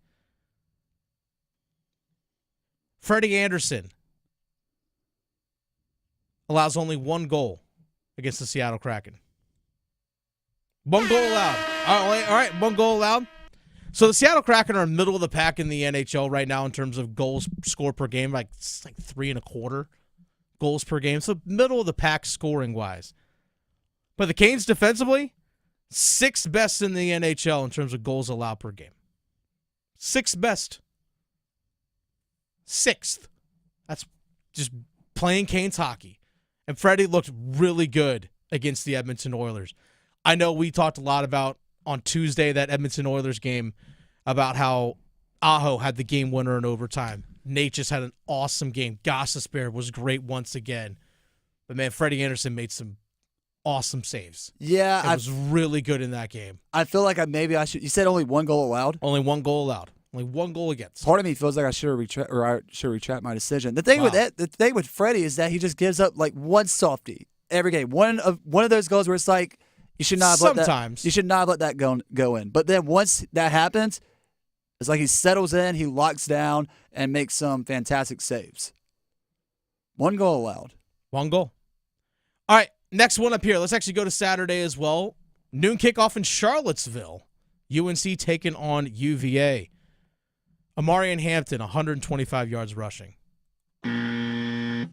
Freddie Anderson allows only 1 goal against the Seattle Kraken. 1 goal allowed. All right, 1 goal allowed. So the Seattle Kraken are middle of the pack in the NHL right now in terms of goals scored per game, like 3.25 goals per game. So middle of the pack scoring-wise. But the Canes defensively, 6th best in the NHL in terms of goals allowed per game. 6th best. 6th. That's just playing Canes hockey. And Freddie looked really good against the Edmonton Oilers. I know we talked a lot about on Tuesday, that Edmonton Oilers game, about how Aho had the game winner in overtime. Nate just had an awesome game. Gostisbehere was great once again. But, man, Freddie Anderson made some awesome saves. Yeah. I was really good in that game. I feel like maybe I should. You said only 1 goal allowed? Only 1 goal allowed. Only 1 goal against. Part of me feels like I should retract my decision. The thing with Freddie is that he just gives up like 1 softie every game. One of those goals where it's like you should not have let that go in. But then once that happens, it's like he settles in, he locks down, and makes some fantastic saves. 1 goal allowed. 1 goal. All right. Next one up here. Let's actually go to Saturday as well. Noon kickoff in Charlottesville. UNC taking on UVA. Amarian Hampton, 125 yards rushing. Amarian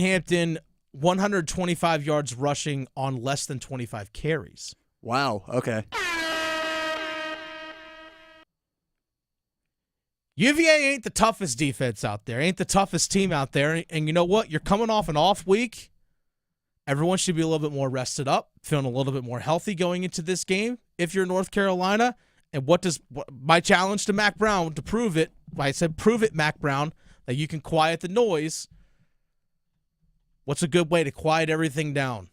Hampton, 125 yards rushing on less than 25 carries. Wow. Okay. UVA ain't the toughest defense out there. Ain't the toughest team out there. And you know what? You're coming off an off week. Everyone should be a little bit more rested up, feeling a little bit more healthy going into this game. If you're North Carolina, and my challenge to Mac Brown to prove it, I said prove it, Mac Brown, that you can quiet the noise. What's a good way to quiet everything down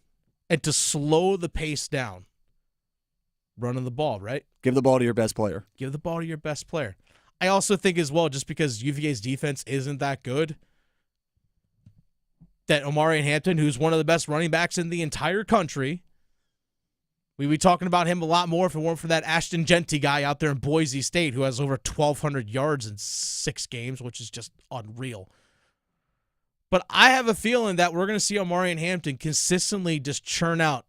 and to slow the pace down? Running the ball, right? Give the ball to your best player. Give the ball to your best player. I also think as well, just because UVA's defense isn't that good, that Amarian Hampton, who's one of the best running backs in the entire country, we'd be talking about him a lot more if it weren't for that Ashton Genty guy out there in Boise State who has over 1,200 yards in 6 games, which is just unreal. But I have a feeling that we're going to see Amarian Hampton consistently just churn out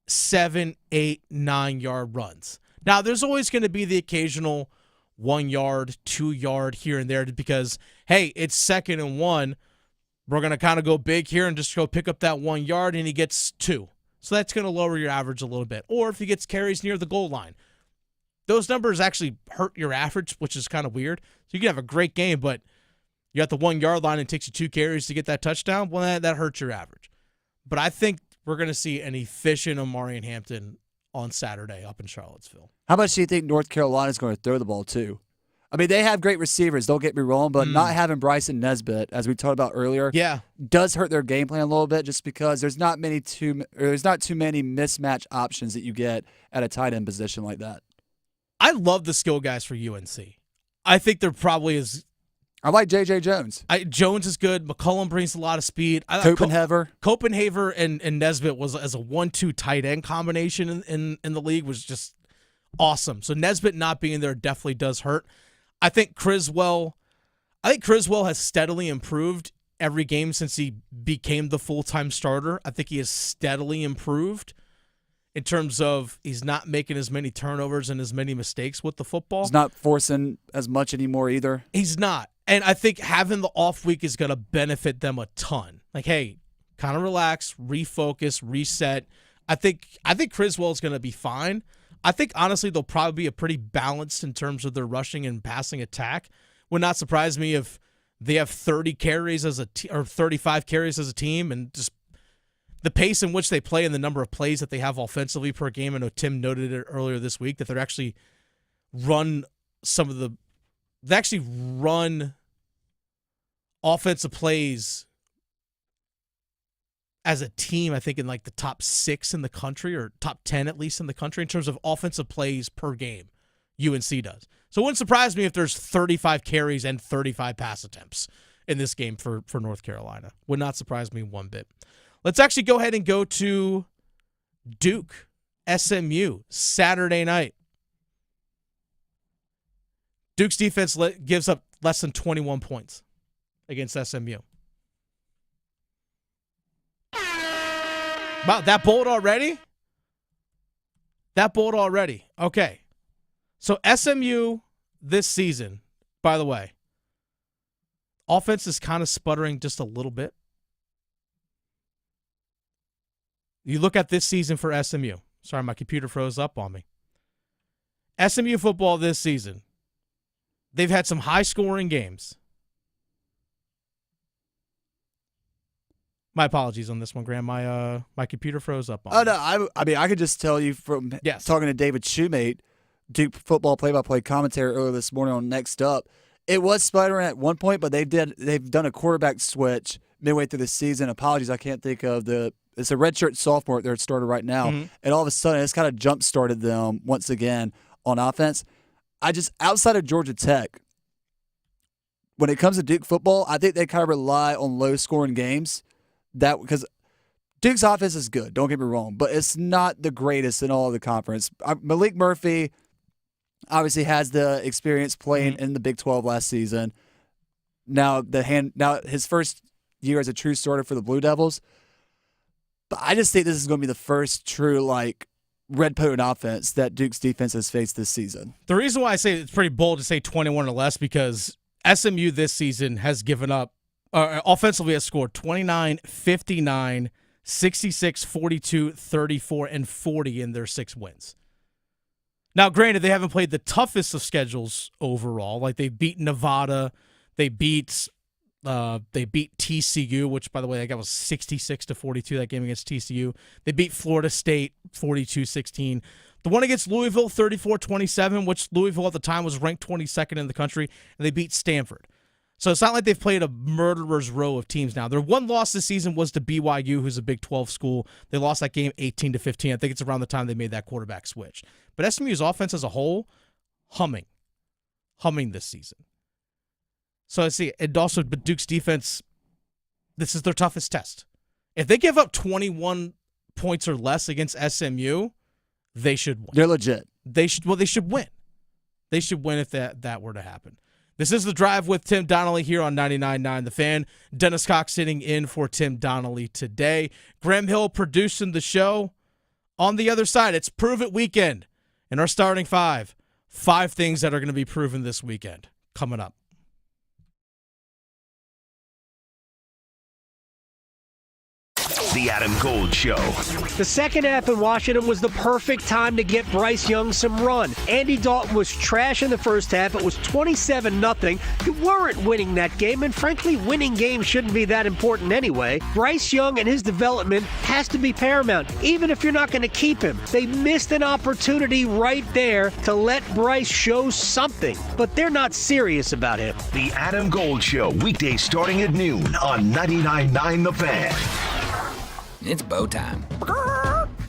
7, 8, 9-yard runs. Now, there's always going to be the occasional 1 yard, 2 yard here and there because, hey, it's 2nd and 1. We're going to kind of go big here and just go pick up that 1 yard, and he gets 2. So that's going to lower your average a little bit. Or if he gets carries near the goal line. Those numbers actually hurt your average, which is kind of weird. So you can have a great game, but You're at the 1 yard line and it takes you 2 carries to get that touchdown. Well, that hurts your average. But I think we're going to see an efficient Omarion Hampton on Saturday up in Charlottesville. How much do you think North Carolina is going to throw the ball to? I mean, they have great receivers, don't get me wrong, but not having Bryce and Nesbitt, as we talked about earlier, does hurt their game plan a little bit just because there's not too many mismatch options that you get at a tight end position like that. I love the skill guys for UNC. I think there probably is. I like J.J. Jones. Jones is good. McCullum brings a lot of speed. Copenhaver and Nesbitt was as a 1-2 tight end combination in the league was just awesome. So Nesbitt not being there definitely does hurt. I think Criswell has steadily improved every game since he became the full-time starter. I think he has steadily improved in terms of he's not making as many turnovers and as many mistakes with the football. He's not forcing as much anymore either. He's not. And I think having the off week is going to benefit them a ton. Like, hey, kind of relax, refocus, reset. I think Criswell is going to be fine. I think, honestly, they'll probably be a pretty balanced in terms of their rushing and passing attack. Would not surprise me if they have 30 carries or 35 carries as a team, and just the pace in which they play and the number of plays that they have offensively per game. I know Tim noted it earlier this week that they're actually run offensive plays as a team, I think, in like the top 6 in the country, or top 10 at least in the country, in terms of offensive plays per game. UNC does. So it wouldn't surprise me if there's 35 carries and 35 pass attempts in this game for North Carolina. Would not surprise me one bit. Let's actually go ahead and go to Duke, SMU, Saturday night. Duke's defense gives up less than 21 points against SMU. Wow, that bold already? Okay. So SMU this season, by the way, offense is kind of sputtering just a little bit. You look at this season for SMU. Sorry, my computer froze up on me. SMU football this season, they've had some high-scoring games. My apologies on this one, Graham. My computer froze up on me. No, I mean, I could just tell you from talking to David Shoemate, Duke football play-by-play commentary earlier this morning on Next Up, it was sputtering at one point, but they've done a quarterback switch midway through the season. Apologies, I can't think of it's a redshirt sophomore they're starter right now, and all of a sudden it's kind of jump-started them once again on offense. Outside of Georgia Tech, when it comes to Duke football, I think they kind of rely on low-scoring games. Because Duke's offense is good, don't get me wrong, but it's not the greatest in all of the conference. Malik Murphy obviously has the experience playing in the Big 12 last season. Now his first year as a true starter for the Blue Devils. But I just think this is going to be the first true red potent offense that Duke's defense has faced this season. The reason why I say it's pretty bold to say 21 or less, because SMU this season has given up. Offensively has scored 29, 59, 66, 42, 34, and 40 in their 6 wins. Now, granted, they haven't played the toughest of schedules overall. Like, they beat Nevada, they beat TCU, which, by the way, that was 66-42, that game against TCU. They beat Florida State 42-16. The one against Louisville, 34-27, which Louisville at the time was ranked 22nd in the country, and they beat Stanford. So it's not like they've played a murderer's row of teams now. Their one loss this season was to BYU, who's a Big 12 school. They lost that game 18-15. I think it's around the time they made that quarterback switch. But SMU's offense as a whole, humming this season. So I see, and also, but Duke's defense, this is their toughest test. If they give up 21 points or less against SMU, they should win. They're legit. They should win. They should win if that were to happen. This is The Drive with Tim Donnelly here on 99.9 The Fan. Dennis Cox sitting in for Tim Donnelly today. Graham Hill producing the show. On the other side, it's Prove It Weekend. And our starting 5 things that are going to be proven this weekend. Coming up. The Adam Gold Show. The second half in Washington was the perfect time to get Bryce Young some run. Andy Dalton was trash in the first half. It was 27-0. You weren't winning that game, and frankly, winning games shouldn't be that important anyway. Bryce Young and his development has to be paramount, even if you're not going to keep him. They missed an opportunity right there to let Bryce show something, but they're not serious about him. The Adam Gold Show, weekdays starting at noon on 99.9 The Fan. It's bow time.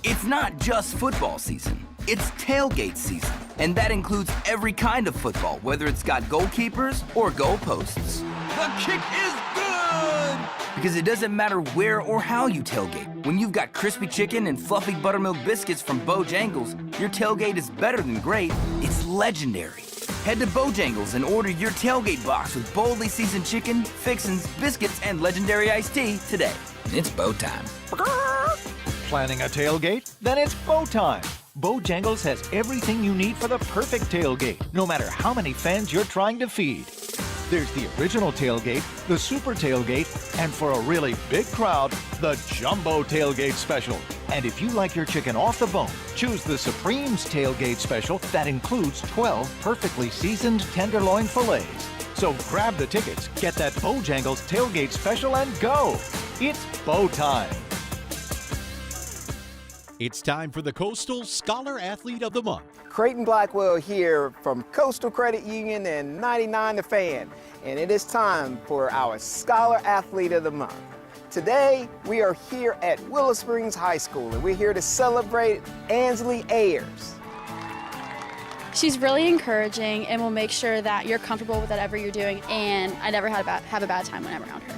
It's not just football season. It's tailgate season. And that includes every kind of football, whether it's got goalkeepers or goalposts. The kick is good! Because it doesn't matter where or how you tailgate. When you've got crispy chicken and fluffy buttermilk biscuits from Bojangles, your tailgate is better than great. It's legendary. Head to Bojangles and order your tailgate box with boldly seasoned chicken, fixins, biscuits, and legendary iced tea today. It's bow time. Planning a tailgate? Then it's bow time. Bojangles has everything you need for the perfect tailgate, no matter how many fans you're trying to feed. There's the original tailgate, the super tailgate, and for a really big crowd, the jumbo tailgate special. And if you like your chicken off the bone, choose the Supreme's tailgate special that includes 12 perfectly seasoned tenderloin fillets. So grab the tickets, get that Bojangles tailgate special, and go. It's bow time. It's time for the Coastal Scholar Athlete of the Month. Creighton Blackwell here from Coastal Credit Union and 99 The Fan, and it is time for our Scholar Athlete of the Month. Today, we are here at Willow Springs High School, and we're here to celebrate Ansley Ayers. She's really encouraging and will make sure that you're comfortable with whatever you're doing, and I never have a bad time when I'm around her.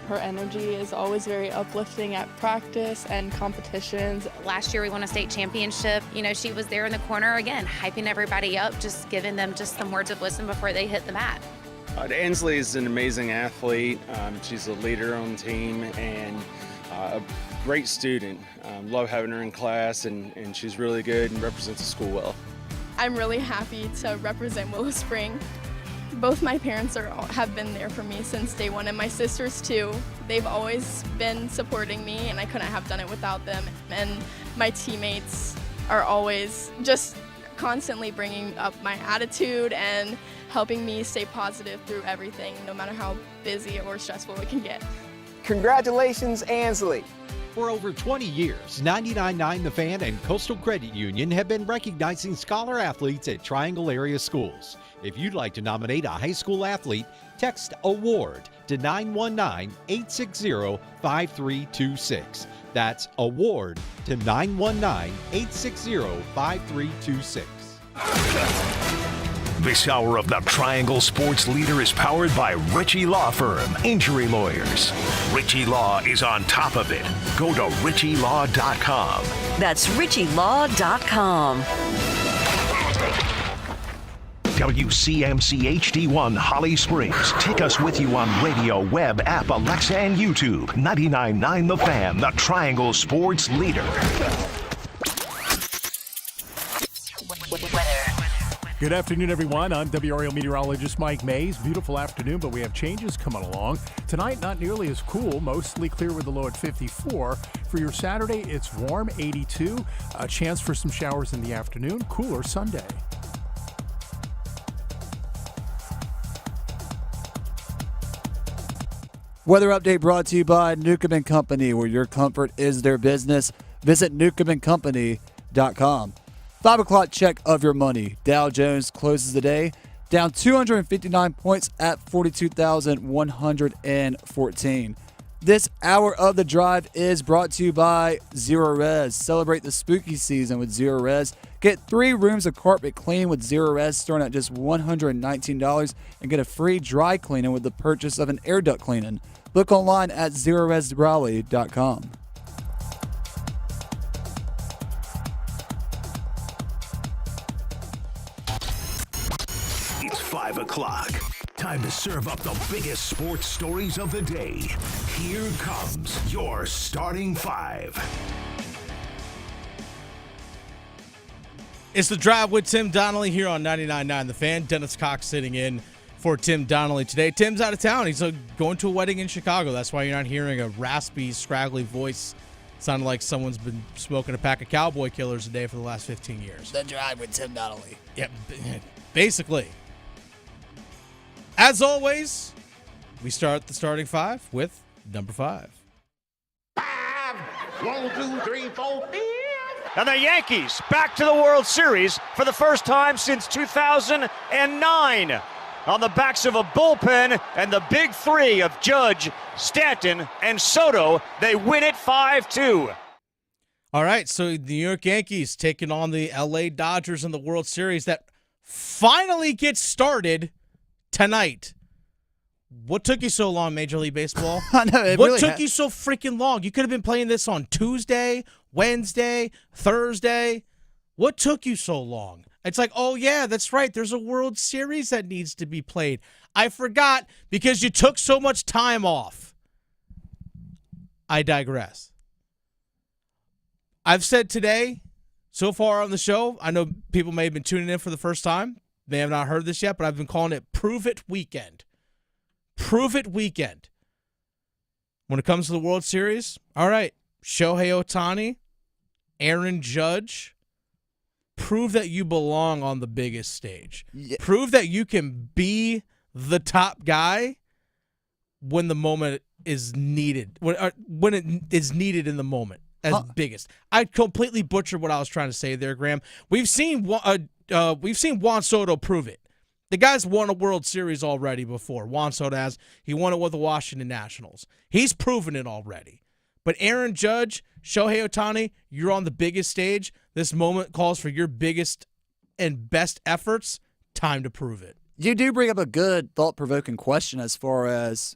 Her energy is always very uplifting at practice and competitions. Last year we won a state championship. You know, she was there in the corner again, hyping everybody up, just giving them just some words of wisdom before they hit the mat. Ansley is an amazing athlete. She's a leader on the team and a great student. Love having her in class, and she's really good and represents the school well. I'm really happy to represent Willow Spring. Both my parents have been there for me since day one, and my sisters too. They've always been supporting me, and I couldn't have done it without them. And my teammates are always just constantly bringing up my attitude and helping me stay positive through everything, no matter how busy or stressful it can get. Congratulations, Ansley. For over 20 years, 99.9 The Fan and Coastal Credit Union have been recognizing scholar athletes at Triangle area schools. If you'd like to nominate a high school athlete, text AWARD to 919-860-5326. That's AWARD to 919-860-5326. This hour of the Triangle Sports Leader is powered by Ritchie Law Firm, injury lawyers. Ritchie Law is on top of it. Go to ritchielaw.com. That's ritchielaw.com. WCMC HD1 Holly Springs. Take us with you on radio, web, app, Alexa, and YouTube. 99.9 The Fan, the Triangle Sports Leader. Good afternoon, everyone. I'm WRAL meteorologist Mike Mays. Beautiful afternoon, but we have changes coming along. Tonight, not nearly as cool, mostly clear with a low at 54. For your Saturday, it's warm, 82. A chance for some showers in the afternoon, cooler Sunday. Weather update brought to you by Newcomb & Company, where your comfort is their business. Visit newcombandcompany.com. 5 o'clock check of your money. Dow Jones closes the day down 259 points at 42,114. This hour of the drive is brought to you by Zero Res. Celebrate the spooky season with Zero Res. Get 3 rooms of carpet clean with Zero Res, starting at just $119, and get a free dry cleaning with the purchase of an air duct cleaning. Look online at ZeroResRaleigh.com. It's 5 o'clock. Time to serve up the biggest sports stories of the day. Here comes your starting 5. It's the drive with Tim Donnelly here on 99.9 The Fan. Dennis Cox sitting in for Tim Donnelly today. Tim's out of town. He's going to a wedding in Chicago. That's why you're not hearing a raspy, scraggly voice. Sounded like someone's been smoking a pack of Cowboy Killers a day for the last 15 years. The Drive with Tim Donnelly. Yep, basically. As always, we start the starting five with number 5. 1, 2, 3, 4. And the Yankees back to the World Series for the first time since 2009. On the backs of a bullpen and the big three of Judge, Stanton, and Soto, they win it 5-2. All right, so the New York Yankees taking on the LA Dodgers in the World Series that finally gets started tonight. What took you so long, Major League Baseball? I know, what took you so freaking long? You could have been playing this on Tuesday, Wednesday, Thursday. What took you so long? It's like, oh, yeah, that's right. There's a World Series that needs to be played. I forgot because you took so much time off. I digress. I've said today, so far on the show, I know people may have been tuning in for the first time. They have not heard this yet, but I've been calling it Prove It Weekend. Prove It Weekend. When it comes to the World Series, all right, Shohei Ohtani, Aaron Judge, prove that you belong on the biggest stage. Yeah. Prove that you can be the top guy when the moment is needed. When it is needed in the moment as biggest. I completely butchered what I was trying to say there, Graham. We've seen Juan Soto prove it. The guy's won a World Series already before. Juan Soto has. He won it with the Washington Nationals. He's proven it already. But Aaron Judge, Shohei Ohtani, you're on the biggest stage. This moment calls for your biggest and best efforts. Time to prove it. You do bring up a good, thought-provoking question as far as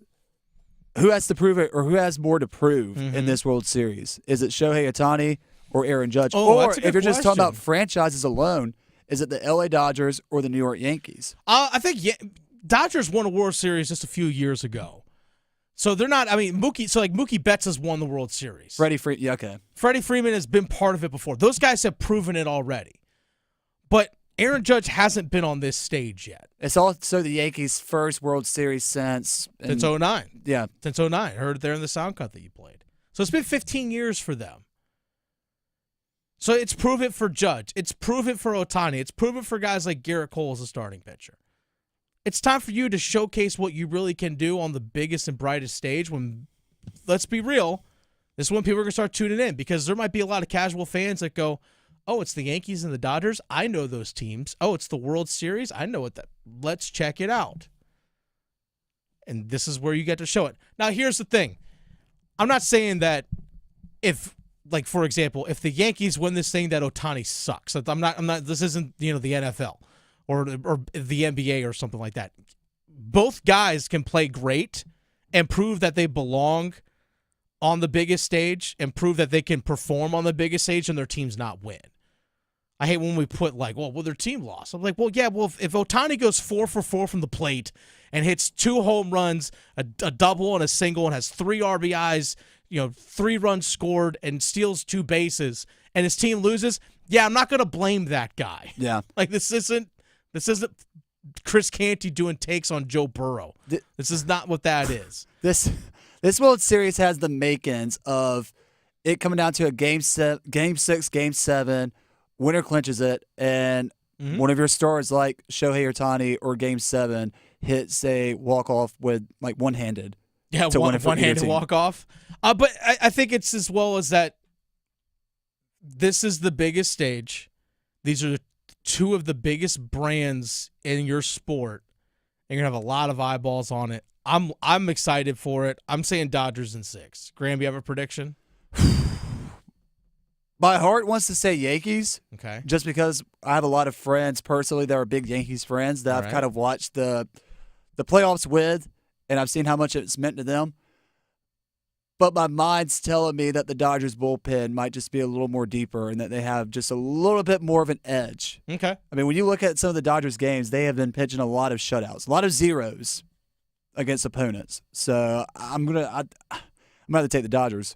who has to prove it or who has more to prove in this World Series. Is it Shohei Ohtani or Aaron Judge? Or if you're just talking about franchises alone, is it the LA Dodgers or the New York Yankees? I think Dodgers won a World Series just a few years ago. So they're not, Mookie Betts has won the World Series. Freddie Freeman has been part of it before. Those guys have proven it already. But Aaron Judge hasn't been on this stage yet. It's also the Yankees' first World Series since 2009. Yeah. Since 2009. Heard it there in the sound cut that you played. So it's been 15 years for them. So it's prove it for Judge. It's prove it for Ohtani. It's prove it for guys like Garrett Cole as a starting pitcher. It's time for you to showcase what you really can do on the biggest and brightest stage when, let's be real, this is when people are going to start tuning in because there might be a lot of casual fans that go, oh, it's the Yankees and the Dodgers? I know those teams. Oh, it's the World Series? I know what that. Let's check it out. And this is where you get to show it. Now, here's the thing. I'm not saying that if, like, for example, if the Yankees win this thing that Ohtani sucks. I'm not, this isn't, the NFL. Or the NBA or something like that. Both guys can play great and prove that they belong on the biggest stage and prove that they can perform on the biggest stage and their teams not win. I hate when we put their team lost. I'm like, if Ohtani goes 4 for 4 from the plate and hits 2 home runs, a double and a single and has 3 RBIs, 3 runs scored and steals 2 bases and his team loses, I'm not going to blame that guy. Yeah. This isn't Chris Canty doing takes on Joe Burrow. This is not what that is. This World Series has the makings of it coming down to a game 6, game 7, winner clinches it, and one of your stars like Shohei Ohtani or game 7 hits a walk-off with one-handed. Yeah, one-handed walk-off. But I think it's as well as that this is the biggest stage. These are 2 of the biggest brands in your sport, and you're going to have a lot of eyeballs on it. I'm excited for it. I'm saying Dodgers in 6. Graham, you have a prediction? My heart wants to say Yankees. Okay. Just because I have a lot of friends personally that are big Yankees friends that I've kind of watched the playoffs with, and I've seen how much it's meant to them. But my mind's telling me that the Dodgers bullpen might just be a little more deeper and that they have just a little bit more of an edge. Okay. I mean, when you look at some of the Dodgers games, they have been pitching a lot of shutouts, a lot of zeros against opponents. So I'm gonna take the Dodgers.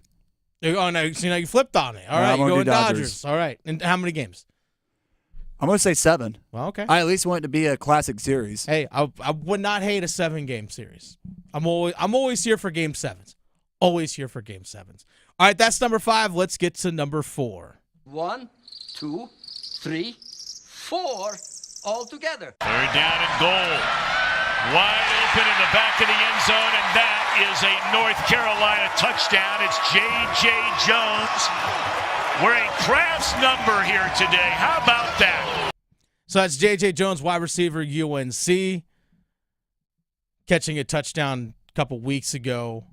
Oh, no, so now you flipped on it. All right, you go with Dodgers. All right. And how many games? I'm going to say 7. Well, okay. I at least want it to be a classic series. Hey, I would not hate a 7-game series. I'm always here for Game 7s. Always here for Game 7s. All right, that's number 5. Let's get to number 4. 1, 2, 3, 4, all together. They're down and goal. Wide open in the back of the end zone, and that is a North Carolina touchdown. It's J.J. Jones wearing Kraft's number here today. How about that? So that's J.J. Jones, wide receiver, UNC, catching a touchdown a couple weeks ago.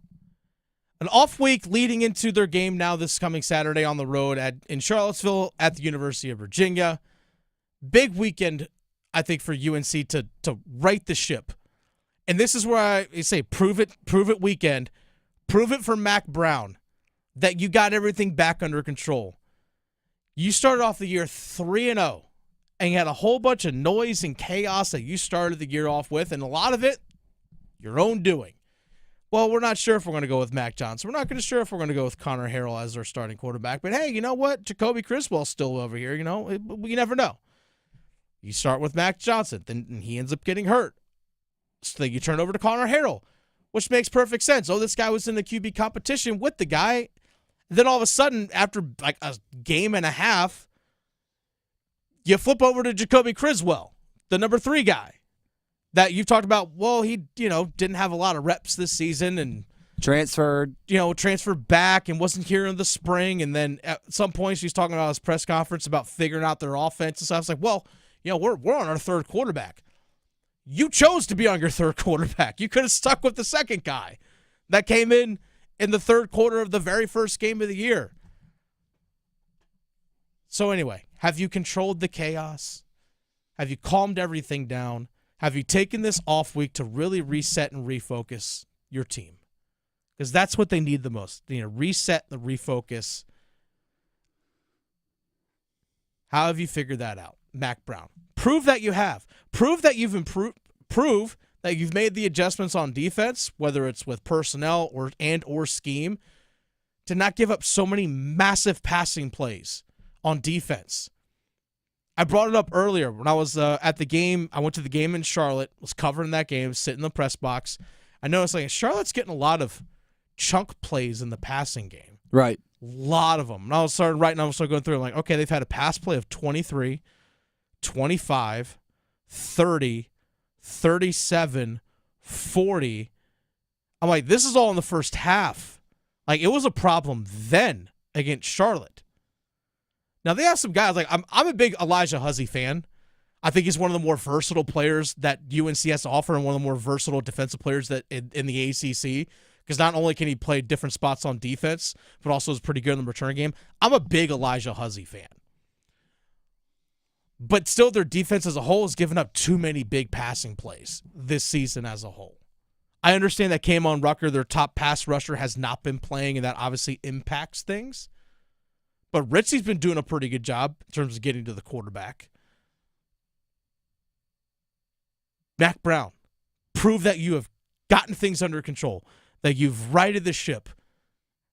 An off week leading into their game now this coming Saturday on the road in Charlottesville at the University of Virginia. Big weekend, I think, for UNC to right the ship. And this is where I say prove it weekend. Prove it for Mac Brown that you got everything back under control. You started off the year 3-0, and you had a whole bunch of noise and chaos that you started the year off with, and a lot of it, your own doing. Well, we're not sure if we're going to go with Mac Johnson. We're not going to sure if we're going to go with Connor Harrell as our starting quarterback. But, hey, you know what? Jacoby Criswell's still over here. You never know. You start with Mac Johnson, then he ends up getting hurt. So then you turn over to Connor Harrell, which makes perfect sense. Oh, this guy was in the QB competition with the guy. Then all of a sudden, after like a game and a half, you flip over to Jacoby Criswell, the number 3 guy that you've talked about. Well, he, didn't have a lot of reps this season and transferred back and wasn't here in the spring. And then at some point, she's talking about his press conference about figuring out their offense and stuff. It's like, well, we're on our 3rd quarterback. You chose to be on your 3rd quarterback. You could have stuck with the 2nd guy that came in the 3rd quarter of the very first game of the year. So anyway, have you controlled the chaos? Have you calmed everything down? Have you taken this off week to really reset and refocus your team? Because that's what they need the most. Reset and refocus. How have you figured that out, Mac Brown? Prove that you have. Prove that you've improved. Prove that you've made the adjustments on defense, whether it's with personnel or scheme, to not give up so many massive passing plays on defense. I brought it up earlier when I was at the game. I went to the game in Charlotte, was covering that game, sitting in the press box. I noticed Charlotte's getting a lot of chunk plays in the passing game. Right. A lot of them. And I started going through, like, okay, they've had a pass play of 23, 25, 30, 37, 40. I'm like, this is all in the first half. Like, it was a problem then against Charlotte. Now, they have some guys, like, I'm a big Elijah Huzzy fan. I think he's one of the more versatile players that UNC has to offer and one of the more versatile defensive players that in the ACC, because not only can he play different spots on defense, but also is pretty good in the return game. I'm a big Elijah Huzzy fan. But still, their defense as a whole has given up too many big passing plays this season as a whole. I understand that Kamon Rucker, their top pass rusher, has not been playing, and that obviously impacts things. But Ritzy's been doing a pretty good job in terms of getting to the quarterback. Mac Brown, prove that you have gotten things under control, that you've righted the ship,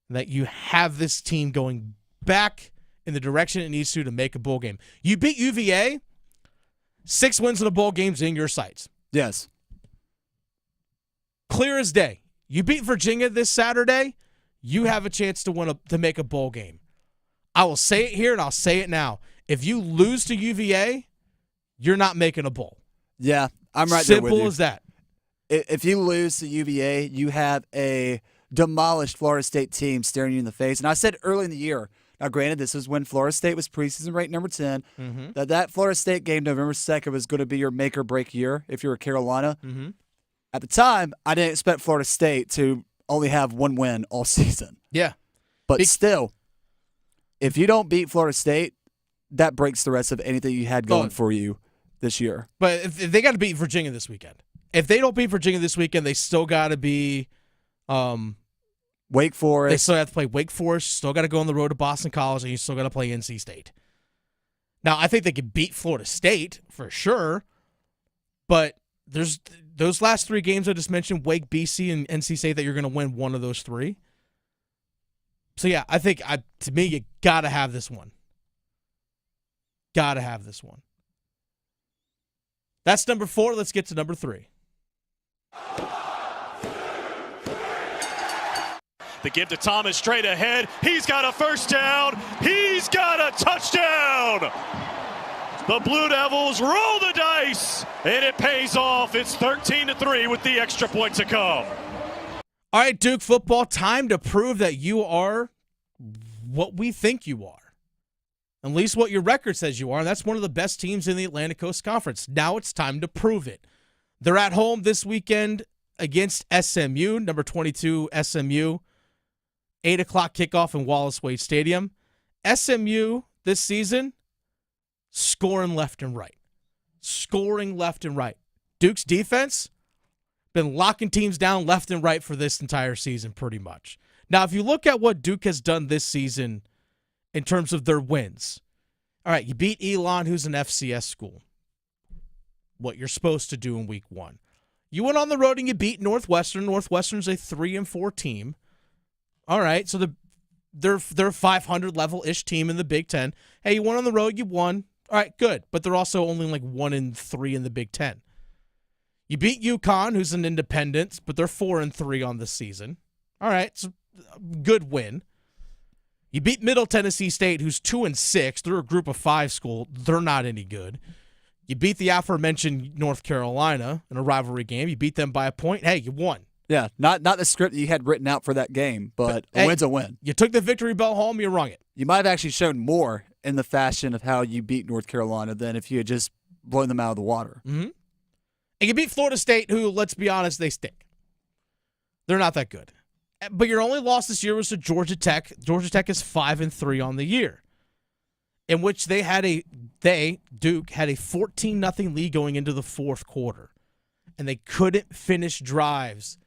that you have this team going back in the direction it needs to make a bowl game. You beat UVA, 6 wins in a bowl game's in your sights. Yes. Clear as day. You beat Virginia this Saturday, you have a chance to make a bowl game. I will say it here and I'll say it now. If you lose to UVA, you're not making a bowl. Yeah, I'm right there with you. Simple as that. If you lose to UVA, you have a demolished Florida State team staring you in the face. And I said early in the year, now granted, this was when Florida State was preseason ranked number 10, that Florida State game November 2nd was going to be your make or break year if you were Carolina. Mm-hmm. At the time, I didn't expect Florida State to only have 1 win all season. Yeah. But still, if you don't beat Florida State, that breaks the rest of anything you had going for you this year. But if they got to beat Virginia this weekend. If they don't beat Virginia this weekend, they still got to be Wake Forest. They still have to play Wake Forest, still got to go on the road to Boston College, and you still got to play NC State. Now, I think they could beat Florida State for sure, but there's those last 3 games I just mentioned, Wake, BC, and NC State, that you're going to win one of those 3. So, yeah, I think, to me, you got to have this one. Got to have this one. That's number 4. Let's get to number 3. The give to Thomas straight ahead. He's got a first down. He's got a touchdown. The Blue Devils roll the dice, and it pays off. It's 13-3 with the extra point to come. All right, Duke football, time to prove that you are what we think you are. At least what your record says you are, and that's one of the best teams in the Atlantic Coast Conference. Now it's time to prove it. They're at home this weekend against SMU, number 22 SMU. 8 o'clock kickoff in Wallace Wade Stadium. SMU this season, scoring left and right. Scoring left and right. Duke's defense, been locking teams down left and right for this entire season pretty much. Now, if you look at what Duke has done this season in terms of their wins, all right, you beat Elon, who's an FCS school. What you're supposed to do in week 1. You went on the road and you beat Northwestern. Northwestern's a 3-4 team. All right, so they're 500 level-ish team in the Big Ten. Hey, you went on the road, you won. All right, good. But they're also only like 1-3 in the Big Ten. You beat UConn, who's an independent, but they're 4-3 on the season. All right, it's a good win. You beat Middle Tennessee State, who's 2-6. They're a group of 5 school. They're not any good. You beat the aforementioned North Carolina in a rivalry game. You beat them by a point. Hey, you won. Yeah, not the script that you had written out for that game, but a win's a win. You took the victory bell home, you rung it. You might have actually shown more in the fashion of how you beat North Carolina than if you had just blown them out of the water. Mm-hmm. And you beat Florida State, who, let's be honest, they stink. They're not that good. But your only loss this year was to Georgia Tech. Georgia Tech is 5-3 on the year, in which Duke had a 14-0 lead going into the fourth quarter, and they couldn't finish drives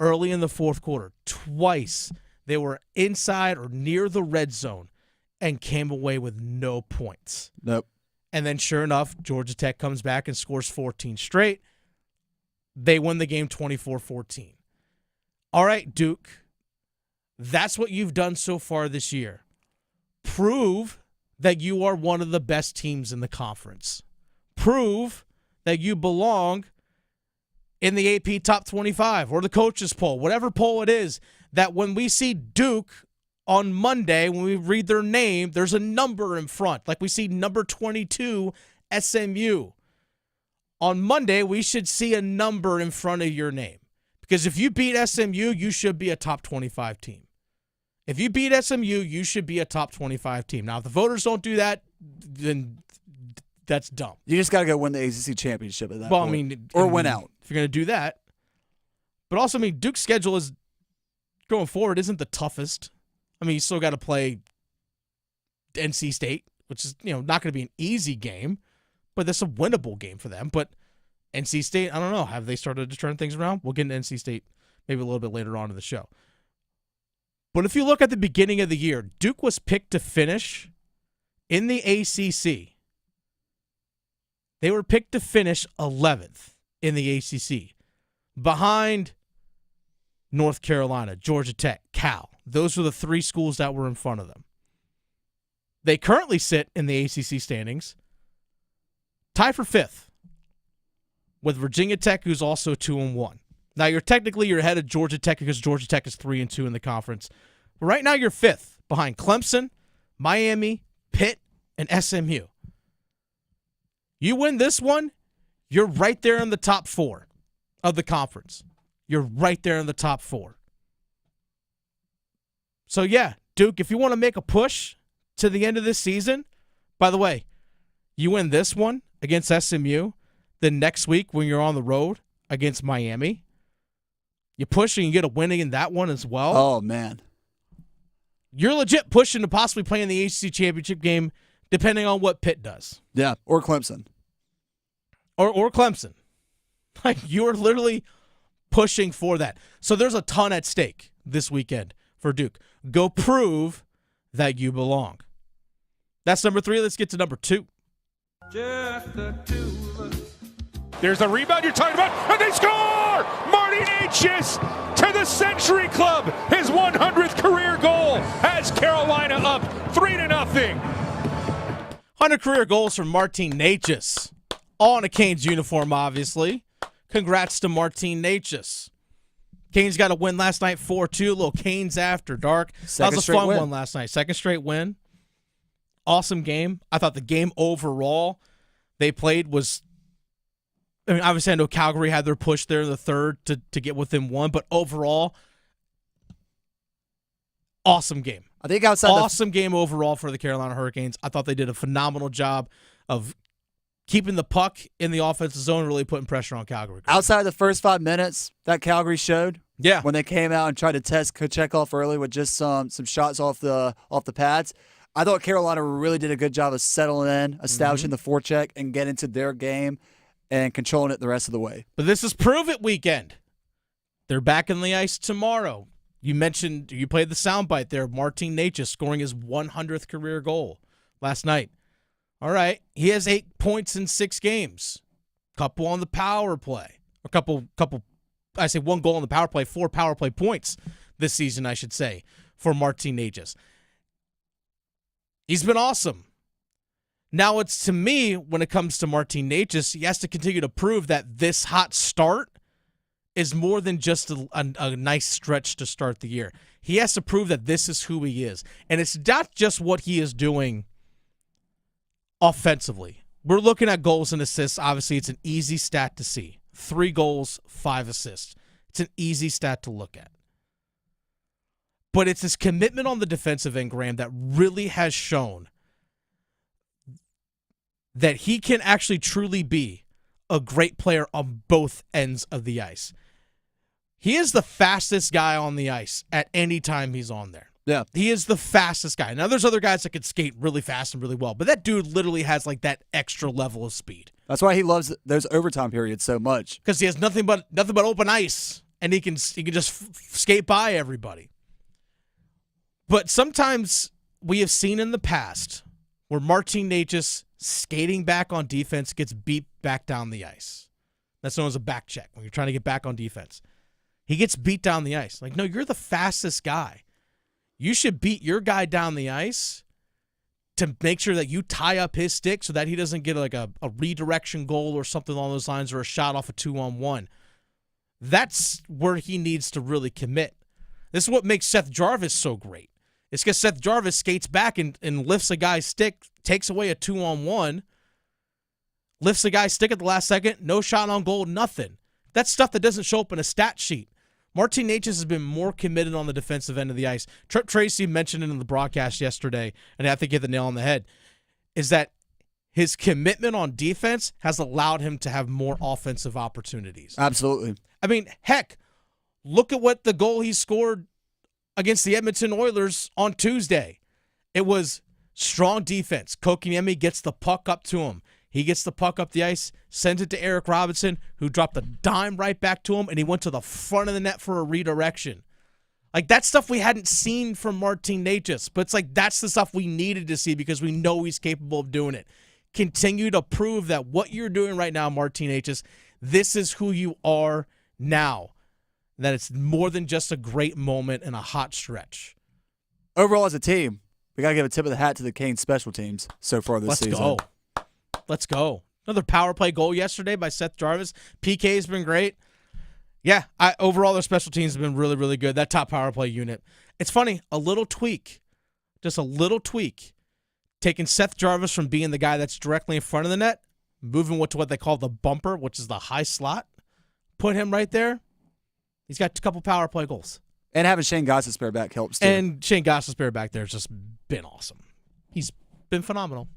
early in the fourth quarter. Twice they were inside or near the red zone and came away with no points. Nope. And then sure enough, Georgia Tech comes back and scores 14 straight. They win the game 24-14. All right, Duke, that's what you've done so far this year. Prove that you are one of the best teams in the conference. Prove that you belong in the AP Top 25 or the coaches poll, whatever poll it is, that when we see Duke on Monday, when we read their name, there's a number in front. Like we see number 22, SMU. On Monday, we should see a number in front of your name. Because if you beat SMU, you should be a top 25 team. If you beat SMU, you should be a top 25 team. Now, if the voters don't do that, then that's dumb. You just got to go win the ACC championship at that point. I mean, or win out. If you're going to do that. But also, I mean, Duke's schedule is going forward isn't the toughest. I mean, you still got to play NC State, which is, not going to be an easy game, but that's a winnable game for them. But NC State, I don't know. Have they started to turn things around? We'll get into NC State maybe a little bit later on in the show. But if you look at the beginning of the year, Duke was picked to finish in the ACC. They were picked to finish 11th in the ACC, behind North Carolina, Georgia Tech, Cal. Those were the 3 schools that were in front of them. They currently sit in the ACC standings, tied for 5th, with Virginia Tech, who's also 2-1. Now, you're ahead of Georgia Tech because Georgia Tech is 3-2 in the conference. But right now, you're 5th, behind Clemson, Miami, Pitt, and SMU. You win this one, you're right there in the top 4 of the conference. You're right there in the top 4. So, yeah, Duke, if you want to make a push to the end of this season, by the way, you win this one against SMU, then next week when you're on the road against Miami, you push and you get a win in that one as well. Oh, man. You're legit pushing to possibly play in the ACC championship game depending on what Pitt does. Yeah, or Clemson. Or Clemson. Like, you are literally pushing for that. So there's a ton at stake this weekend for Duke. Go prove that you belong. That's number 3. Let's get to number 2. Just the 2 of us. There's the rebound you're talking about, and they score! Marty Natchez to the Century Club. His 100th career goal has Carolina up 3-0. 100 career goals for Martin Natchez. All in a Canes uniform, obviously. Congrats to Martin Necas. Canes got a win last night, 4-2. Little Canes after dark. That was a fun one last night. Second straight win. Awesome game. I thought the game overall they played was, I mean, obviously I know Calgary had their push there in the third to get within one, but overall, awesome game. I think awesome game overall for the Carolina Hurricanes. I thought they did a phenomenal job of keeping the puck in the offensive zone, really putting pressure on Calgary. Outside of the first 5 minutes that Calgary showed, when they came out and tried to test Kochetkov early with just some shots off the pads, I thought Carolina really did a good job of settling in, establishing the forecheck, and getting to their game and controlling it the rest of the way. But this is Prove It weekend. They're back in the ice tomorrow. You mentioned, you played the soundbite there, Martin Necas scoring his 100th career goal last night. All right, he has 8 points in 6 games. Couple on the power play. A couple. I say 1 goal on the power play, 4 power play points this season, I should say, for Martin Necas. He's been awesome. Now it's, to me, when it comes to Martin Necas, he has to continue to prove that this hot start is more than just a nice stretch to start the year. He has to prove that this is who he is. And it's not just what he is doing offensively. We're looking at goals and assists. Obviously, it's an easy stat to see. 3 goals, 5 assists. It's an easy stat to look at. But it's his commitment on the defensive end, Graham, that really has shown that he can actually truly be a great player on both ends of the ice. He is the fastest guy on the ice at any time he's on there. Yeah. He is the fastest guy. Now, there's other guys that could skate really fast and really well, but that dude literally has like that extra level of speed. That's why he loves those overtime periods so much. Because he has nothing but open ice, and he can just skate by everybody. But sometimes we have seen in the past where Martin Necas skating back on defense gets beat back down the ice. That's known as a back check when you're trying to get back on defense. He gets beat down the ice. Like, no, you're the fastest guy. You should beat your guy down the ice to make sure that you tie up his stick so that he doesn't get like a redirection goal or something along those lines, or a shot off a 2-on-1. That's where he needs to really commit. This is what makes Seth Jarvis so great. It's because Seth Jarvis skates back and lifts a guy's stick, takes away a 2-on-1, lifts a guy's stick at the last second, no shot on goal, nothing. That's stuff that doesn't show up in a stat sheet. Martin Necas has been more committed on the defensive end of the ice. Trip Tracy mentioned it in the broadcast yesterday, and I think he hit the nail on the head, is that his commitment on defense has allowed him to have more offensive opportunities. Absolutely. I mean, heck, look at what the goal he scored against the Edmonton Oilers on Tuesday. It was strong defense. Kokiniemi gets the puck up to him. He gets the puck up the ice, sends it to Eric Robinson, who dropped a dime right back to him, and he went to the front of the net for a redirection. Like, that's stuff we hadn't seen from Martin Necas, but it's like that's the stuff we needed to see because we know he's capable of doing it. Continue to prove that what you're doing right now, Martin Necas, this is who you are now. That it's more than just a great moment and a hot stretch. Overall, as a team, we got to give a tip of the hat to the Canes special teams so far this season. Let's go. Another power play goal yesterday by Seth Jarvis. PK has been great. Yeah, overall their special teams have been really, really good. That top power play unit. It's funny, a little tweak, just a little tweak, taking Seth Jarvis from being the guy that's directly in front of the net, moving to what they call the bumper, which is the high slot, put him right there. He's got a couple power play goals. And having Shane Gostisbehere back helps too. And Shane Gostisbehere back there has just been awesome. He's been phenomenal.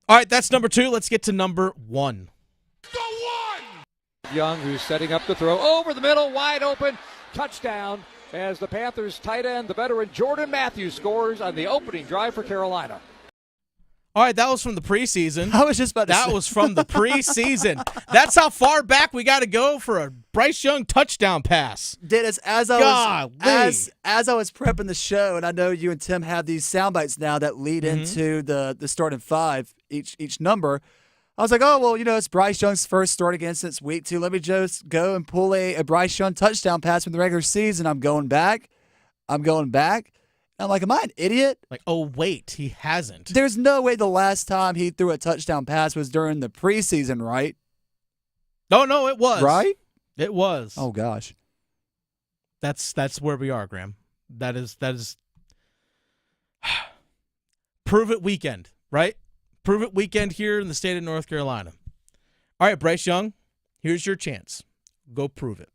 All right, that's number 2. Let's get to number 1. Young, who's setting up the throw over the middle, wide open, touchdown as the Panthers tight end, the veteran Jordan Matthews, scores on the opening drive for Carolina. All right, that was from the preseason. I was just about to say. That was from the preseason. That's how far back we got to go for a Bryce Young touchdown pass. As I was prepping the show, and I know you and Tim have these sound bites now that lead into the starting 5, each number. I was like, oh, well, it's Bryce Young's first start again since week 2. Let me just go and pull a Bryce Young touchdown pass from the regular season. I'm going back. And I'm like, am I an idiot? Like, oh, wait, he hasn't. There's no way the last time he threw a touchdown pass was during the preseason, right? No, it was. Right? It was. Oh, gosh. That's where we are, Graham. That is prove it weekend, right? Prove it weekend here in the state of North Carolina. All right, Bryce Young, here's your chance. Go prove it.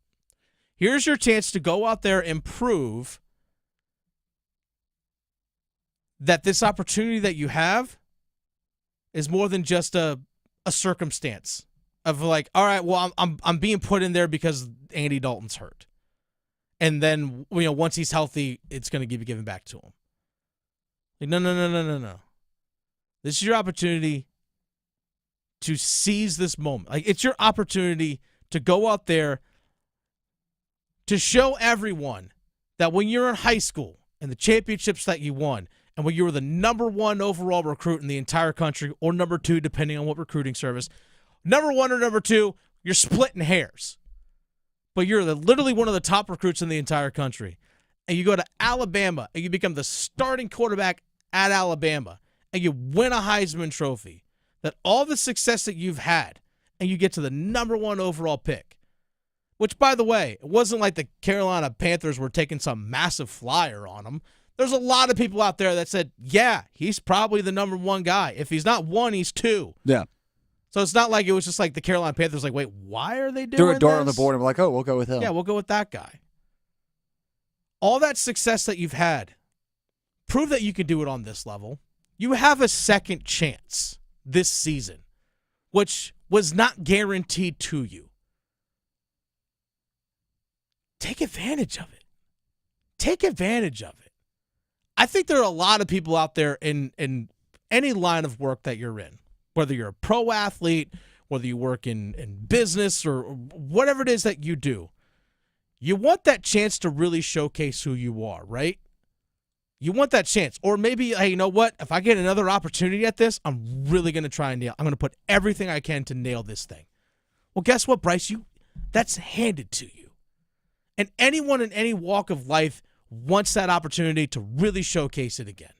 Here's your chance to go out there and prove that this opportunity that you have is more than just a circumstance of like, all right, well, I'm being put in there because Andy Dalton's hurt. And then, once he's healthy, it's going to be given back to him. Like, no. This is your opportunity to seize this moment. Like, it's your opportunity to go out there to show everyone that when you're in high school and the championships that you won, and when you were the number 1 overall recruit in the entire country, or number 2, depending on what recruiting service, number 1 or number 2, you're splitting hairs. But you're literally one of the top recruits in the entire country. And you go to Alabama, and you become the starting quarterback at Alabama, and you win a Heisman Trophy. That all the success that you've had, and you get to the number 1 overall pick. Which, by the way, it wasn't like the Carolina Panthers were taking some massive flyer on them. There's a lot of people out there that said, yeah, he's probably the number 1 guy. If he's not 1, he's 2. Yeah. So it's not like it was just like the Carolina Panthers like, wait, why are they doing Threw a dart this? on the board and we're like, oh, we'll go with him. Yeah, we'll go with that guy. All that success that you've had, prove that you can do it on this level. You have a second chance this season, which was not guaranteed to you. Take advantage of it. Take advantage of it. I think there are a lot of people out there in any line of work that you're in, whether you're a pro athlete, whether you work in business or whatever it is that you do. You want that chance to really showcase who you are, right? You want that chance. Or maybe, hey, you know what? If I get another opportunity at this, I'm really going to try and nail. I'm going to put everything I can to nail this thing. Well, guess what, Bryce? That's handed to you. And anyone in any walk of life wants that opportunity to really showcase it again.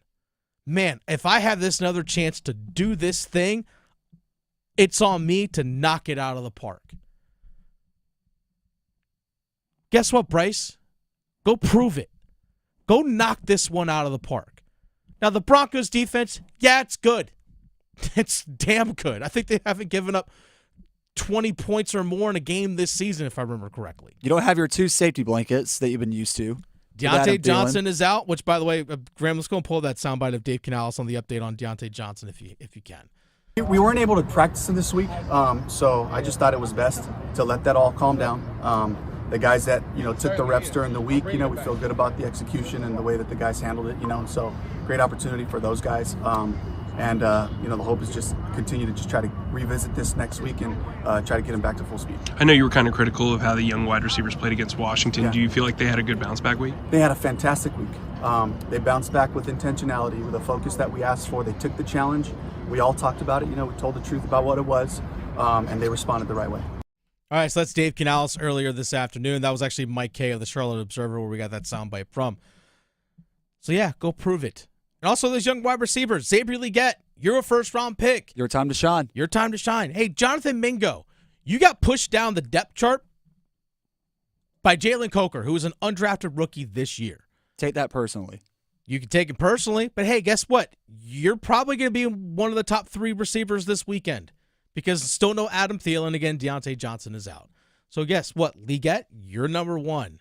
Man, if I have this another chance to do this thing, it's on me to knock it out of the park. Guess what, Bryce? Go prove it. Go knock this one out of the park. Now, the Broncos defense, yeah, it's good. It's damn good. I think they haven't given up 20 points or more in a game this season, if I remember correctly. You don't have your 2 safety blankets that you've been used to. Deontay Johnson is out, which, by the way, Graham, let's go and pull that soundbite of Dave Canales on the update on Deontay Johnson if you can. We weren't able to practice him this week, so I just thought it was best to let that all calm down. The guys that took the reps during the week, we feel good about the execution and the way that the guys handled it. So great opportunity for those guys. The hope is just continue to just try to revisit this next week and try to get them back to full speed. I know you were kind of critical of how the young wide receivers played against Washington. Yeah. Do you feel like they had a good bounce back week? They had a fantastic week. They bounced back with intentionality, with a focus that we asked for. They took the challenge. We all talked about it. We told the truth about what it was, and they responded the right way. All right, so that's Dave Canales earlier this afternoon. That was actually Mike Kay of the Charlotte Observer where we got that soundbite from. So, yeah, go prove it. And also those young wide receivers, Xavier Legette, you're a first-round pick. Your time to shine. Your time to shine. Hey, Jonathan Mingo, you got pushed down the depth chart by Jalen Coker, who was an undrafted rookie this year. Take that personally. You can take it personally, but hey, guess what? You're probably going to be one of the top 3 receivers this weekend because still no Adam Thielen. Again, Deontay Johnson is out. So guess what? Legette, you're number 1.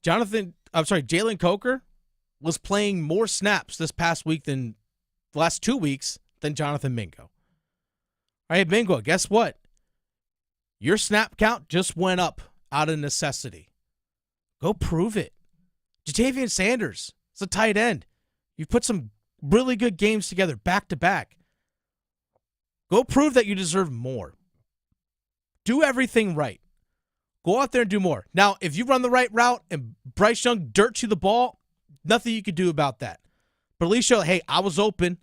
Jalen Coker was playing more snaps this past week than the last 2 weeks than Jonathan Mingo. All right, Mingo, guess what? Your snap count just went up out of necessity. Go prove it. Jatavian Sanders, it's a tight end. You've put some really good games together back-to-back. Go prove that you deserve more. Do everything right. Go out there and do more. Now, if you run the right route and Bryce Young dirts you the ball, nothing you can do about that. But at least show, hey, I was open.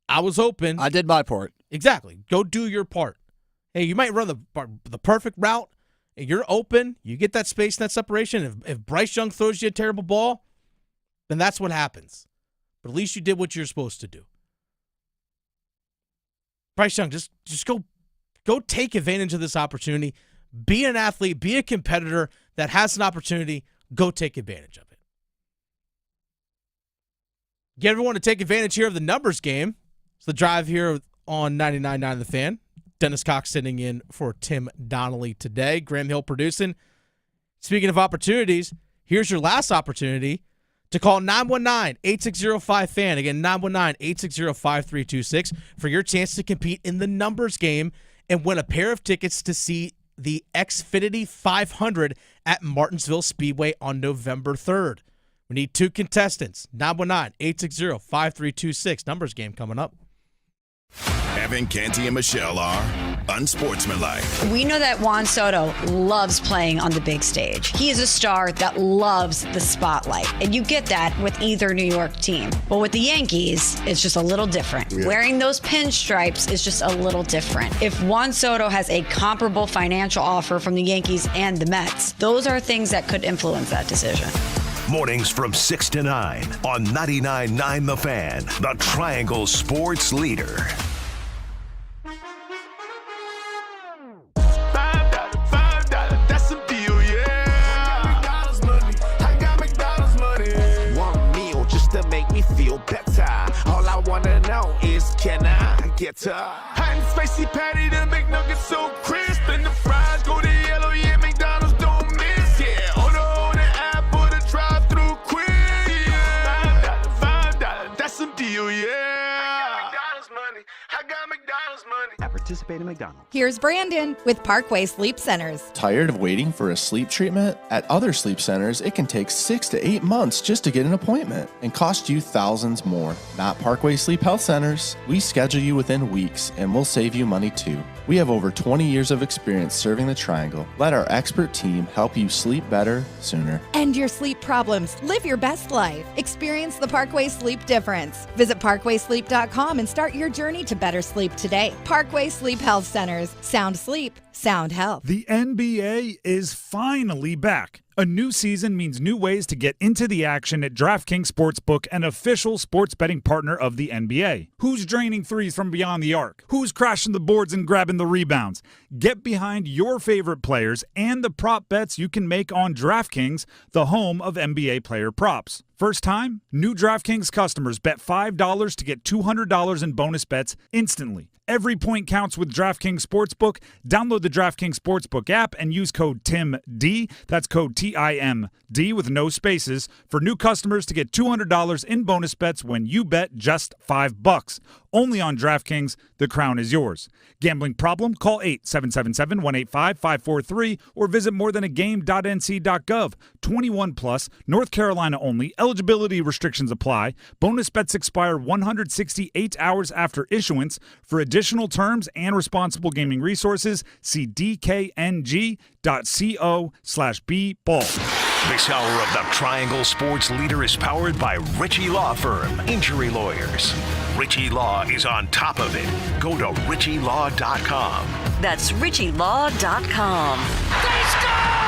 I did my part. Exactly. Go do your part. Hey, you might run the perfect route, and you're open. You get that space and that separation. If Bryce Young throws you a terrible ball, then that's what happens. But at least you did what you're supposed to do. Bryce Young, just go take advantage of this opportunity. Be an athlete, be a competitor that has an opportunity. Go take advantage of it. Get everyone to take advantage here of the numbers game. It's the drive here on 99.9 The Fan. Dennis Cox sitting in for Tim Donnelly today. Graham Hill producing. Speaking of opportunities, here's your last opportunity to call 919-860-5FAN. Again, 919-860-5326 for your chance to compete in the numbers game and win a pair of tickets to see the Xfinity 500 at Martinsville Speedway on November 3rd. We need 2 contestants. 919-860-5326. Numbers game coming up. Evan, Canty, and Michelle are unsportsmanlike. We know that Juan Soto loves playing on the big stage. He is a star that loves the spotlight. And you get that with either New York team. But with the Yankees, it's just a little different. Yeah. Wearing those pinstripes is just a little different. If Juan Soto has a comparable financial offer from the Yankees and the Mets, those are things that could influence that decision. Mornings from 6 to 9 on 99.9 The Fan, the Triangle Sports Leader. $5, that's a deal, yeah. McDonald's money, I got McDonald's money. One meal just to make me feel better. All I wanna know is, can I get a hot and spicy patty, the McNuggets so crisp, and the fries go to yellow, yeah, McDonald's don't miss, yeah. On the app or the drive-thru quick, yeah. $5, that's a deal, yeah. I got McDonald's money. At participating McDonald's. Here's Brandon with Parkway Sleep Centers. Tired of waiting for a sleep treatment? At other sleep centers, it can take 6 to 8 months just to get an appointment and cost you thousands more. Not Parkway Sleep Health Centers. We schedule you within weeks and we'll save you money too. We have over 20 years of experience serving the Triangle. Let our expert team help you sleep better sooner. End your sleep problems. Live your best life. Experience the Parkway Sleep difference. Visit parkwaysleep.com and start your journey to better sleep today. Parkway Sleep Health Centers. Sound sleep, sound health. The NBA is finally back. A new season means new ways to get into the action at DraftKings Sportsbook, an official sports betting partner of the NBA. Who's draining threes from beyond the arc? Who's crashing the boards and grabbing the rebounds? Get behind your favorite players and the prop bets you can make on DraftKings, the home of NBA player props. First time? New DraftKings customers bet $5 to get $200 in bonus bets instantly. Every point counts with DraftKings Sportsbook. Download the DraftKings Sportsbook app and use code TIMD, that's code TIMD with no spaces, for new customers to get $200 in bonus bets when you bet just $5. Only on DraftKings, the crown is yours. Gambling problem? Call 877-185-543 or visit morethanagame.nc.gov. 21 plus, North Carolina only. Eligibility restrictions apply. Bonus bets expire 168 hours after issuance. For additional terms and responsible gaming resources, see dkng.co/bball. This hour of the Triangle Sports Leader is powered by Ritchie Law Firm, injury lawyers. Ritchie Law is on top of it. Go to ritchielaw.com. That's ritchielaw.com. They score!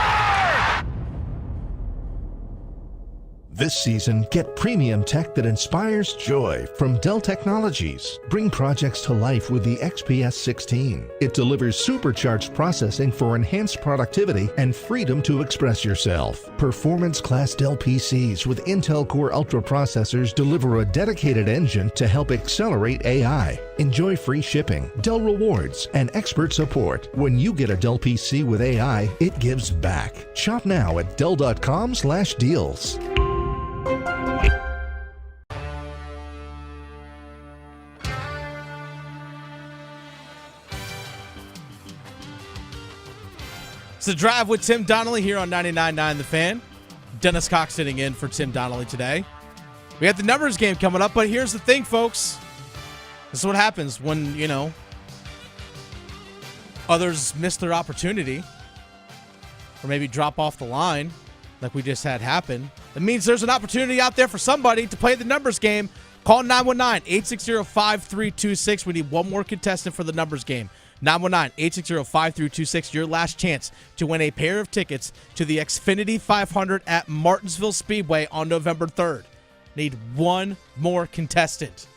This season, get premium tech that inspires joy from Dell Technologies. Bring projects to life with the XPS 16. It delivers supercharged processing for enhanced productivity and freedom to express yourself. Performance-class Dell PCs with Intel Core Ultra processors deliver a dedicated engine to help accelerate AI. Enjoy free shipping, Dell rewards, and expert support. When you get a Dell PC with AI, it gives back. Shop now at Dell.com/deals. It's the drive with Tim Donnelly here on 99.9 The Fan. Dennis Cox sitting in for Tim Donnelly today. We have the numbers game coming up, but here's the thing, folks. This is what happens when, others miss their opportunity or maybe drop off the line like we just had happen. That means there's an opportunity out there for somebody to play the numbers game. Call 919-860-5326. We need one more contestant for the numbers game. 919-860-5326. Your last chance to win a pair of tickets to the Xfinity 500 at Martinsville Speedway on November 3rd. Need one more contestant.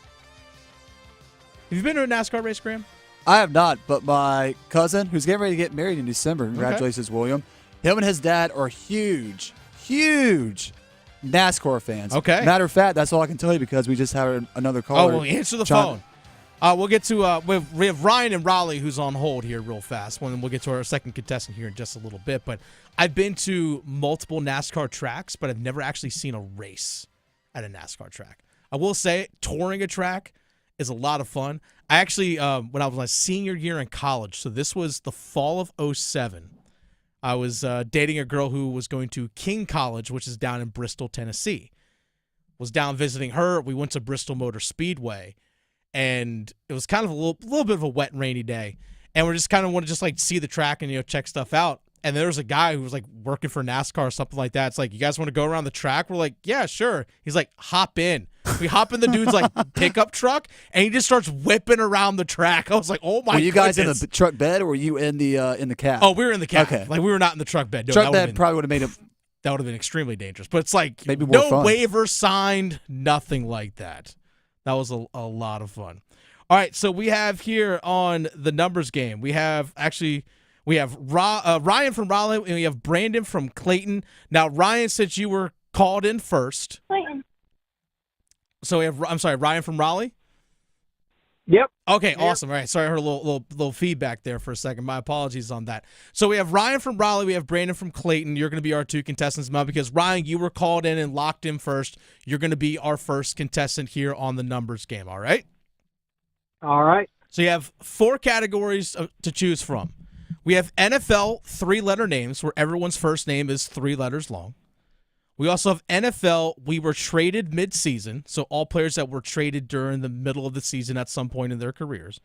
Have you been to a NASCAR race, Graham? I have not, but my cousin, who's getting ready to get married in December, congratulations, William. Him and his dad are huge NASCAR fans. Okay. Matter of fact, that's all I can tell you because we just had another caller. Oh, well, answer the phone. We'll get to we have Ryan and Raleigh who's on hold here real fast. We'll get to our second contestant here in just a little bit. But I've been to multiple NASCAR tracks, but I've never actually seen a race at a NASCAR track. I will say touring a track is a lot of fun. I actually, when I was my senior year in college, so this was the fall of 2007, I was dating a girl who was going to King College, which is down in Bristol, Tennessee. Was down visiting her. We went to Bristol Motor Speedway. And it was kind of a little bit of a wet and rainy day. And we're just kind of want to just like see the track and, check stuff out. And there was a guy who was like working for NASCAR or something like that. It's like, you guys want to go around the track? We're like, yeah, sure. He's like, hop in. We hop in the dude's like pickup truck and he just starts whipping around the track. I was like, oh my god. Were you guys in the truck bed or were you in the cab? Oh, we were in the cab. Okay. Like we were not in the truck bed. No, truck bed probably would have made it. That would have been extremely dangerous. But it's like maybe more fun. Waiver signed, nothing like that. That was a lot of fun. All right, so we have here on the numbers game, we have Ryan from Raleigh, and we have Brandon from Clayton. Now, Ryan, since you were called in first. Clayton. So we have, Ryan from Raleigh? Yep. Okay, yep. Awesome. All right, sorry, I heard a little feedback there for a second. My apologies on that. So we have Ryan from Raleigh, we have Brandon from Clayton. You're going to be our two contestants now because, Ryan, you were called in and locked in first. You're going to be our first contestant here on the numbers game, all right? All right. So you have 4 categories to choose from. We have NFL 3-letter names where everyone's first name is 3 letters long. We also have NFL we were traded midseason, so all players that were traded during the middle of the season at some point in their careers.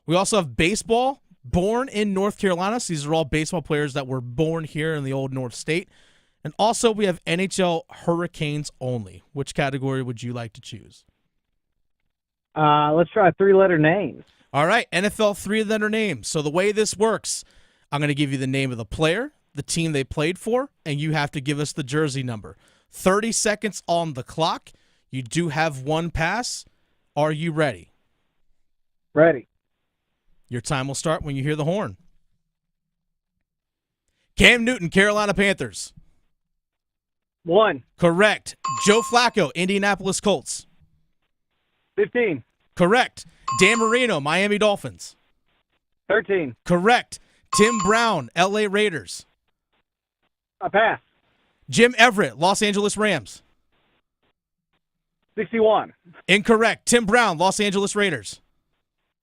We also have baseball born in North Carolina. So these are all baseball players that were born here in the old North State. And also we have NHL Hurricanes only. Which category would you like to choose? Let's try 3-letter names. All right, NFL 3-letter names. So the way this works, I'm going to give you the name of the player, the team they played for, and you have to give us the jersey number. 30 seconds on the clock. You do have one pass. Are you ready? Ready. Your time will start when you hear the horn. Cam Newton, Carolina Panthers. 1. Correct. Joe Flacco, Indianapolis Colts. 15. Correct. Dan Marino, Miami Dolphins. 13. Correct. Tim Brown, L.A. Raiders. A pass. Jim Everett, Los Angeles Rams. 61. Incorrect. Tim Brown, Los Angeles Raiders.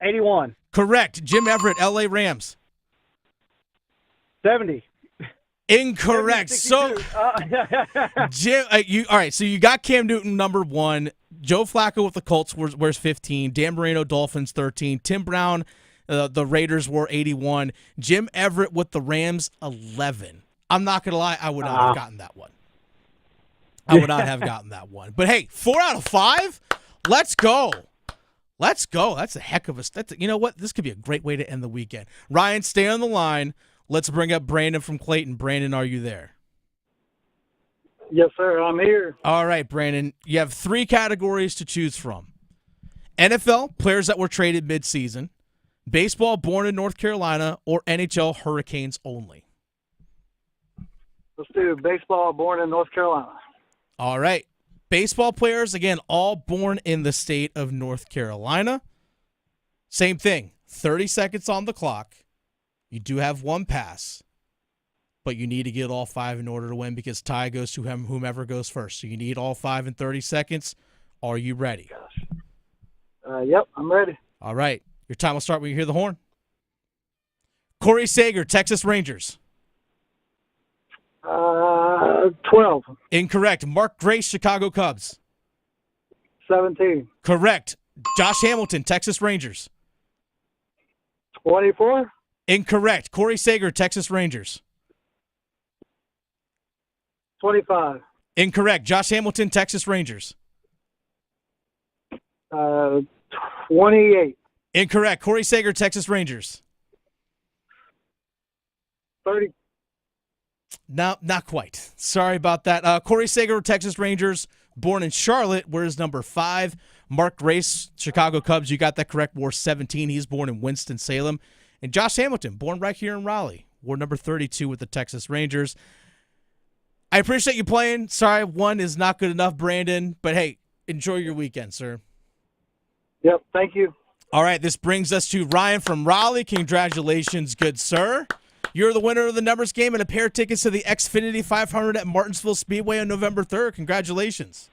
81. Correct. Jim Everett, L.A. Rams. 70. Incorrect. 70, so, Jim, all right. So you got Cam Newton, number 1. Joe Flacco with the Colts wears 15. Dan Marino, Dolphins, 13. Tim Brown, the Raiders wore 81. Jim Everett with the Rams, 11. I'm not going to lie. I would not have gotten that one. I would not have gotten that one. But, hey, 4 out of 5? Let's go. Let's go. That's a heck of a – you know what? This could be a great way to end the weekend. Ryan, stay on the line. Let's bring up Brandon from Clayton. Brandon, are you there? Yes, sir. I'm here. All right, Brandon. You have 3 categories to choose from. NFL, players that were traded midseason. Baseball, born in North Carolina. Or NHL, Hurricanes only. Let's do baseball, born in North Carolina. All right. Baseball players, again, all born in the state of North Carolina. Same thing. 30 seconds on the clock. You do have one pass. But you need to get all 5 in order to win because tie goes to whomever goes first. So you need all 5 in 30 seconds. Are you ready? Yep, I'm ready. All right. Your time will start when you hear the horn. Corey Seager, Texas Rangers. 12. Incorrect. Mark Grace, Chicago Cubs. 17. Correct. Josh Hamilton, Texas Rangers. 24. Incorrect. Corey Seager, Texas Rangers. 25. Incorrect. Josh Hamilton, Texas Rangers. 28. Incorrect. Corey Seager, Texas Rangers. 30. No, not quite. Sorry about that. Corey Seager, Texas Rangers, born in Charlotte, wears number 5. Mark Grace, Chicago Cubs, you got that correct, wore 17. He's born in Winston-Salem. And Josh Hamilton, born right here in Raleigh, wore number 32 with the Texas Rangers. I appreciate you playing. Sorry, 1 is not good enough, Brandon. But, hey, enjoy your weekend, sir. Yep, thank you. All right, this brings us to Ryan from Raleigh. Congratulations, good sir. You're the winner of the numbers game and a pair of tickets to the Xfinity 500 at Martinsville Speedway on November 3rd. Congratulations.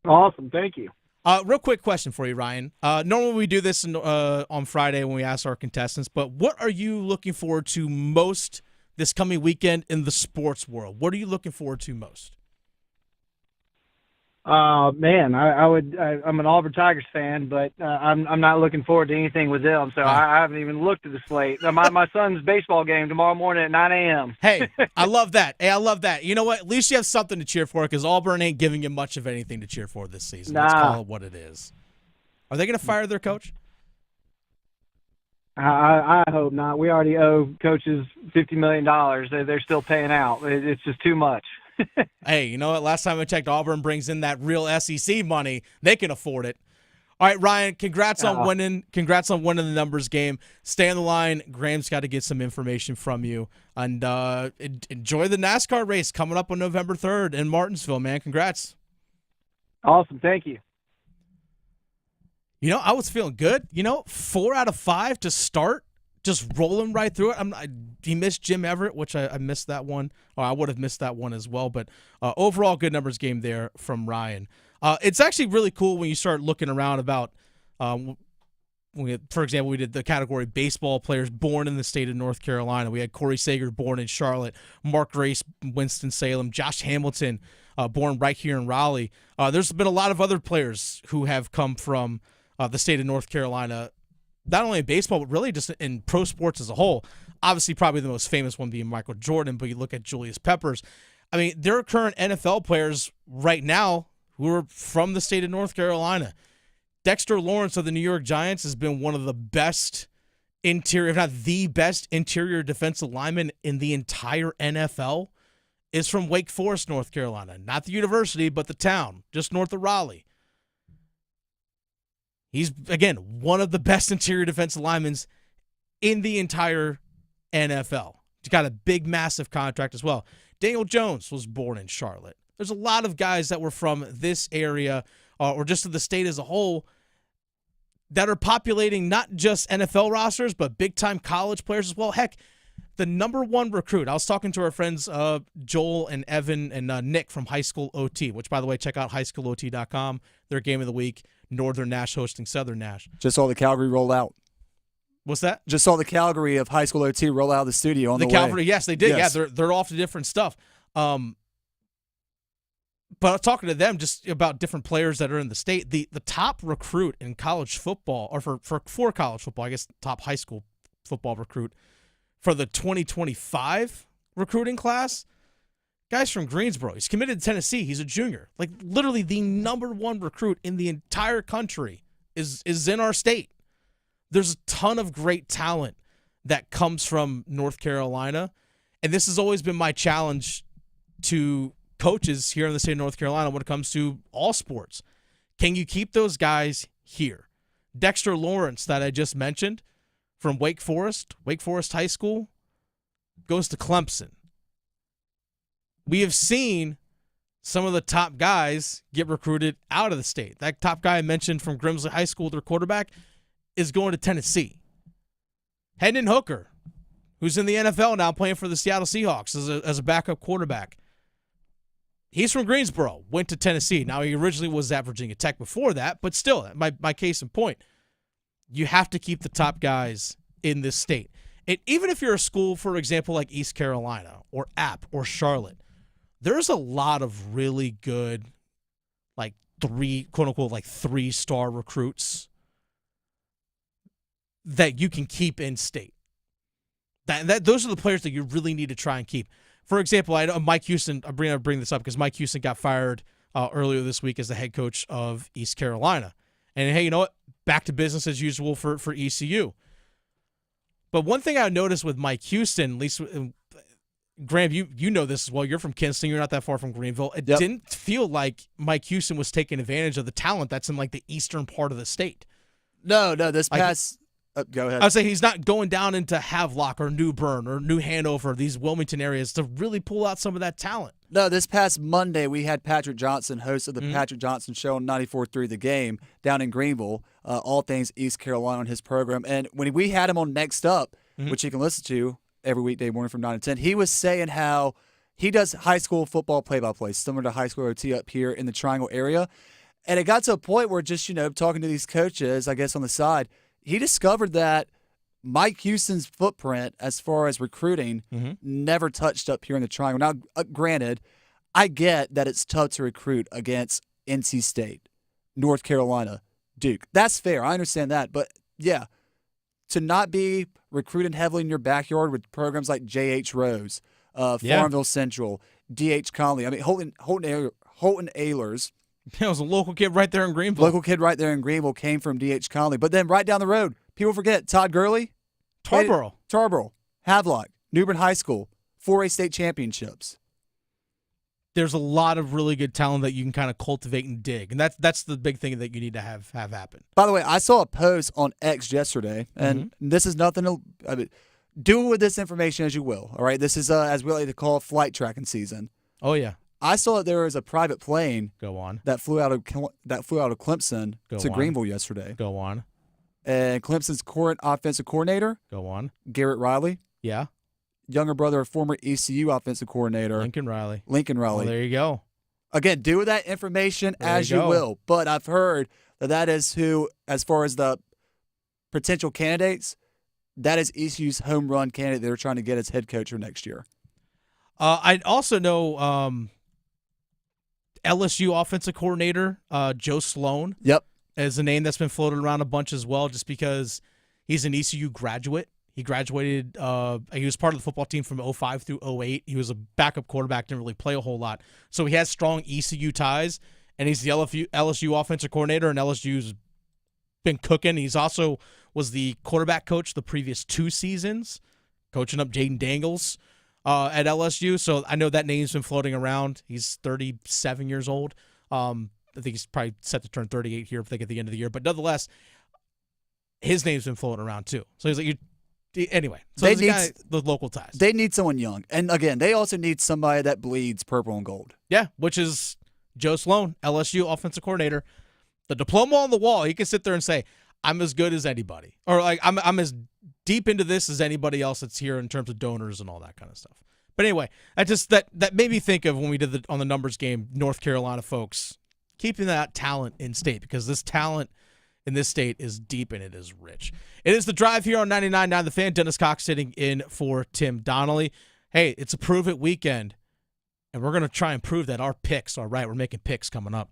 Awesome, thank you. Real quick question for you, Ryan. Normally we do this on Friday when we ask our contestants, but what are you looking forward to most this coming weekend in the sports world? What are you looking forward to most? Man, I'm an Auburn Tigers fan, but I'm not looking forward to anything with them, so I haven't even looked at the slate. My son's baseball game tomorrow morning at 9 a.m. Hey, I love that. Hey, I love that. You know what? At least you have something to cheer for because Auburn ain't giving you much of anything to cheer for this season. Let's call it what it is. Are they going to fire their coach? I hope not. We already owe coaches $50 million. They're still paying out. It's just too much. Hey, you know what? Last time I checked, Auburn brings in that real SEC money. They can afford it. All right, Ryan, congrats on winning. Congrats on winning the numbers game. Stay on the line. Graham's got to get some information from you. And enjoy the NASCAR race coming up on November 3rd in Martinsville, man. Congrats. Awesome. Thank you. You know, I was feeling good. 4 out of 5 to start. Just rolling right through it. He missed Jim Everett, which I missed that one. Or I would have missed that one as well. But overall, good numbers game there from Ryan. It's actually really cool when you start looking around about, for example, we did the category baseball players born in the state of North Carolina. We had Corey Seager born in Charlotte, Mark Grace, Winston-Salem, Josh Hamilton born right here in Raleigh. There's been a lot of other players who have come from the state of North Carolina, not only in baseball, but really just in pro sports as a whole. Obviously, probably the most famous one being Michael Jordan, but you look at Julius Peppers. I mean, there are current NFL players right now who are from the state of North Carolina. Dexter Lawrence of the New York Giants has been one of the best interior, if not the best interior defensive lineman in the entire NFL, is from Wake Forest, North Carolina. Not the university, but the town, just north of Raleigh. He's, again, one of the best interior defensive linemen in the entire NFL. He's got a big, massive contract as well. Daniel Jones was born in Charlotte. There's a lot of guys that were from this area or just of the state as a whole that are populating not just NFL rosters, but big-time college players as well. Heck, the number 1 recruit. I was talking to our friends Joel and Evan and Nick from High School OT, which, by the way, check out highschoolot.com. Their game of the week. Northern Nash hosting Southern Nash. Just saw the Calgary roll out. What's that? Just saw the Calgary of High School OT roll out of the studio on the way. Calgary, yes, they did. Yes. Yeah, they're off to different stuff. But I was talking to them just about different players that are in the state. The top recruit in college football, or for college football, I guess top high school football recruit for the 2025 recruiting class, guy's from Greensboro. He's committed to Tennessee. He's a junior. Like, literally the number 1 recruit in the entire country is in our state. There's a ton of great talent that comes from North Carolina, and this has always been my challenge to coaches here in the state of North Carolina when it comes to all sports. Can you keep those guys here? Dexter Lawrence, that I just mentioned, from Wake Forest High School, goes to Clemson. We have seen some of the top guys get recruited out of the state. That top guy I mentioned from Grimsley High School, their quarterback, is going to Tennessee. Hendon Hooker, who's in the NFL now playing for the Seattle Seahawks as a backup quarterback. He's from Greensboro, went to Tennessee. Now, he originally was at Virginia Tech before that, but still, my case in point, you have to keep the top guys in this state. Even if you're a school, for example, like East Carolina or App or Charlotte, there's a lot of really good, like quote-unquote, 3-star recruits that you can keep in state. Those are the players that you really need to try and keep. For example, I know Mike Houston, I'm bring this up because Mike Houston got fired earlier this week as the head coach of East Carolina. And, hey, you know what? Back to business as usual for ECU. But one thing I noticed with Mike Houston, at least Graham, you know this as well. You're from Kinston. You're not that far from Greenville. It didn't feel like Mike Houston was taking advantage of the talent that's in like the eastern part of the state. No, this past go ahead. I would say he's not going down into Havelock or New Bern or New Hanover, these Wilmington areas, to really pull out some of that talent. No, this past Monday we had Patrick Johnson, host of the Patrick Johnson Show on 94.3 The Game down in Greenville, all things East Carolina on his program. And when we had him on Next Up, which you can listen to every weekday morning from 9 to 10, he was saying how he does high school football play-by-play, similar to high school OT up here in the Triangle area. And it got to a point where just, talking to these coaches, I guess on the side, he discovered that Mike Houston's footprint as far as recruiting never touched up here in the Triangle. Now, granted, I get that it's tough to recruit against NC State, North Carolina, Duke. That's fair. I understand that. But, yeah, to not be recruiting heavily in your backyard with programs like J.H. Rose, Farmville Central, D.H. Conley. I mean, Holton Ehlers. It was a local kid right there in Greenville. Local kid right there in Greenville came from D.H. Conley. But then right down the road, people forget Todd Gurley. Tarboro, Havelock, New Bern High School, 4A state championships. There's a lot of really good talent that you can kind of cultivate and dig, and that's the big thing that you need to have happen. By the way, I saw a post on X yesterday, and this is nothing to do with this information as you will. All right, this is as we like to call flight tracking season. Oh yeah, I saw that there was a private plane. Go on. That flew out of Clemson to Greenville yesterday. Go on. And Clemson's current offensive coordinator. Go on. Garrett Riley. Yeah. Younger brother of former ECU offensive coordinator. Lincoln Riley. Well, there you go. Again, do with that information as you will. But I've heard that is who, as far as the potential candidates, that is ECU's home run candidate they're trying to get as head coach for next year. I also know LSU offensive coordinator Joe Sloan. Yep. Is a name that's been floated around a bunch as well, just because he's an ECU graduate. He graduated, he was part of the football team from 05 through 08. He was a backup quarterback, didn't really play a whole lot. So he has strong ECU ties, and he's the LSU offensive coordinator, and LSU's been cooking. He's also was the quarterback coach the previous 2 seasons, coaching up Jaden Daniels at LSU. So I know that name's been floating around. He's 37 years old. I think he's probably set to turn 38 here, I think, at the end of the year. But nonetheless, his name's been floating around too. So he's like, anyway. So they need the local ties. They need someone young, and again, they also need somebody that bleeds purple and gold. Yeah, which is Joe Sloan, LSU offensive coordinator. The diploma on the wall. He can sit there and say, "I'm as good as anybody," or like, "I'm as deep into this as anybody else that's here in terms of donors and all that kind of stuff." But anyway, that made me think of when we did on the numbers game, North Carolina folks. Keeping that talent in state, because this talent in this state is deep and it is rich. It is The Drive here on 99.9 The Fan. Dennis Cox sitting in for Tim Donnelly. Hey, it's a Prove It weekend, and we're going to try and prove that our picks are right. We're making picks coming up.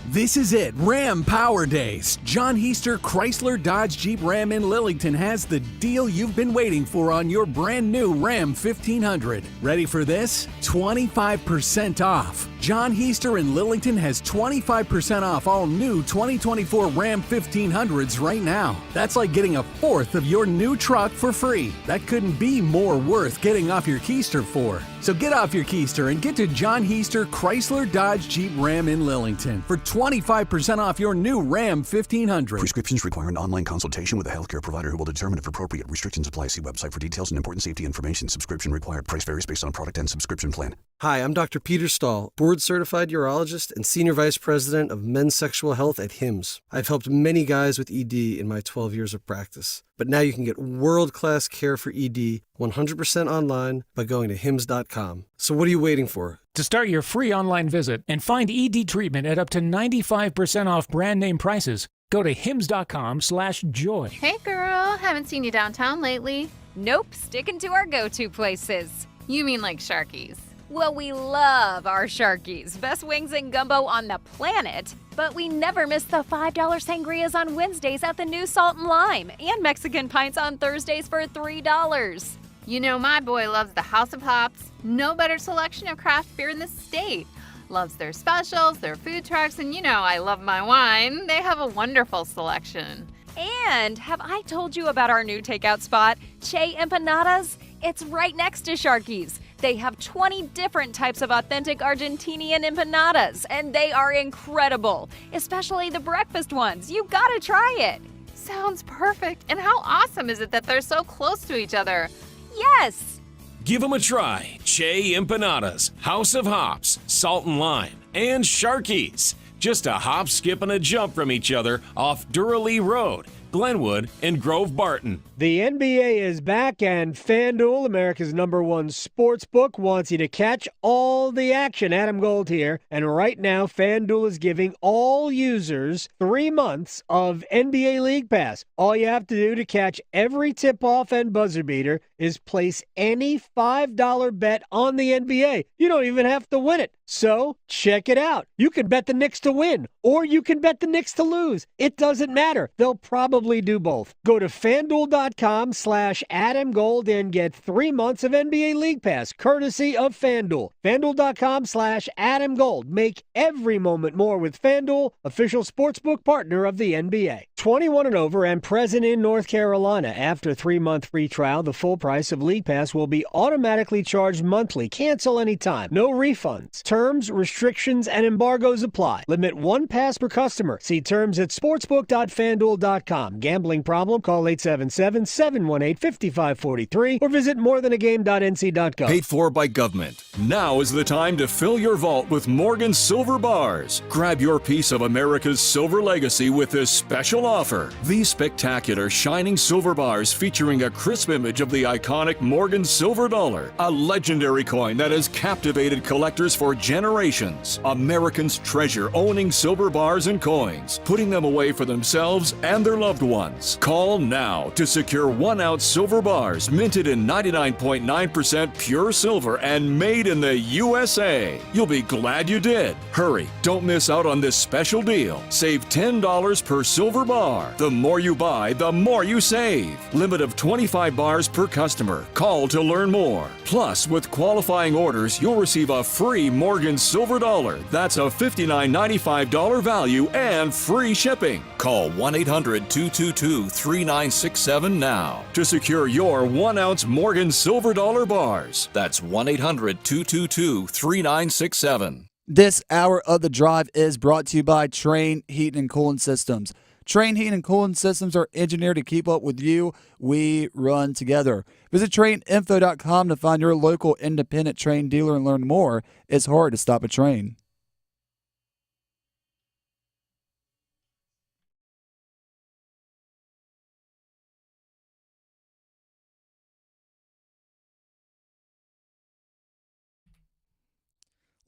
This is it, Ram Power Days. John Heister Chrysler Dodge Jeep Ram in Lillington has the deal you've been waiting for on your brand new Ram 1500. Ready for this? 25% off. John Heister in Lillington has 25% off all new 2024 Ram 1500s right now. That's like getting a fourth of your new truck for free. That couldn't be more worth getting off your keister for. So get off your keister and get to John Heister Chrysler Dodge Jeep Ram in Lillington for 25% off your new Ram 1500. Prescriptions require an online consultation with a healthcare provider who will determine if appropriate. Restrictions apply. See website for details and important safety information. Subscription required. Price varies based on product and subscription plan. Hi, I'm Dr. Peter Stahl, board-certified urologist and senior vice president of men's sexual health at HIMSS. I've helped many guys with ED in my 12 years of practice. But now you can get world-class care for ED 100% online by going to hims.com. So what are you waiting for? To start your free online visit and find ED treatment at up to 95% off brand name prices, go to hims.com/joy. Hey girl, haven't seen you downtown lately. Nope, sticking to our go-to places. You mean like Sharky's? Well, we love our Sharkies. Best wings and gumbo on the planet. But we never miss the $5 sangrias on Wednesdays at the new Salt and Lime. And Mexican pints on Thursdays for $3. You know my boy loves the House of Hops. No better selection of craft beer in the state. Loves their specials, their food trucks, and you know I love my wine. They have a wonderful selection. And have I told you about our new takeout spot, Che Empanadas? It's right next to Sharky's. They have 20 different types of authentic Argentinian empanadas, and they are incredible, especially the breakfast ones. You gotta try it. Sounds perfect. And how awesome is it that they're so close to each other? Yes! Give them a try. Che Empanadas, House of Hops, Salt and Lime, and Sharky's. Just a hop, skip, and a jump from each other off Durham Road, Glenwood, and Grove Barton. The NBA is back, and FanDuel, America's #1 sports book, wants you to catch all the action. Adam Gold here, and right now FanDuel is giving all users 3 months of NBA League Pass. All you have to do to catch every tip-off and buzzer beater is place any $5 bet on the NBA. You don't even have to win it. So check it out. You can bet the Knicks to win, or you can bet the Knicks to lose. It doesn't matter. They'll probably do both. Go to FanDuel.com/Adam Gold and get 3 months of NBA League Pass, courtesy of FanDuel. FanDuel.com/Adam Gold. Make every moment more with FanDuel, official sportsbook partner of the NBA. 21 and over and present in North Carolina. After 3-month free trial, the full price of League Pass will be automatically charged monthly. Cancel anytime. No refunds. Terms, restrictions, and embargoes apply. Limit 1 pass per customer. See terms at sportsbook.fanduel.com. Gambling problem? Call 877-718-5543 or visit morethanagame.nc.gov. Paid for by government. Now is the time to fill your vault with Morgan Silver Bars. Grab your piece of America's silver legacy with this special offer. These spectacular shining silver bars featuring a crisp image of the iconic Morgan silver dollar, a legendary coin that has captivated collectors for generations. Americans treasure owning silver bars and coins, putting them away for themselves and their loved ones. Call now to secure 1-ounce silver bars minted in 99.9% pure silver and made in the USA. You'll be glad you did. Hurry, don't miss out on this special deal. Save $10 per silver bar. The more you buy, the more you save. Limit of 25 bars per customer. Call to learn more. Plus, with qualifying orders, you'll receive a free Morgan silver dollar. That's a $59.95 value and free shipping. Call 1-800-222-3967 now to secure your 1-ounce Morgan silver dollar bars. That's 1-800-222-3967. This hour of the drive is brought to you by Train Heating and Cooling Systems. Train Heating and Cooling Systems are engineered to keep up with you. We run together. Visit traininfo.com to find your local independent Train dealer and learn more. It's hard to stop a train.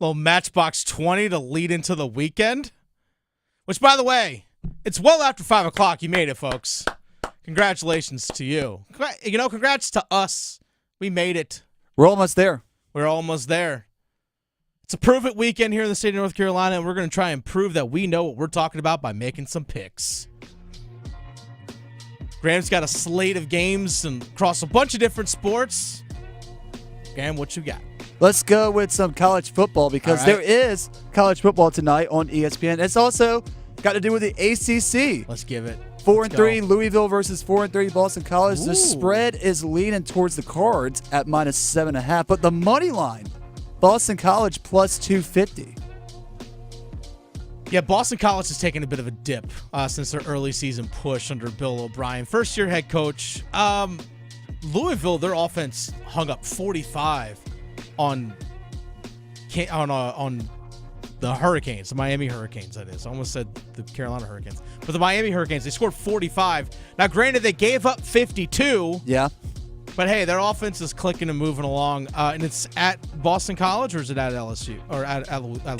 Little Matchbox 20 to lead into the weekend. Which, by the way, it's well after 5 o'clock. You made it, folks. Congratulations to you. You know, congrats to us. We made it. We're almost there. We're almost there. It's a prove it weekend here in the state of North Carolina, and we're going to try and prove that we know what we're talking about by making some picks. Graham's got a slate of games and across a bunch of different sports. Graham, what you got? Let's go with some college football because there is college football tonight on ESPN. It's also got to do with the ACC. Let's give it. 4-3 Louisville versus 4-3 Boston College. Ooh. The spread is leaning towards the Cards at -7.5, but the money line, Boston College plus 250. Yeah, Boston College has taken a bit of a dip since their early season push under Bill O'Brien. First-year head coach. Louisville, their offense hung up 45 on the Hurricanes, the Miami Hurricanes, that is. I almost said the Carolina Hurricanes. But the Miami Hurricanes, they scored 45. Now, granted, they gave up 52. Yeah. But, hey, their offense is clicking and moving along. And it's at Boston College, or is it at LSU? Or at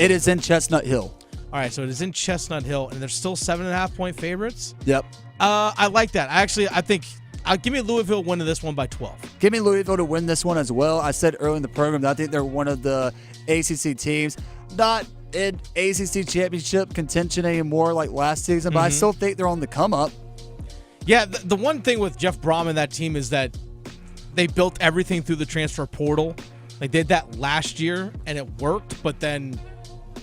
it is in Chestnut Hill. All right, so it is in Chestnut Hill, and they're still 7.5-point favorites? Yep. I like that. I think give me Louisville winning this one by 12. Give me Louisville to win this one as well. I said early in the program that I think they're one of the ACC teams, not in ACC championship contention anymore like last season, but I still think they're on the come up. Yeah, the one thing with Jeff Brom and that team is that they built everything through the transfer portal. They did that last year, and it worked, but then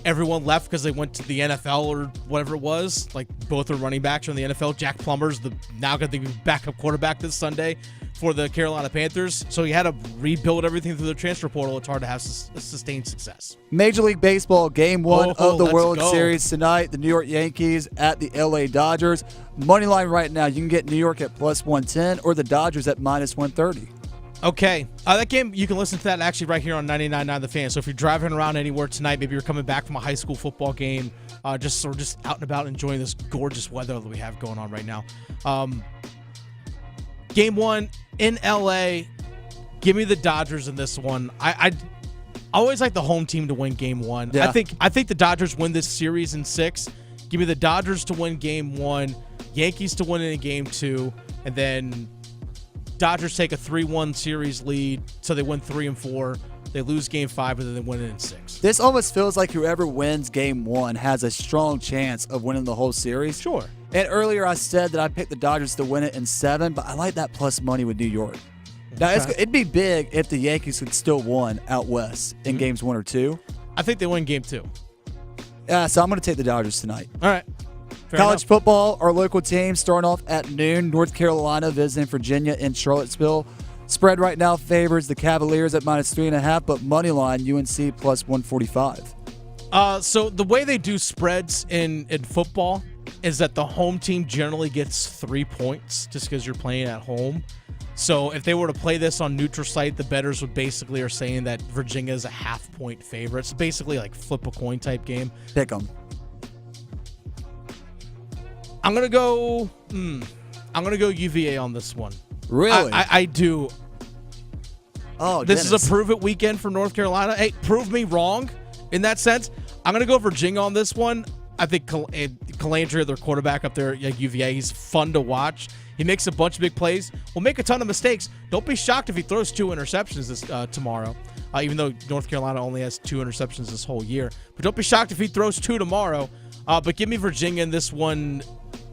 everyone left because they went to the NFL or whatever it was. Like both are running backs from the NFL. Jack Plummer's now going to be backup quarterback this Sunday for the Carolina Panthers. So he had to rebuild everything through the transfer portal. It's hard to have sustained success. Major League Baseball, Game 1 of the let's World go. Series tonight. The New York Yankees at the LA Dodgers. Money line right now, you can get New York at plus 110 or the Dodgers at minus 130. Okay. That game, you can listen to that actually right here on 99.9 The Fan. So if you're driving around anywhere tonight, maybe you're coming back from a high school football game, just out and about enjoying this gorgeous weather that we have going on right now. Game 1 in LA. Give me the Dodgers in this one. I always like the home team to win Game 1. Yeah. I think the Dodgers win this series in 6. Give me the Dodgers to win Game 1, Yankees to win it in Game 2, and then Dodgers take a 3-1 series lead, so they win 3 and 4. They lose Game 5, and then they win it in 6. This almost feels like whoever wins Game 1 has a strong chance of winning the whole series. Sure. And earlier I said that I picked the Dodgers to win it in 7, but I like that plus money with New York. Now, it'd be big if the Yankees could still win out west in Games 1 or 2. I think they win Game 2. Yeah, so I'm going to take the Dodgers tonight. All right. Fair College enough. football, our local team starting off at noon. North Carolina visiting Virginia in Charlottesville. Spread right now favors the Cavaliers at minus 3.5, but money line UNC plus 145. So the way they do spreads in football is that the home team generally gets 3 points just because you're playing at home. So if they were to play this on neutral site, the bettors would basically are saying that Virginia is a half-point favorite. It's basically like flip a coin type game. Pick them. I'm gonna go UVA on this one. Really? I do. Oh, this Dennis. is a prove it weekend for North Carolina. Hey, prove me wrong in that sense. I'm gonna go Virginia on this one. I think Calandria, their quarterback up there at UVA, he's fun to watch. He makes a bunch of big plays. Will make a ton of mistakes. Don't be shocked if he throws 2 interceptions tomorrow, even though North Carolina only has 2 interceptions this whole year. But don't be shocked if he throws 2 tomorrow. But give me Virginia in this one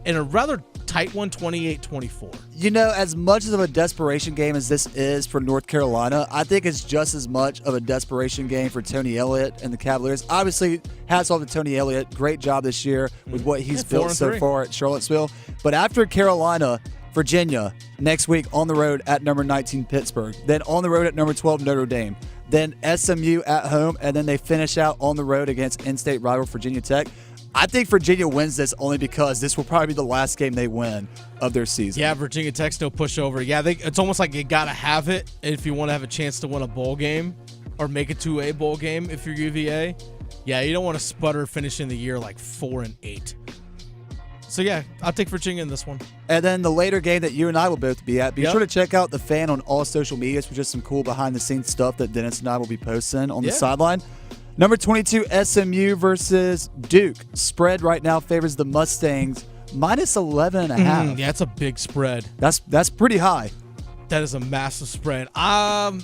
in a rather tight one, 28-24. You know, as much of a desperation game as this is for North Carolina, I think it's just as much of a desperation game for Tony Elliott and the Cavaliers. Obviously, hats off to Tony Elliott. Great job this year with what he's built so far at Charlottesville. But after Carolina, Virginia, next week on the road at number 19 Pittsburgh, then on the road at number 12 Notre Dame, then SMU at home, and then they finish out on the road against in-state rival Virginia Tech. I think Virginia wins this only because this will probably be the last game they win of their season. Yeah, Virginia Tech's no pushover. Yeah, it's almost like you got to have it if you want to have a chance to win a bowl game or make it to a bowl game if you're UVA. Yeah, you don't want to sputter finishing the year like 4-8. So, yeah, I'll take Virginia in this one. And then the later game that you and I will both be at, be sure to check out The Fan on all social medias for just some cool behind-the-scenes stuff that Dennis and I will be posting on the sideline. Number 22, SMU versus Duke. Spread right now favors the Mustangs, minus 11.5. Yeah, it's a big spread. That's pretty high. That is a massive spread. I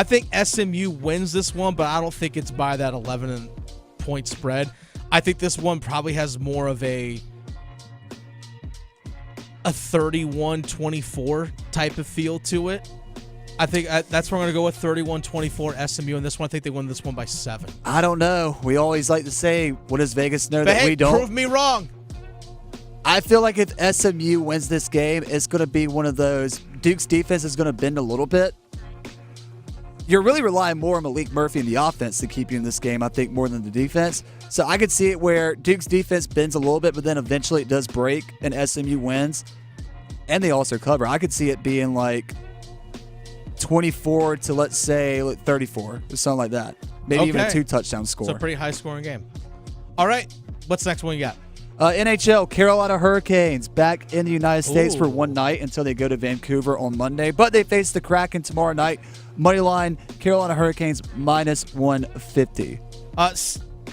think SMU wins this one, but I don't think it's by that 11-point spread. I think this one probably has more of a 31-24 type of feel to it. I think that's where I'm going to go with 31-24 SMU, and this one I think they win this one by 7. I don't know. We always like to say, what does Vegas know But that hey, we don't? prove me wrong. I feel like if SMU wins this game, it's going to be one of those. Duke's defense is going to bend a little bit. You're really relying more on Malik Murphy and the offense to keep you in this game, I think, more than the defense. So I could see it where Duke's defense bends a little bit, but then eventually it does break and SMU wins. And they also cover. I could see it being like 24 to, let's say, 34 or something like that. Maybe even a 2-touchdown score. It's a pretty high-scoring game. All right, what's the next one you got? NHL, Carolina Hurricanes back in the United States for one night until they go to Vancouver on Monday. But they face the Kraken tomorrow night. Moneyline, Carolina Hurricanes minus 150.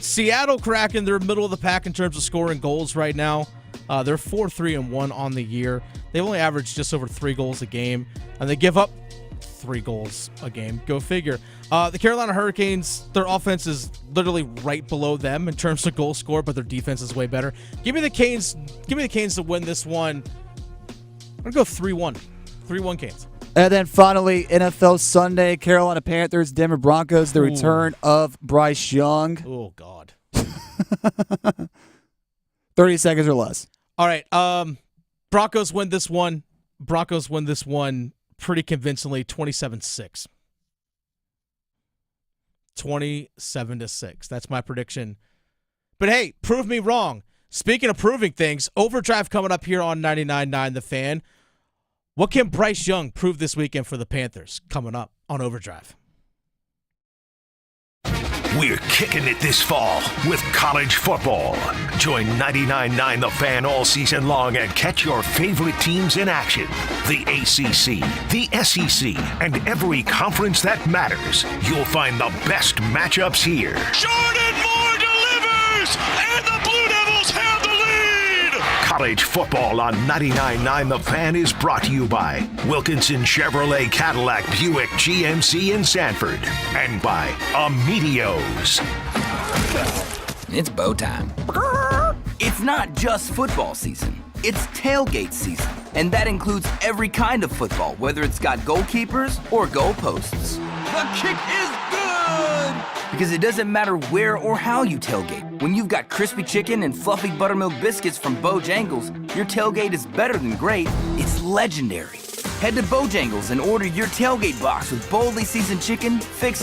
Seattle Kraken, they're middle of the pack in terms of scoring goals right now. They're 4-3-1 on the year. They've only averaged just over 3 goals a game, and they give up 3 goals a game. Go figure. The Carolina Hurricanes, their offense is literally right below them in terms of goal score, but their defense is way better. Give me the Canes to win this one. I'm going to go 3-1. 3-1 Canes. And then finally, NFL Sunday, Carolina Panthers, Denver Broncos, the return of Bryce Young. Oh, God. 30 seconds or less. All right. Broncos win this one. Broncos win this one pretty convincingly, 27-6. 27-6. That's my prediction. But hey, prove me wrong. Speaking of proving things, Overdrive coming up here on 99.9 The Fan. What can Bryce Young prove this weekend for the Panthers? Coming up on Overdrive. We're kicking it this fall with college football. Join 99.9 The Fan all season long and catch your favorite teams in action. The ACC, the SEC, and every conference that matters. You'll find the best matchups here. Jordan Moore delivers, and the Blue Devils have the lead. College football on 99.9 The Fan is brought to you by Wilkinson Chevrolet Cadillac Buick GMC in Sanford and by Amedios. It's bow time. It's not just football season. It's tailgate season. And that includes every kind of football, whether it's got goalkeepers or goalposts. The kick is good! Because it doesn't matter where or how you tailgate. When you've got crispy chicken and fluffy buttermilk biscuits from Bojangles, your tailgate is better than great. It's legendary. Head to Bojangles and order your tailgate box with boldly seasoned chicken, fixins,